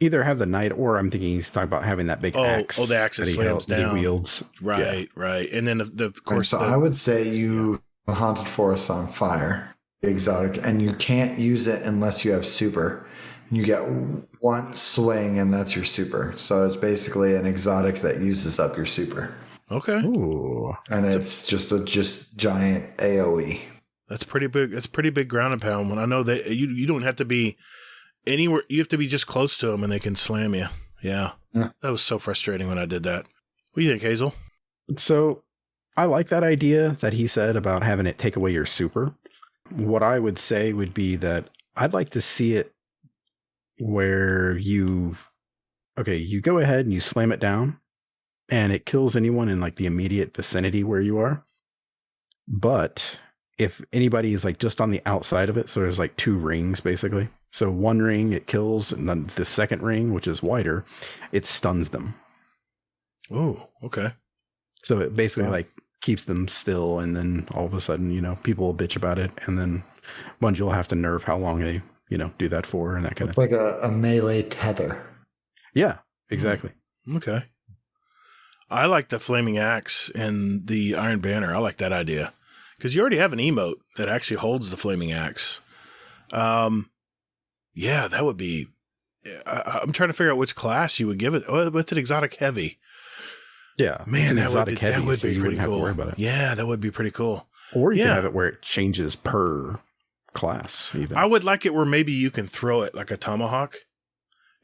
Either have the knight, or I'm thinking he's talking about having that big axe.
Oh, the axe that slams down.
That he wields.
Right, right. And then, of course...
So I would say the Haunted Forest on fire, exotic, and you can't use it unless you have super. You get one swing, and that's your super. So it's basically an exotic that uses up your super.
Okay.
Ooh.
And it's just giant AoE.
That's pretty big. That's pretty big ground and pound. When I know that you don't have to be anywhere, you have to be just close to them, and they can slam you. Yeah. That was so frustrating when I did that. What do you think, Hazel?
So I like that idea that he said about having it take away your super. What I would say would be that I'd like to see it where you go ahead and you slam it down and it kills anyone in like the immediate vicinity where you are. But if anybody is like just on the outside of it, so there's like two rings basically. So one ring it kills, and then the second ring, which is wider, it stuns them.
Oh, okay.
So it basically like keeps them still, and then all of a sudden, people will bitch about it, and then Bungie will have to nerf how long they do that for, and that kind of thing.
It's like a melee tether.
Yeah, exactly.
Okay. I like the flaming axe and the Iron Banner. I like that idea because you already have an emote that actually holds the flaming axe. Yeah, that would be. I'm trying to figure out which class you would give it. Oh, it's an exotic heavy.
Yeah,
man,
that would be
pretty
wouldn't have
cool.
to worry about it.
Yeah, that would be pretty cool.
Or you could have it where it changes per class. Even
I would like it where maybe you can throw it like a tomahawk,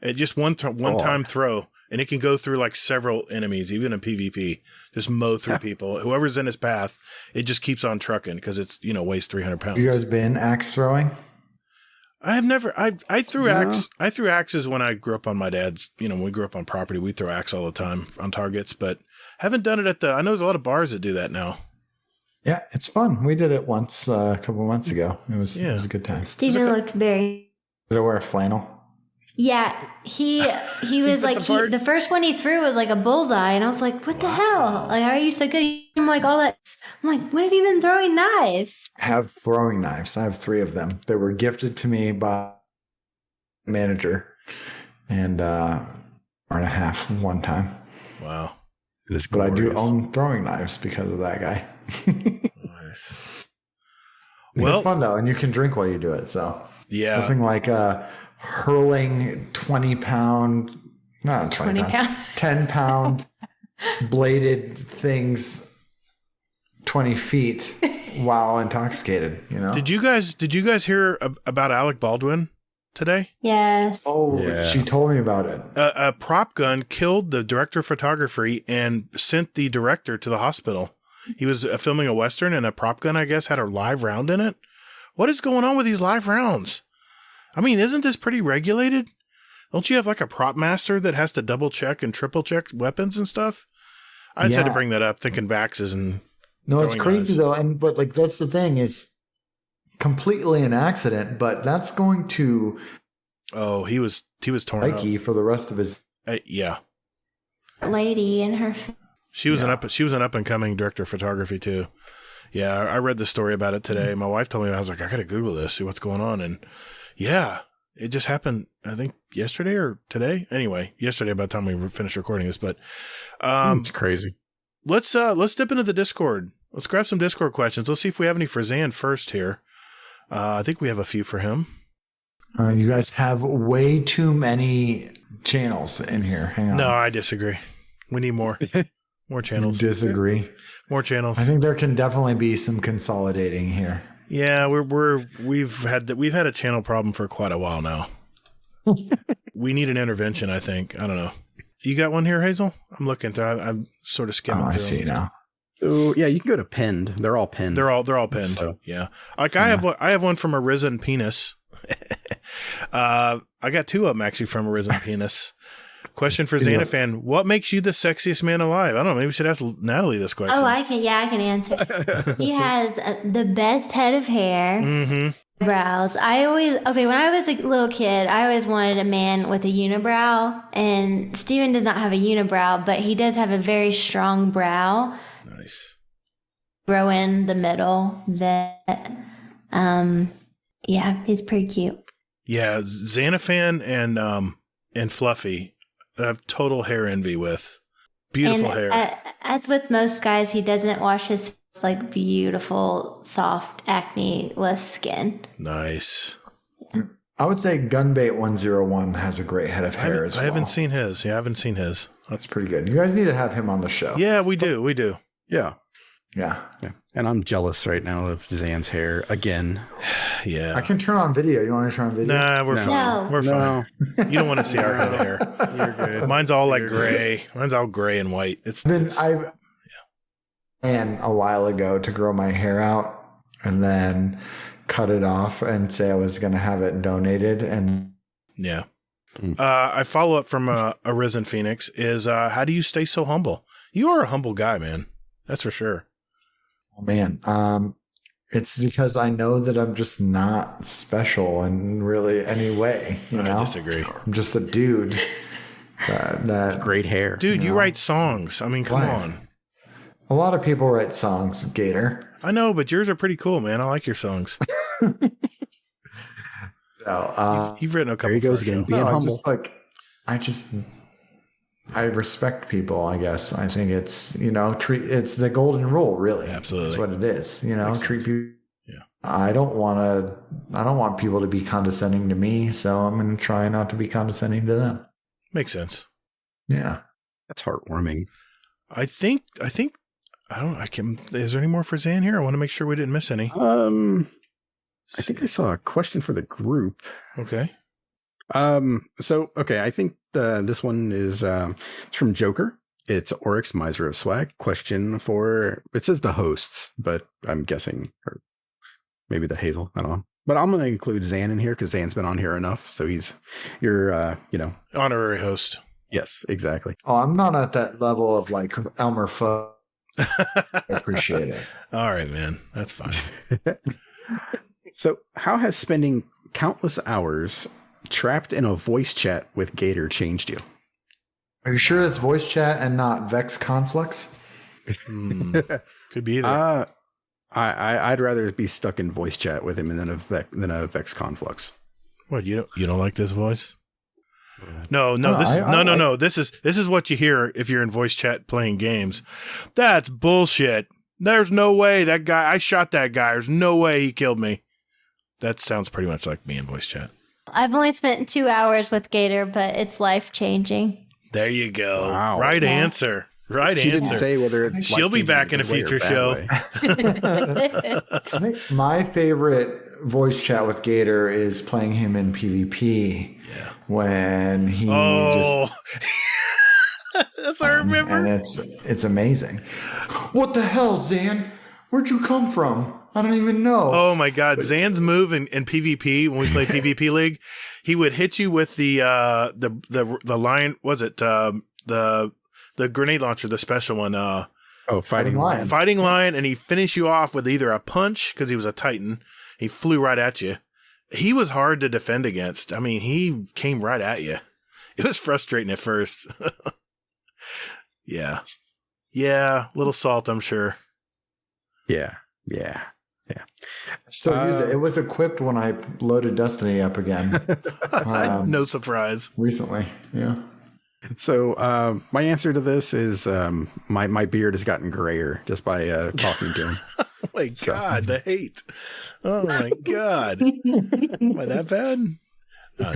and just one time throw, and it can go through like several enemies, even in PvP. Just mow through people. Whoever's in his path, it just keeps on trucking because it's weighs 300 pounds.
You guys been axe throwing?
I have never. I threw axe. I threw axes when I grew up on my dad's. When we grew up on property, we throw axe all the time on targets, but haven't done it I know there's a lot of bars that do that now.
Yeah, it's fun. We did it once a couple months ago. It was a good time.
Steven looked very.
Did I wear a flannel?
Yeah, he was like the first one he threw was like a bullseye, and I was like, "What the hell? Like, how are you so good?" I'm like, all that. I'm like, "When have you been throwing knives?"
I have throwing knives. I have 3 of them. They were gifted to me by manager, and and a half one time.
Wow.
It is
but
glorious.
I do own throwing knives because of that guy.
Nice.
Well, it's fun though, and you can drink while you do it. So
yeah,
nothing like hurling 20-pound, not 20 pound, 10-pound bladed things 20 feet while intoxicated. You know?
Did you guys hear about Alec Baldwin today?
Yes.
Oh, yeah. She told me about it.
A prop gun killed the director of photography and sent the director to the hospital. He was filming a Western, and a prop gun, I guess, had a live round in it. What is going on with these live rounds? I mean, isn't this pretty regulated? Don't you have like a prop master that has to double check and triple check weapons and stuff? I just had to bring that up, thinking Baxes and
no, it's crazy though, but like that's the thing is completely an accident, but that's going to
he was torn up
for the rest of his
yeah.
Lady and her.
She was an up and coming director of photography too. Yeah, I read the story about it today. My wife told me, I was like, I gotta Google this, see what's going on, and yeah, it just happened. I think yesterday or today. Anyway, yesterday by the time we finished recording this, but
it's crazy.
Let's dip into the Discord. Let's grab some Discord questions. Let's see if we have any for Zan first here. I think we have a few for him.
You guys have way too many channels in here. Hang on.
No, I disagree. We need more. More channels.
Disagree.
More channels.
I think there can definitely be some consolidating here.
Yeah, we've had a channel problem for quite a while now. We need an intervention, I think. I don't know. You got one here, Hazel? I'm looking through. I'm sort of skimming through.
I see now.
So yeah, you can go to pinned. They're all pinned.
They're all pinned. So, yeah. Like I have one from Arisen Penis. I got two of them actually from Arisen Penis. Question for Zanifan: what makes you the sexiest man alive? I don't know. Maybe we should ask Natalie this question.
Oh, I can answer. He has the best head of hair.
Mm-hmm.
Brows. When I was a little kid, I always wanted a man with a unibrow, and Steven does not have a unibrow, but he does have a very strong brow.
Nice.
Grow in the middle. That, yeah, he's pretty cute.
Yeah, Zanifan and Fluffy, I have total hair envy with. Beautiful hair.
As with most guys, he doesn't wash his face, like beautiful, soft, acne-less skin.
Nice.
I would say Gunbait 101 has a great head of hair as well.
I haven't seen his. Yeah, I haven't seen his.
That's pretty good. You guys need to have him on the show.
Yeah, we do. We do.
Yeah.
Yeah.
And I'm jealous right now of Zan's hair again.
Yeah.
I can turn on video. You want to turn on video?
Nah, we're fine.
No.
We're fine. You don't want to see our head of hair.
You're good.
Mine's all like gray. Mine's all gray and white.
I planned a while ago to grow my hair out and then cut it off and say I was going to have it donated. And
yeah. I follow up from Arisen Phoenix is how do you stay so humble? You are a humble guy, man. That's for sure.
Oh, man. It's because I know that I'm just not special in really any way. You know?
I disagree.
I'm just a dude. That's
great hair.
Dude, you write songs. I mean, come on.
A lot of people write songs, Gatr.
I know, but yours are pretty cool, man. I like your songs. You've written a couple.
There he goes again, being humble.
I respect people, I guess. I think it's, it's the golden rule, really.
Absolutely.
That's what it is. Treat people.
Yeah.
I don't want people to be condescending to me, so I'm going to try not to be condescending to them.
Makes sense.
Yeah.
That's heartwarming.
I think, is there any more for Zan here? I want to make sure we didn't miss any.
I think I saw a question for the group.
Okay.
I think this one is from Joker. It's Oryx, Miser of Swag. Question for, it says the hosts, but I'm guessing, or maybe the Hazel. I don't know. But I'm going to include Zan in here because Zan's been on here enough. So he's your,
honorary host.
Yes, exactly.
Oh, I'm not at that level of like Elmer Fudd. I appreciate it.
All right, man. That's fine.
So how has spending countless hours trapped in a voice chat with Gatr changed you?
Are you sure it's voice chat and not Vex Conflux?
Could be either.
I'd rather be stuck in voice chat with him than a Vex Conflux.
What, you don't like this voice?
No. This is what you hear if you're in voice chat playing games. That's bullshit. There's no way that guy. I shot that guy. There's no way he killed me. That sounds pretty much like me in voice chat.
I've only spent 2 hours with Gatr, but it's life-changing.
There you go. Wow. Right answer. Right
she
answer.
Didn't say whether it's
she'll be back in a future show.
My favorite voice chat with Gatr is playing him in PvP.
Yeah.
When he
just that's I remember.
And it's amazing. What the hell, Zan? Where'd you come from? I don't even know.
Oh my God. Zan's move in PvP, when we played PvP League, he would hit you with the lion, was it the grenade launcher, the special one.
Fighting Lion.
Fighting Lion, and he finished you off with either a punch, because he was a Titan. He flew right at you. He was hard to defend against. I mean, he came right at you. It was frustrating at first. Yeah. Yeah, little salt, I'm sure.
Yeah.
Still use it. It was equipped when I loaded Destiny up again.
No surprise.
Recently, yeah.
So my answer to this is my beard has gotten grayer just by talking to him.
Oh my God, the hate. Oh my God. Am I that bad?
No,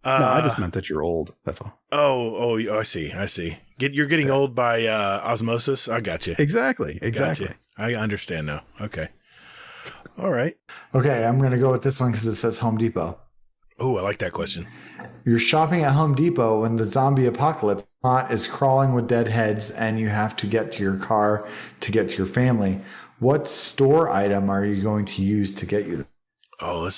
I just meant that you're old. That's all.
Oh, I see. You're getting old by osmosis. I got you.
Exactly.
Gotcha. I understand now. Okay. All right.
Okay, I'm going to go with this one because it says Home Depot.
Oh, I like that question.
You're shopping at Home Depot when the zombie apocalypse is crawling with dead heads and you have to get to your car to get to your family. What store item are you going to use to get you there?
Oh,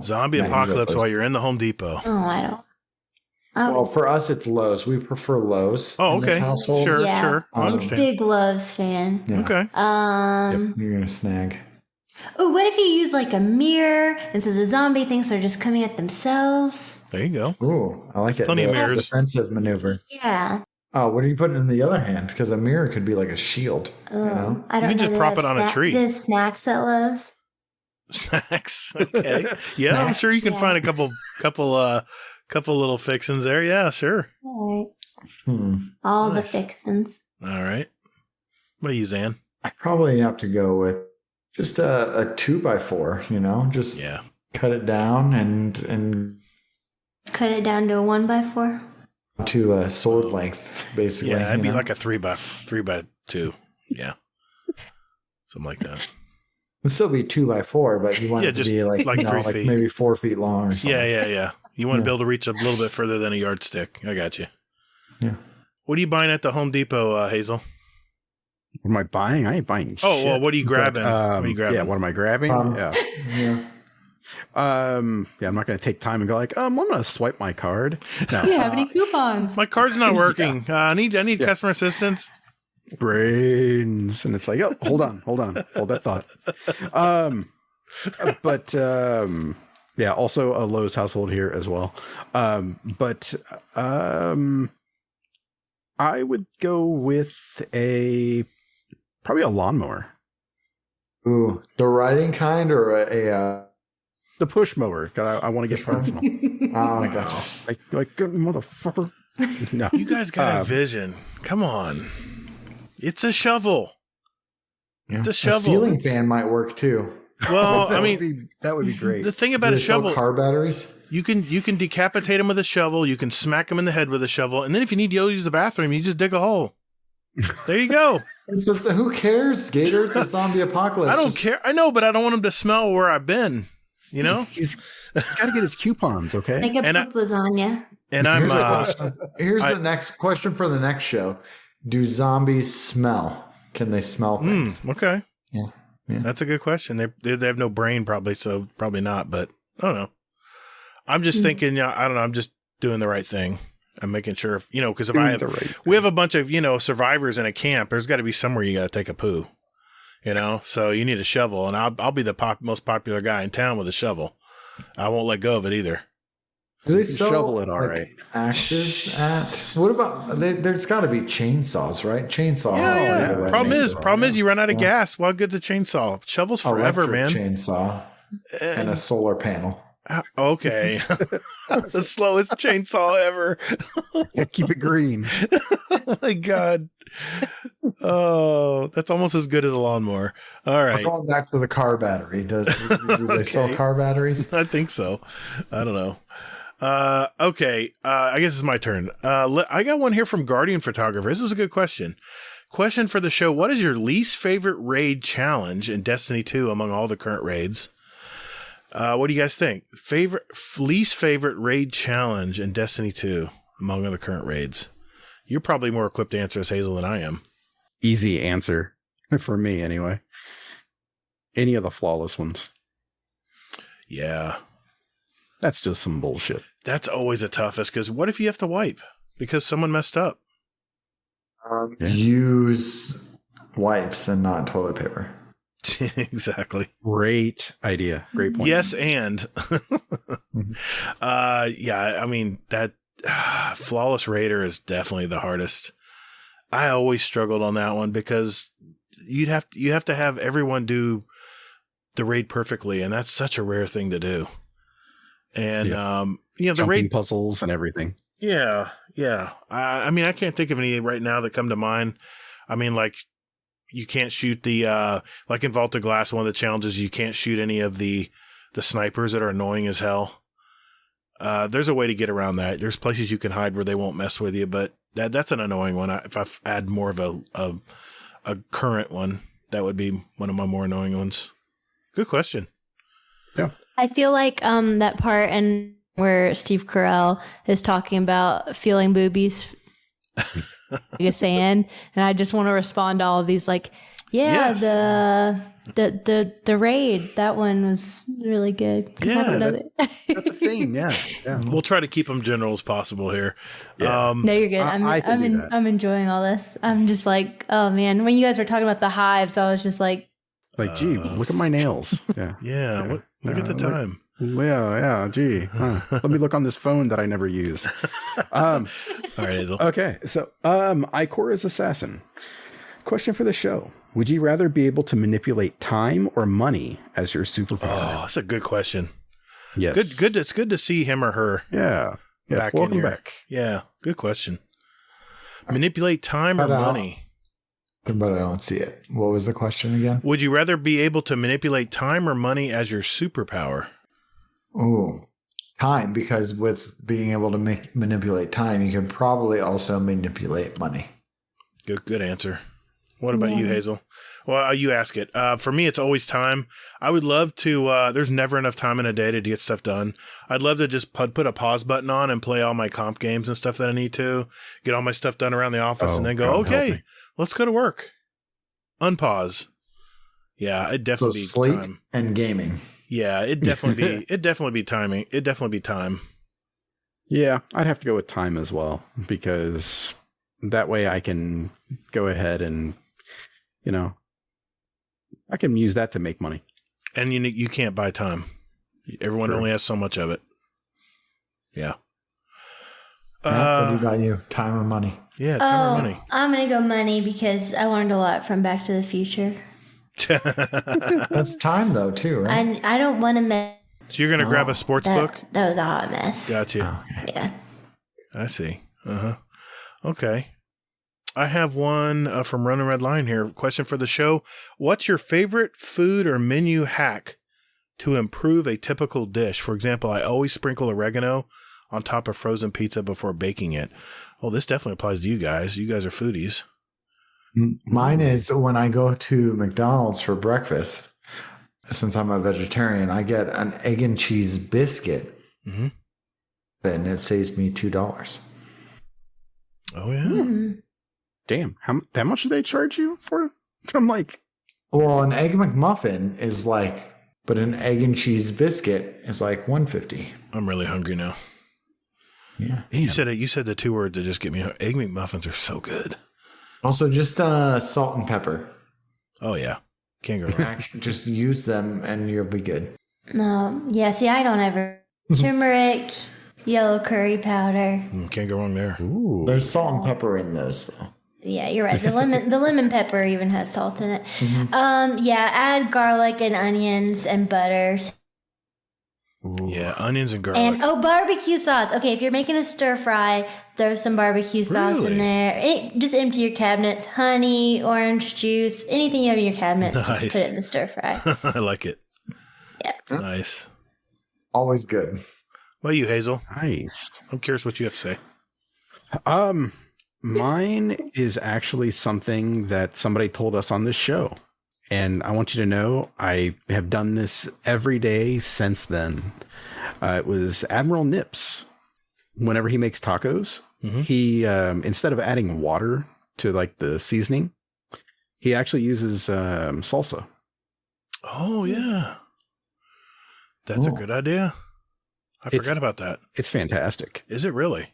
zombie apocalypse while you're in the Home Depot.
Oh, I don't.
Well, for us, it's Lowe's. We prefer Lowe's.
Oh, okay.
In this household.
Sure. I understand.
Big Lowe's fan.
Yeah.
Okay.
You're going to snag.
Oh, what if you use like a mirror and so the zombie thinks they're just coming at themselves?
There you go.
Ooh, I like it.
Plenty of mirrors.
Defensive maneuver.
Yeah.
Oh, what are you putting in the other hand? Because a mirror could be like a shield.
Oh,
you know?
I don't know.
You can just prop it on a tree.
There's snacks at Lowe's.
Snacks. Okay. Yeah, I'm sure you can find a couple little fixins there. Yeah, sure.
All right. All nice. The fixins.
All right. What are you, Zan?
I probably have to go with just a 2x4, just cut it down and
cut it down to a 1x4
to a sword length, basically.
Yeah, it'd be like a 3x2. Yeah. Something like that.
It'd still be 2x4, but you want it to be like 3 feet. Maybe 4 feet long or something.
Yeah. You want to be able to reach a little bit further than a yardstick. I got you.
Yeah.
What are you buying at the Home Depot, Hazel?
What am I buying? I ain't buying shit.
Oh, well, what are you grabbing?
Yeah, what am I grabbing? I'm not going to take time and go like, I'm going to swipe my card. No.
Do you have any coupons?
My card's not working. I need customer assistance.
Brains. And it's like, oh, hold on. Hold that thought. Also a Lowe's household here as well. I would go with probably a lawnmower.
Ooh, the riding kind or
the push mower? I want to get personal.
Oh, I gotcha.
Like motherfucker. No,
you guys got a vision. Come on, it's a shovel.
Yeah.
It's a shovel.
A ceiling fan might work too.
Well,
that would be great.
The thing about a shovel,
car batteries.
You can decapitate them with a shovel. You can smack them in the head with a shovel, and then if you need to use the bathroom, you just dig a hole. There you go.
So who cares, Gatr? It's a zombie apocalypse.
I don't care. I know, but I don't want him to smell where I've been.
He's got to get his coupons, okay?
Make a lasagna.
And I'm.
Here's the next question for the next show: do zombies smell? Can they smell things?
Okay.
Yeah.
That's a good question. They have no brain, probably, so probably not. But I don't know. I'm just thinking. I don't know. I'm just doing the right thing. I'm making sure, because we have a bunch of survivors in a camp. There's got to be somewhere you got to take a poo. So you need a shovel, and I'll be the most popular guy in town with a shovel. I won't let go of it either.
Do they sell
shovel it all right?
Axes at what about? There's got to be chainsaws, right? Chainsaws.
Yeah. Problem is, you run out of gas. Well, good's a chainsaw? Shovels forever, man.
Chainsaw and a solar panel.
Okay. The slowest chainsaw ever.
Keep it green.
Oh my God. Oh, that's almost as good as a lawnmower. All right.
We're going back to the car battery. Do they sell car batteries?
I think so. I don't know. Okay. I guess it's my turn. I got one here from Guardian Photographer. This was a good question. Question for the show. What is your least favorite raid challenge in Destiny 2 among all the current raids? What do you guys think? Least favorite raid challenge in Destiny 2 among the current raids? You're probably more equipped to answer this, Hazel, than I am.
Easy answer for me, anyway. Any of the flawless ones.
Yeah.
That's just some bullshit.
That's always the toughest, because what if you have to wipe because someone messed up?
Use wipes and not toilet paper.
Exactly.
Great idea. Great point.
Yes, and yeah, I mean that flawless raider is definitely the hardest. I always struggled on that one because you have to have everyone do the raid perfectly, and that's such a rare thing to do. And the
jumping
raid
puzzles and everything.
Yeah. I mean, I can't think of any right now that come to mind. I mean, like, you can't shoot the like in Vault of Glass, one of the challenges, you can't shoot any of the snipers that are annoying as hell. There's a way to get around that. There's places you can hide where they won't mess with you, but that's an annoying one. If I add more of a current one, that would be one of my more annoying ones. Good question.
Yeah.
I feel like that part and where Steve Carell is talking about feeling boobies like a sand, and I just want to respond to all of these like,
Yes.
the raid, that one was really good.
Yeah,
I don't know
That's a thing. Yeah.
We'll try to keep them general as possible here.
Yeah.
No, you're good. I'm enjoying all this. I'm just like, oh man, when you guys were talking about the hives, I was just like,
gee, look at my nails. Yeah.
Yeah. Look at the time.
Gee. Let me look on this phone that I never use.
All right, Hazel.
Okay. So, Ikora's Assassin. Question for the show. Would you rather be able to manipulate time or money as your superpower?
Oh, that's a good question.
Yes.
Good. It's good to see him or her.
Yeah.
Back
Welcome
in here.
back.
Yeah. Good question. Manipulate time or money?
But I don't see it. What was the question again?
Would you rather be able to manipulate time or money as your superpower?
Oh, time, because with being able to manipulate time, you can probably also manipulate money.
Good answer. What about you, Hazel? Well, you ask it. For me, it's always time. I would love to, there's never enough time in a day to get stuff done. I'd love to just put a pause button on and play all my comp games and stuff that I need to, get all my stuff done around the office, and then go, okay, let's go to work. Unpause. Yeah, it'd definitely be
sleep
time.
And gaming.
Yeah, it'd definitely be timing. It'd definitely be time.
Yeah, I'd have to go with time as well, because that way I can go ahead and, I can use that to make money.
And you can't buy time. Everyone only has so much of it. Yeah.
What about you? Time or money?
Yeah, time or money.
I'm going to go money because I learned a lot from Back to the Future.
That's time though too, right?
I don't want to mess.
So you're going to grab a sports book?
That was a hot mess.
Gotcha.
Okay.
Yeah.
I see. Okay. I have one from Running Red Line here. Question for the show. What's your favorite food or menu hack to improve a typical dish? For example, I always sprinkle oregano on top of frozen pizza before baking it. Well, this definitely applies to you guys. You guys are foodies.
Mine is when I go to McDonald's for breakfast, since I'm a vegetarian, I get an egg and cheese biscuit.
Mm-hmm.
And it saves me $2.
Oh, yeah.
Mm-hmm.
Damn. That much do they charge you for? I'm like,
well, an egg McMuffin is like, but an egg and cheese biscuit is like $1.50.
I'm really hungry now.
Yeah.
You said the two words that just get me. Egg McMuffins are so good.
Also, just salt and pepper.
Oh, yeah. Can't go wrong.
Just use them and you'll be good.
No. Yeah, see, I don't ever. Turmeric, yellow curry powder.
Can't go wrong there.
ooh.
There's salt and pepper in those, though.
Yeah, you're right. The lemon pepper even has salt in it. Mm-hmm. Yeah, add garlic and onions and butter.
Ooh. Yeah, onions and garlic.
And barbecue sauce. Okay, if you're making a stir fry, throw some barbecue sauce in there. Just empty your cabinets. Honey, orange juice, anything you have in your cabinets, just put it in the stir fry.
I like it.
Yeah.
Nice.
Always good.
What about you, Hazel?
Nice.
I'm curious what you have to say.
Mine is actually something that somebody told us on this show. And I want you to know I have done this every day since then. It was Admiral Nips. Whenever he makes tacos, he instead of adding water to like the seasoning, he actually uses salsa.
Oh yeah, that's a good idea. I forgot about that.
It's fantastic.
Is it really?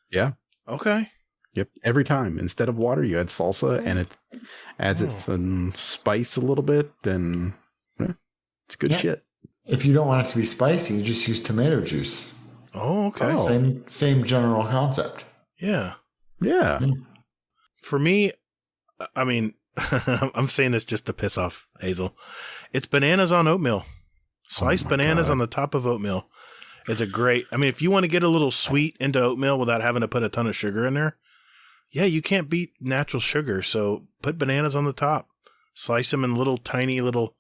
Yeah.
Okay.
Yep. Every time, instead of water, you add salsa, and it adds some spice a little bit, and it's good shit.
If you don't want it to be spicy, you just use tomato juice.
Oh, okay.
Same general concept.
Yeah.
Yeah.
For me, I mean, I'm saying this just to piss off Hazel. It's bananas on oatmeal. Sliced bananas on the top of oatmeal. It's a great, I mean, if you want to get a little sweet into oatmeal without having to put a ton of sugar in there, yeah, you can't beat natural sugar. So put bananas on the top, slice them in tiny little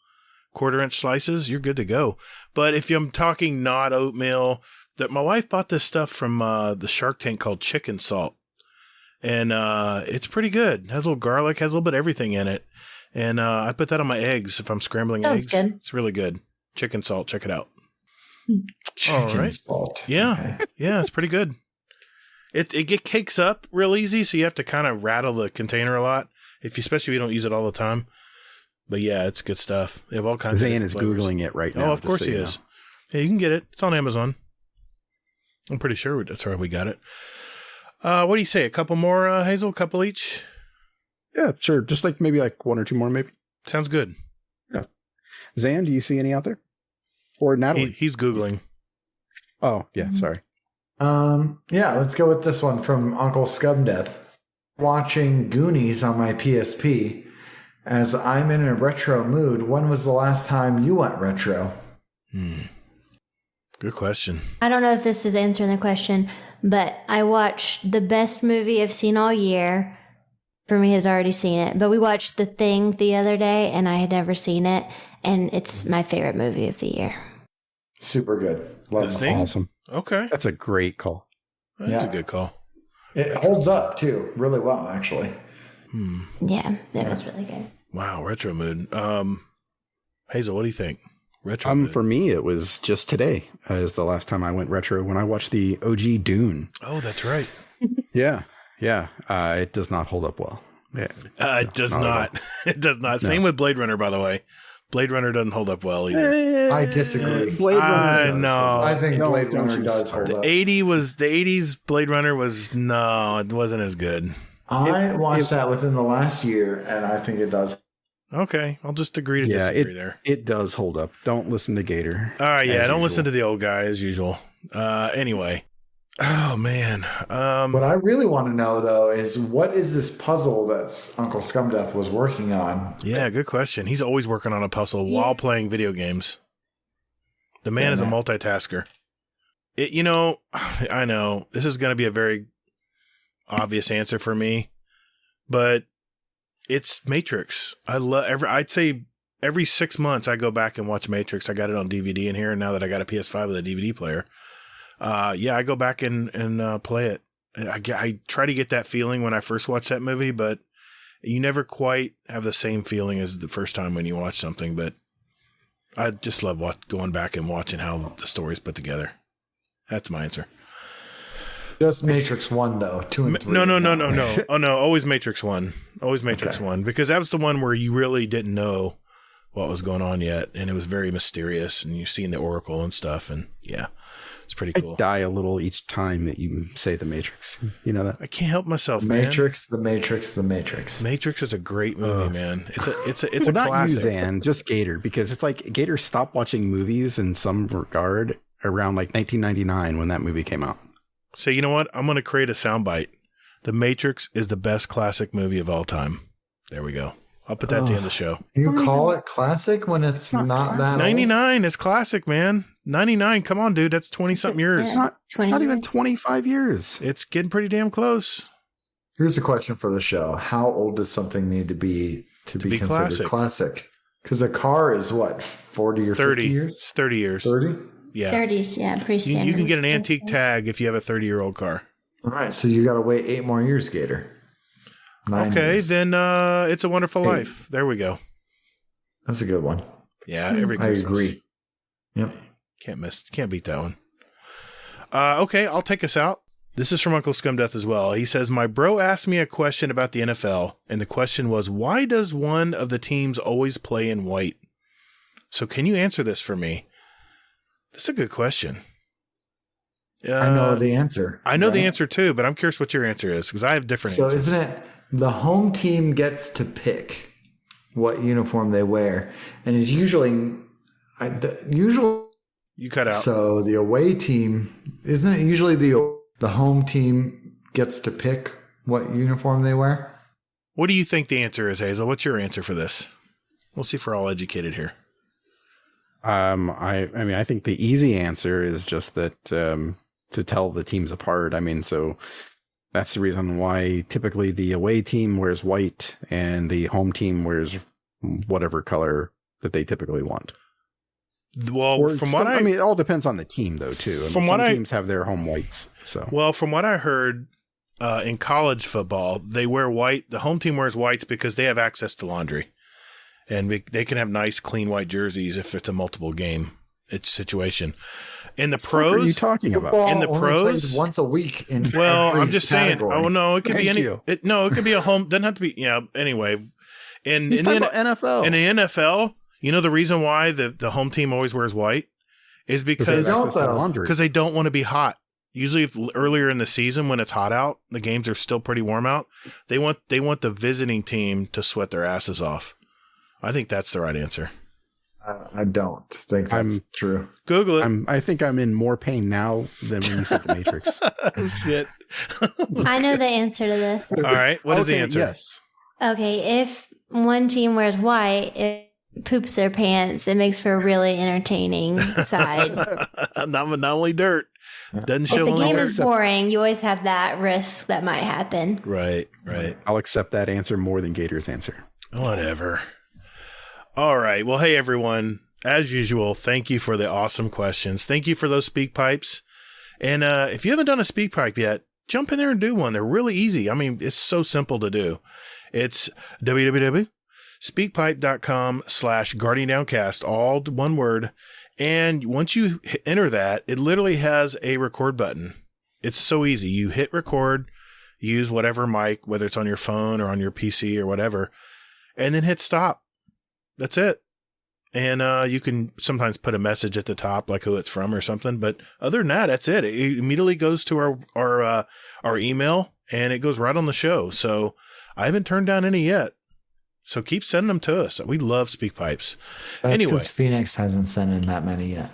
1/4-inch slices. You're good to go. But if I'm talking not oatmeal, that my wife bought this stuff from the Shark Tank called chicken salt. And it's pretty good. It has a little garlic, has a little bit of everything in it. And I put that on my eggs if I'm scrambling eggs.
Good.
It's really good. Chicken salt, check it out.
Chicken salt.
Yeah. Okay. Yeah, it's pretty good. It cakes up real easy, so you have to kind of rattle the container a lot, especially if you don't use it all the time. But yeah, it's good stuff. They have all kinds
Zan
of
is
flavors.
Googling it right now.
Oh, of course he is. Yeah, you can get it. It's on Amazon. I'm pretty sure that's where we got it. What do you say? A couple more, Hazel? A couple each?
Yeah, sure. Just maybe one or two more, maybe.
Sounds good.
Yeah. Zan, do you see any out there? Or Natalie?
He's Googling.
Oh, yeah. Sorry.
Yeah, let's go with this one from Uncle Scumdeath. Watching Goonies on my PSP. As I'm in a retro mood, when was the last time you went retro?
Good question.
I don't know if this is answering the question, but I watched the best movie I've seen all year. For me, has already seen it. But we watched The Thing the other day, and I had never seen it. And it's my favorite movie of the year.
Super good. Love
The Thing?
Awesome.
Okay.
That's a great call.
That's a good call.
It holds up, too. Really well, actually.
Yeah, it was really good.
Wow, retro mood. Hazel, what do you think? Retro mood.
For me, it was just today is the last time I went retro when I watched the OG Dune.
Oh, that's right.
Yeah. It does not hold up well. Yeah,
it does not. It does not. No. Same with Blade Runner, by the way. Blade Runner doesn't hold up well either.
I disagree.
Blade Runner
no.
I think Blade Runner does hold up.
The 80s Blade Runner it wasn't as good.
I watched that within the last year, and I think it does.
Okay, I'll just agree to disagree there.
It does hold up. Don't listen to Gatr.
All right, yeah, don't listen to the old guy as usual. Anyway. Oh, man.
What I really want to know, though, is what is this puzzle that Uncle Scumdeath was working on?
Yeah, good question. He's always working on a puzzle while playing video games. The man is a multitasker. I know this is going to be a very obvious answer for me, but it's Matrix. I'd say every 6 months I go back and watch Matrix. I got it on DVD in here, and now that I got a PS5 with a DVD player, I go back and play it. I try to get that feeling when I first watch that movie, but you never quite have the same feeling as the first time when you watch something. But I just love going back and watching how the story's put together. That's my answer.
Just Matrix 1, though. 2 and 3.
No. Oh, no. Always Matrix 1. Always Matrix 1. Because that was the one where you really didn't know what was going on yet. And it was very mysterious. And you've seen the Oracle and stuff. And yeah. It's pretty cool.
I die a little each time that you say the Matrix. You know that?
I can't help myself, man.
The Matrix.
Matrix is a great movie, man. It's a
not
classic.
You, Zan, just Gatr, because it's like Gatr stopped watching movies in some regard around 1999 when that movie came out.
So you know what? I'm going to create a soundbite. The Matrix is the best classic movie of all time. There we go. I'll put that at the end of the show.
You call it classic when it's not that
99 is classic, man. 99. Come on, dude. That's 20-something years.
It's not even 25 years.
It's getting pretty damn close.
Here's a question for the show. How old does something need to be considered classic? Because a car is what, 40 or
30
50 years?
It's 30 years.
30?
Yeah.
30s, yeah, pretty standard.
You can get an antique tag if you have a 30-year-old car.
All right, so you got to wait 8 more years, Gatr. 9 years.
Then It's a Wonderful Life. There we go.
That's a good one.
Yeah, every Christmas.
I agree. Yep.
Can't beat that one. Okay, I'll take us out. This is from Uncle Scumdeath as well. He says, my bro asked me a question about the NFL, and the question was, why does one of the teams always play in white? So can you answer this for me? That's a good question.
I know the answer.
I know the answer too, but I'm curious what your answer is, because I have different answers.
So isn't it the home team gets to pick what uniform they wear, and it's usually
you cut out.
So the away team, isn't it usually the home team gets to pick what uniform they wear?
What do you think the answer is, Hazel? What's your answer for this? We'll see if we're all educated here.
I think the easy answer is just that to tell the teams apart. I mean, so that's the reason why typically the away team wears white and the home team wears whatever color that they typically want.
Well,
I mean, it all depends on the team, though, too. Some teams have their home whites. So,
well, from what I heard, in college football, they wear white. The home team wears whites because they have access to laundry, and they can have nice, clean white jerseys if it's a multiple game situation. In the pros,
what are you talking about?
In the pros,
once a week.
I'm just saying. Oh no, it could be any. It could be a home. Doesn't have to be. Yeah. Anyway,
He's talking about NFL.
In the NFL. You know the reason why the home team always wears white is because they don't want to be hot. Usually earlier in the season when it's hot out, the games are still pretty warm out. They want the visiting team to sweat their asses off. I think that's the right answer.
I don't think that's true.
Google it.
I think I'm in more pain now than when you said the Matrix.
Oh, shit.
I know the answer to this.
All right. What is the answer?
Yes.
Okay. If one team wears white, it poops their pants, it makes for a really entertaining side.
not only dirt. Doesn't show.
If the game is boring, you always have that risk that might happen.
Right.
I'll accept that answer more than Gator's answer.
Whatever. All right. Well, hey, everyone. As usual, thank you for the awesome questions. Thank you for those speak pipes. And if you haven't done a speak pipe yet, jump in there and do one. They're really easy. I mean, it's so simple to do. It's www.speakpipe.com/GuardianDowncast, all one word. And once you enter that, it literally has a record button. It's so easy. You hit record, use whatever mic, whether it's on your phone or on your PC or whatever, and then hit stop. That's it. And you can sometimes put a message at the top, like who it's from or something. But other than that, that's it. It immediately goes to our email, and it goes right on the show. So I haven't turned down any yet. So keep sending them to us. We love speak pipes. Anyway,
because Phoenix hasn't sent in that many yet.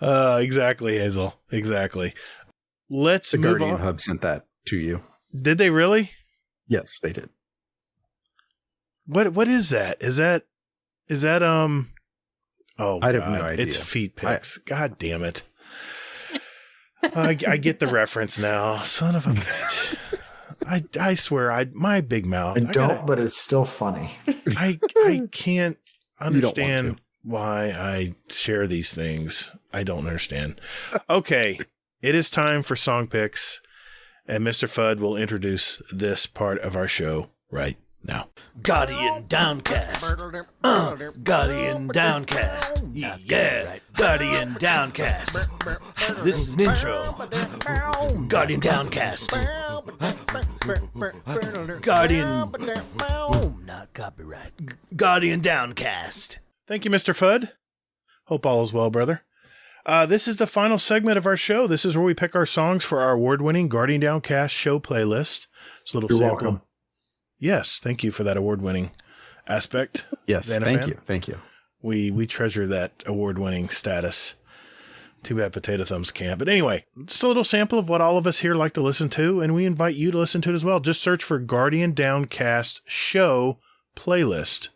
Exactly, Hazel. Exactly. Let's
the
move
Guardian
on.
Hub sent that to you.
Did they really?
Yes, they did.
What is that? Is that oh,
I have no idea.
It's feet pics. God damn it. I get the reference now. Son of a bitch. I swear, my big mouth.
But it's still funny.
I can't understand why I share these things. I don't understand. Okay, it is time for song picks, and Mr. Fudd will introduce this part of our show right now.
Guardian Downcast. Guardian Downcast. Yeah. Guardian Downcast. This is an intro. Guardian Downcast. Guardian. Not copyright. Guardian Downcast.
Thank you, Mr. Fudd. Hope all is well, brother. This is the final segment of our show. This is where we pick our songs for our award-winning Guardian Downcast show playlist. It's a little sample.
Welcome.
Yes, thank you for that award-winning aspect.
Yes,
Zanifan.
Thank you.
We treasure that award-winning status. Too bad Potato Thumbs can't. But anyway, just a little sample of what all of us here like to listen to, and we invite you to listen to it as well. Just search for Guardian Downcast Show Playlist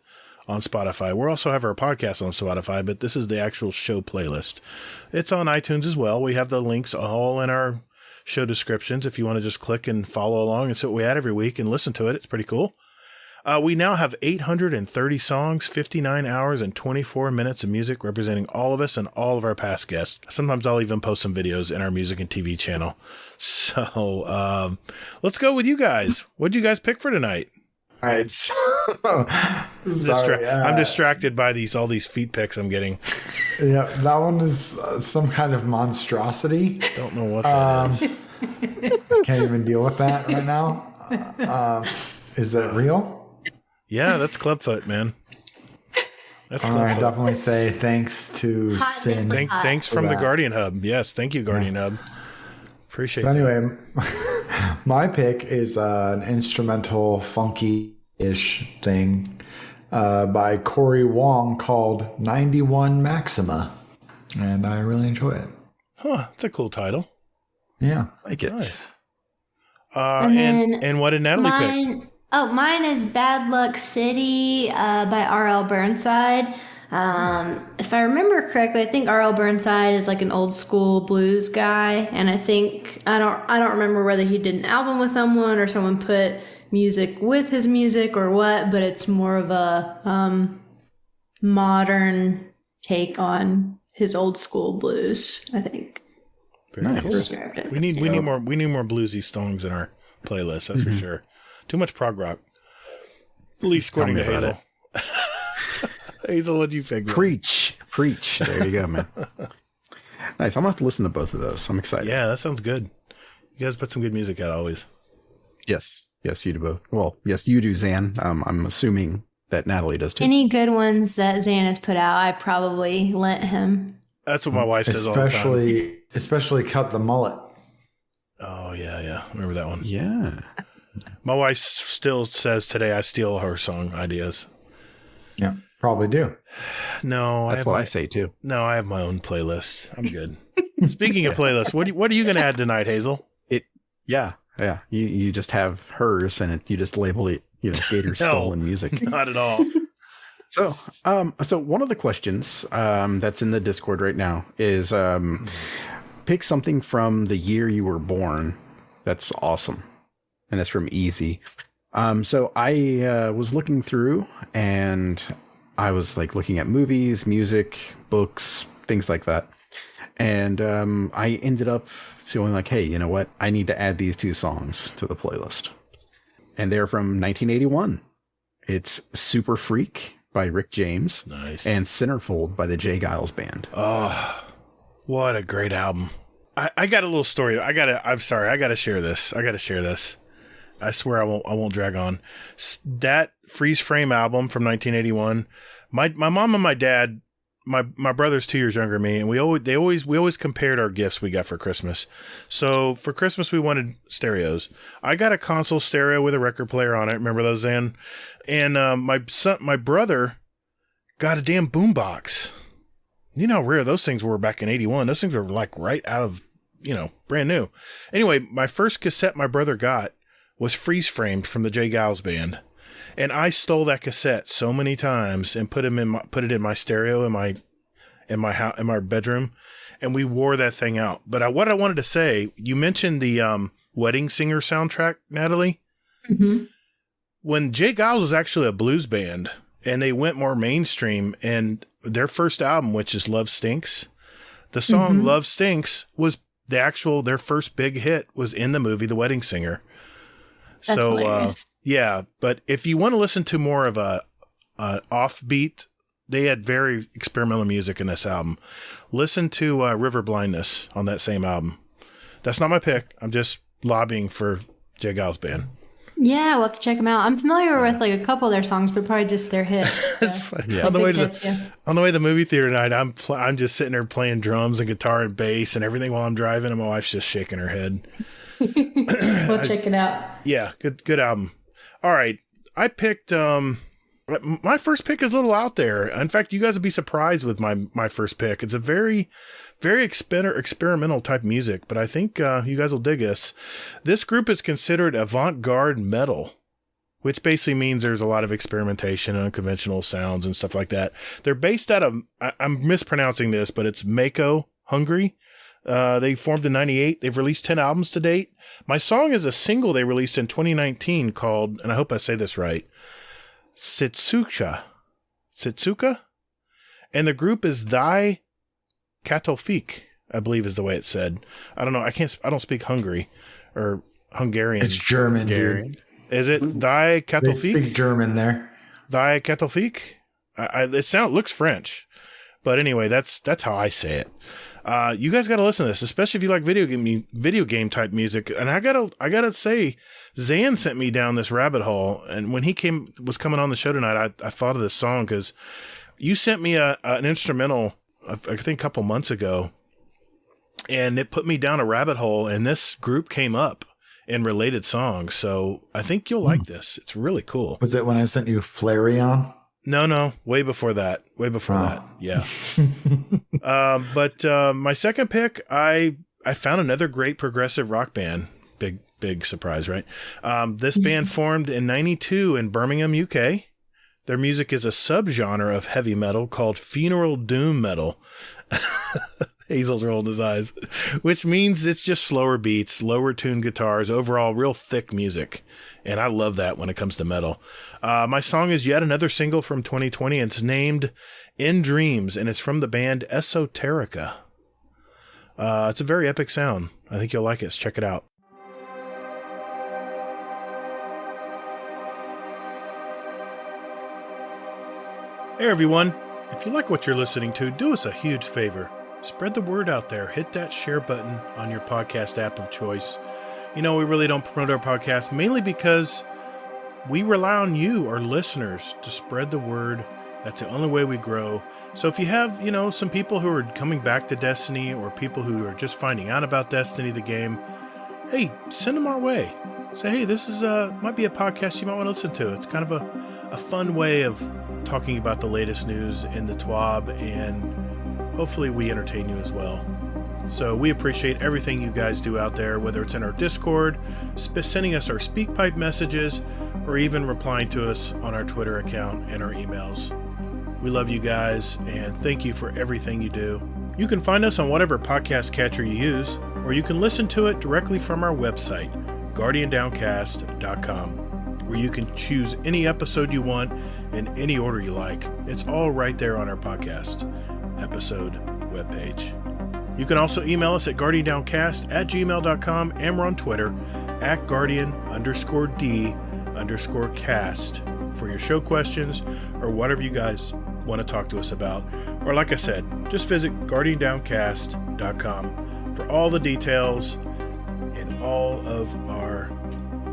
on Spotify. We also have our podcast on Spotify, but this is the actual show playlist. It's on iTunes as well. We have the links all in our show descriptions if you want to just click and follow along and see what we add every week and listen to it. It's pretty cool. We now have 830 songs, 59 hours, and 24 minutes of music representing all of us and all of our past guests. Sometimes I'll even post some videos in our music and TV channel. So let's go with you guys. What'd you guys pick for tonight?
All right. So,
I'm distracted by all these feet pics I'm getting.
Yeah, that one is some kind of monstrosity.
Don't know what that is.
Can't even deal with that right now. Is that real?
Yeah, that's Clubfoot, man. That's Clubfoot.
I definitely say thanks to Sin.
Thanks from the Guardian Hub. Yes, thank you, Guardian Hub. Appreciate it. So
anyway, my pick is an instrumental funky-ish thing by Corey Wong called 91 Maxima. And I really enjoy it.
Huh, that's a cool title.
Yeah.
I like it.
Nice. And what did Natalie pick?
Oh, mine is Bad Luck City by R.L. Burnside. If I remember correctly, I think R.L. Burnside is like an old school blues guy, and I don't remember whether he did an album with someone or someone put music with his music or what, but it's more of a modern take on his old school blues, I think.
Very nice. We need more bluesy songs in our playlist, that's for sure. Too much prog rock. At least according to Hazel. Hazel, what'd you pick?
Preach. There you go, man. Nice. I'm going to have to listen to both of those. I'm excited.
Yeah, that sounds good. You guys put some good music out always.
Yes, you do both. Well, yes, you do, Zan. I'm assuming that Natalie does too.
Any good ones that Zan has put out, I probably lent him.
That's what my wife says all the time.
Especially Cut the Mullet.
Oh, yeah. Remember that one?
Yeah.
My wife still says today I steal her song ideas.
Yeah, probably do.
No,
that's what I say too.
No, I have my own playlist. I'm good. Speaking of playlists, what are you going to add tonight, Hazel?
Yeah. You just have hers, and you just label it, Gatr stolen music.
Not at all.
So one of the questions that's in the Discord right now is pick something from the year you were born. That's awesome. And that's from Easy. So I was looking through, and I was like looking at movies, music, books, things like that. And I ended up feeling like, hey, you know what? I need to add these two songs to the playlist. And they're from 1981. It's Super Freak by Rick James.
Nice.
And Centerfold by the Jay Giles Band.
Oh, what a great album. I got a little story. I'm sorry. I got to share this. I swear I won't drag on. That Freeze Frame album from 1981. My mom and my dad, my brother's 2 years younger than me, and we always compared our gifts we got for Christmas. So for Christmas we wanted stereos. I got a console stereo with a record player on it. Remember those, Zan? And my brother got a damn boombox. You know how rare those things were back in 81. Those things were like right out of, brand new. Anyway, my first cassette my brother got was Freeze Framed from the Jay Giles Band. And I stole that cassette so many times and put it in my stereo in my bedroom, and we wore that thing out. But what I wanted to say, you mentioned the Wedding Singer soundtrack, Natalie.
Mm-hmm.
When Jay Giles was actually a blues band and they went more mainstream, and their first album, which is Love Stinks, the song Love Stinks was their first big hit was in the movie The Wedding Singer.
That's hilarious.
Yeah, but if you want to listen to more of a offbeat, they had very experimental music in this album. Listen to River Blindness on that same album. That's not my pick. I'm just lobbying for Jay Giles Band.
Yeah, we'll have to check them out. I'm familiar with like a couple of their songs, but probably just their hits. So.
It's fun. Yeah. On the way to the movie theater tonight, I'm just sitting there playing drums and guitar and bass and everything while I'm driving, and my wife's just shaking her head.
We'll check it out.
Yeah, good album. All right, I picked my first pick is a little out there. In fact, you guys would be surprised with my first pick. It's a very, very experimental type music, but I think you guys will dig this. This group is considered avant-garde metal. which basically means there's a lot of experimentation and unconventional sounds and stuff like that. They're based out of, I'm mispronouncing this, but it's Mako, Hungary. They formed in 98. They've released 10 albums to date. My song is a single they released in 2019 called, and I hope I say this right, Sitsuka. And the group is Thy Katolfik, I believe is the way it's said. I don't know. I don't speak Hungary or Hungarian.
It's German,
Hungarian.
dude.
Is it Thy Katolfik?
They speak German there.
Thy Katolfik? It looks French. But anyway, that's how I say it. You guys got to listen to this, especially if you like video game type music. And I gotta say, Zan sent me down this rabbit hole. And when he was coming on the show tonight, I thought of this song because you sent me an instrumental, I think a couple months ago, and it put me down a rabbit hole. And this group came up in related songs. So I think you'll like this. It's really cool.
Was it when I sent you Flareon?
No, way before that. That. Yeah. But my second pick, I found another great progressive rock band. Big surprise, right? This band formed in 92 in Birmingham, UK. Their music is a subgenre of heavy metal called funeral doom metal. Hazel's rolled his eyes, which means it's just slower beats, lower tuned guitars, overall real thick music. And I love that when it comes to metal. My song is yet another single from 2020. It's named In Dreams, and it's from the band Esoterica. It's a very epic sound. I think you'll like it. So check it out. Hey, everyone. If you like what you're listening to, do us a huge favor. Spread the word out there. Hit that share button on your podcast app of choice. We really don't promote our podcast, mainly because we rely on you, our listeners, to spread the word. That's the only way we grow. So if you have, some people who are coming back to Destiny or people who are just finding out about Destiny, the game, hey, send them our way. Say, hey, this is might be a podcast you might want to listen to. It's kind of a fun way of talking about the latest news in the TWAB, and hopefully we entertain you as well. So we appreciate everything you guys do out there, whether it's in our Discord, sending us our Speakpipe messages, or even replying to us on our Twitter account and our emails. We love you guys, and thank you for everything you do. You can find us on whatever podcast catcher you use, or you can listen to it directly from our website, guardiandowncast.com, where you can choose any episode you want in any order you like. It's all right there on our podcast episode webpage. You can also email us at guardiandowncast@gmail.com, and we're on Twitter at guardian_D_cast for your show questions or whatever you guys want to talk to us about. Or like I said, just visit guardiandowncast.com for all the details and all of our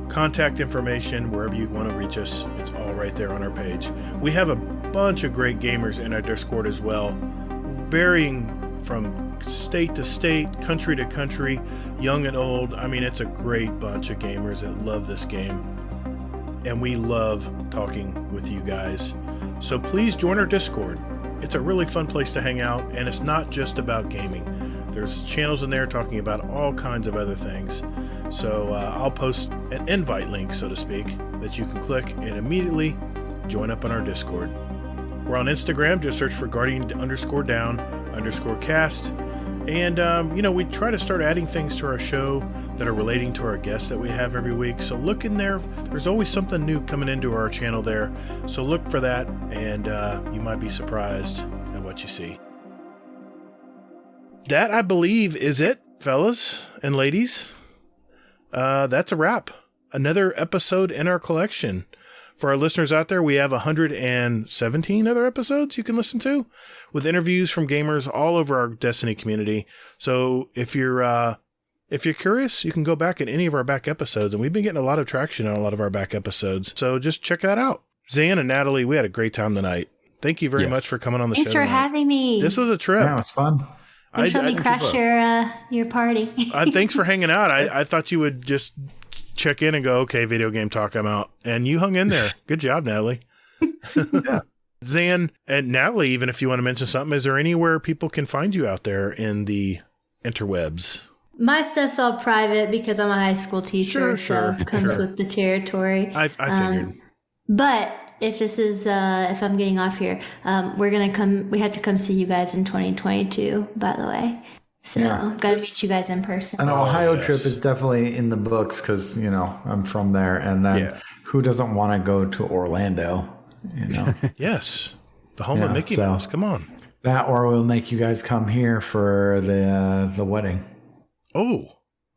contact information. Wherever you want to reach us, it's all right there on our page. We have a bunch of great gamers in our Discord as well, varying from state to state, country to country, young and old. It's a great bunch of gamers that love this game, and we love talking with you guys. So please join our Discord. It's a really fun place to hang out, and it's not just about gaming. There's channels in there talking about all kinds of other things. So I'll post an invite link, so to speak, that you can click and immediately join up on our Discord. We're on Instagram. Just search for Guardian_Down_cast. And, we try to start adding things to our show that are relating to our guests that we have every week. So look in there. There's always something new coming into our channel there. So look for that, and you might be surprised at what you see. That, I believe, is it, fellas and ladies. That's a wrap. Another episode in our collection. For our listeners out there, we have 117 other episodes you can listen to with interviews from gamers all over our Destiny community. So if you're curious, you can go back at any of our back episodes, and we've been getting a lot of traction on a lot of our back episodes. So just check that out. Zan and Natalie, we had a great time tonight. Thank you very much for coming on the show.
Thanks for having me.
This was a trip.
Yeah, it was fun.
Thanks for letting me crash your party.
Thanks for hanging out. I thought you would just check in and go, okay, video game talk, I'm out. And you hung in there. Good job, Natalie.
Yeah.
Zan and Natalie, even if you want to mention something, is there anywhere people can find you out there in the interwebs?
My stuff's all private because I'm a high school teacher, so it comes with the territory.
I figured.
But if this is, if I'm getting off here, we have to come see you guys in 2022, by the way. So gotta meet you guys in person.
An Ohio trip is definitely in the books because, I'm from there. And then who doesn't want to go to Orlando,
Yes. The home of Mickey Mouse. Come on.
That, or we'll make you guys come here for the wedding.
Oh.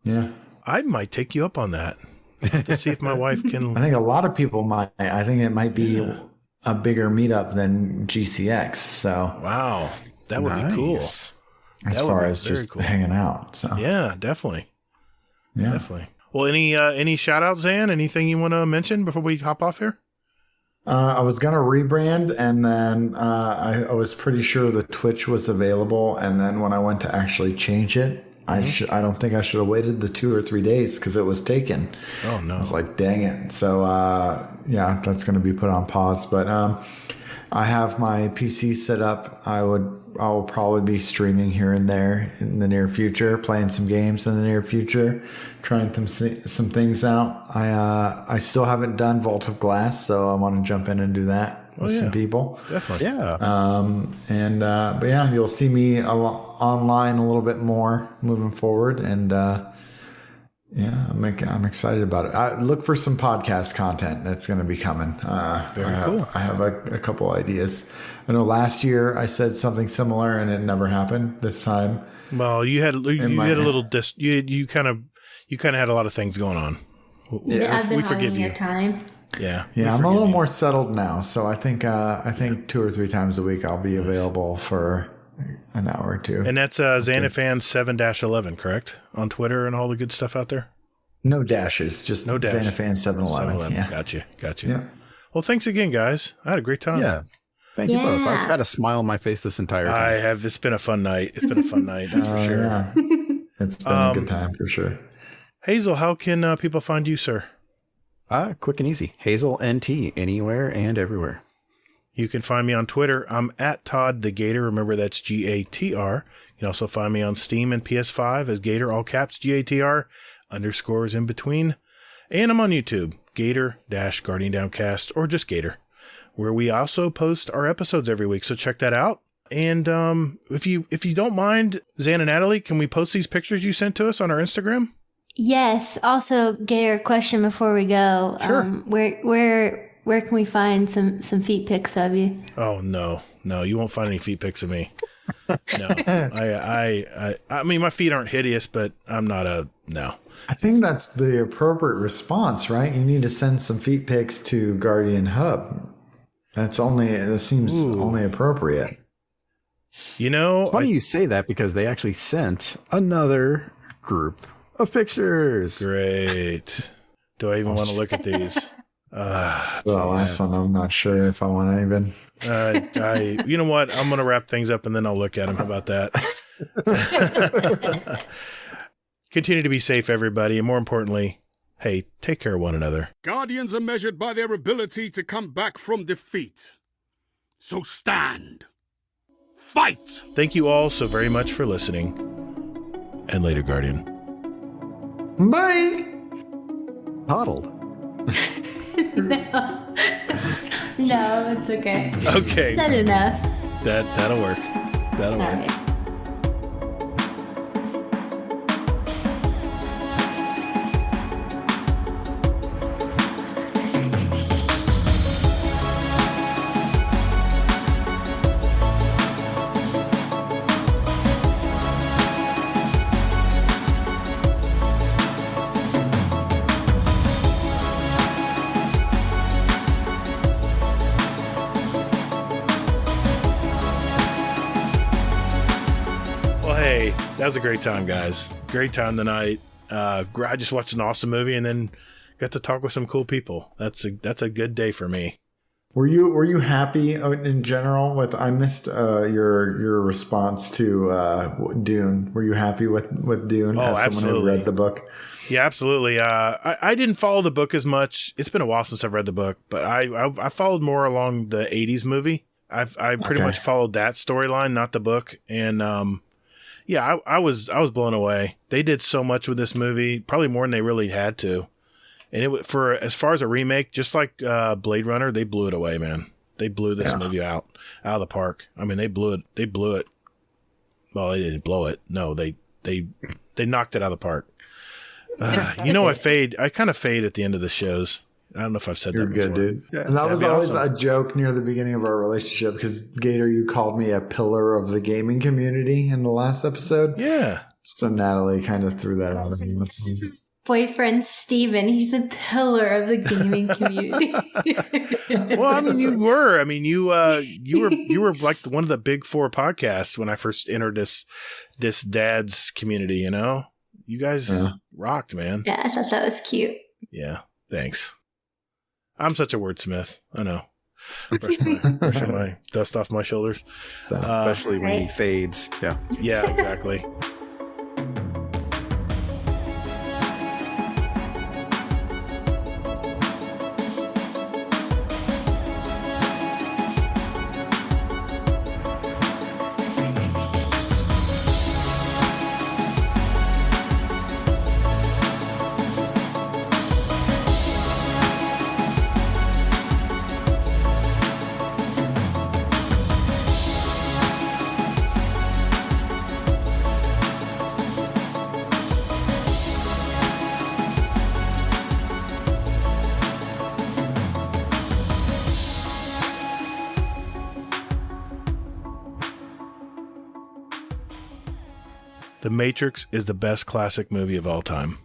Yeah.
I might take you up on that. To see if my wife can.
I think a lot of people might. I think it might be a bigger meetup than GCX. So
wow, that would be cool.
As far as just hanging out. So
yeah, definitely. Yeah, definitely. Well, any shout outs, Zan? Anything you want to mention before we hop off here?
I was gonna rebrand, and then I was pretty sure the Twitch was available, and then when I went to actually change it. I don't think I should have waited the 2 or 3 days because it was taken.
Oh no!
I was like, dang it. So that's going to be put on pause. But I have my PC set up. I will probably be streaming here and there in the near future, playing some games in the near future, trying some things out. I still haven't done Vault of Glass, so I want to jump in and do that with some people.
Definitely.
Yeah.
But yeah, you'll see me online a little bit more moving forward, and I'm excited about it. I look for some podcast content that's going to be coming.
Very cool.
I have a couple ideas. I know last year I said something similar and it never happened. This time,
well, you had a little you kind of had a lot of things going on.
I've been forgive you. Your time.
Yeah.
I'm a little more settled now, so I think 2 or 3 times a week I'll be available for an hour or two.
And that's Zanifan711, correct? On Twitter and all the good stuff out there?
No dashes, just no dash. Zanifan711. Yeah.
Gotcha. Yeah. Well, thanks again, guys. I had a great time.
Yeah. Thank you both. I've had a smile on my face this entire time.
I have. It's been a fun night. That's for sure.
Yeah. It's been a good time for sure.
Hazel, how can people find you, sir?
Quick and easy. Hazel NT, anywhere and everywhere.
You can find me on Twitter. I'm at Todd the Gatr. Remember, that's Gatr. You can also find me on Steam and PS5 as Gatr, all caps, Gatr, underscores in between. And I'm on YouTube, Gatr-Guardian Downcast, or just Gatr, where we also post our episodes every week. So check that out. And if you don't mind, Zan and Natalie, can we post these pictures you sent to us on our Instagram?
Yes. Also, Gatr, question before we go.
Sure.
Where can we find some feet pics of you?
Oh no, you won't find any feet pics of me. No, I mean my feet aren't hideous, but I'm not no.
I think that's the appropriate response, right? You need to send some feet pics to Guardian Hub. That seems only appropriate.
It's funny you say that because they actually sent another group of pictures.
Great. Do I even want to look at these?
Last one, I'm not sure if I want to even.
You know what? I'm going to wrap things up and then I'll look at them. How about that? Continue to be safe, everybody. And more importantly, hey, take care of one another.
Guardians are measured by their ability to come back from defeat. So stand. Fight!
Thank you all so very much for listening. And later, Guardian.
Bye!
Toddled.
No, it's okay.
Okay.
Said enough.
That'll work. That'll work.
Right.
That was a great time, guys. Great time tonight. I just watched an awesome movie and then got to talk with some cool people. That's a good day for me.
Were you happy in general with? I missed your response to Dune. Were you happy with Dune?
Oh,
as
absolutely.
Someone who read the book.
Yeah, absolutely. I didn't follow the book as much. It's been a while since I've read the book, but I followed more along the 80s movie. I pretty much followed that storyline, not the book. And Yeah, I was blown away. They did so much with this movie, probably more than they really had to. And for as far as a remake, just like Blade Runner, they blew it away, man. They blew this movie out of the park. I mean, they blew it. Well, they didn't blow it. No, they knocked it out of the park. I kind of fade at the end of the shows. I don't know if I've said that before.
You're good, dude. Yeah, and that was always awesome. A joke near the beginning of our relationship because, Gatr, you called me a pillar of the gaming community in the last episode.
Yeah.
So Natalie kind of threw that out of me.
Boyfriend Steven, he's a pillar of the gaming community.
Well, I mean, you were. I mean, you were like one of the big four podcasts when I first entered this dad's community. You know, you guys rocked, man.
Yeah, I thought that was cute.
Yeah, thanks. I'm such a wordsmith. I know. Brushing my dust off my shoulders.
Especially when he fades. Yeah.
Yeah, exactly. The Matrix is the best classic movie of all time.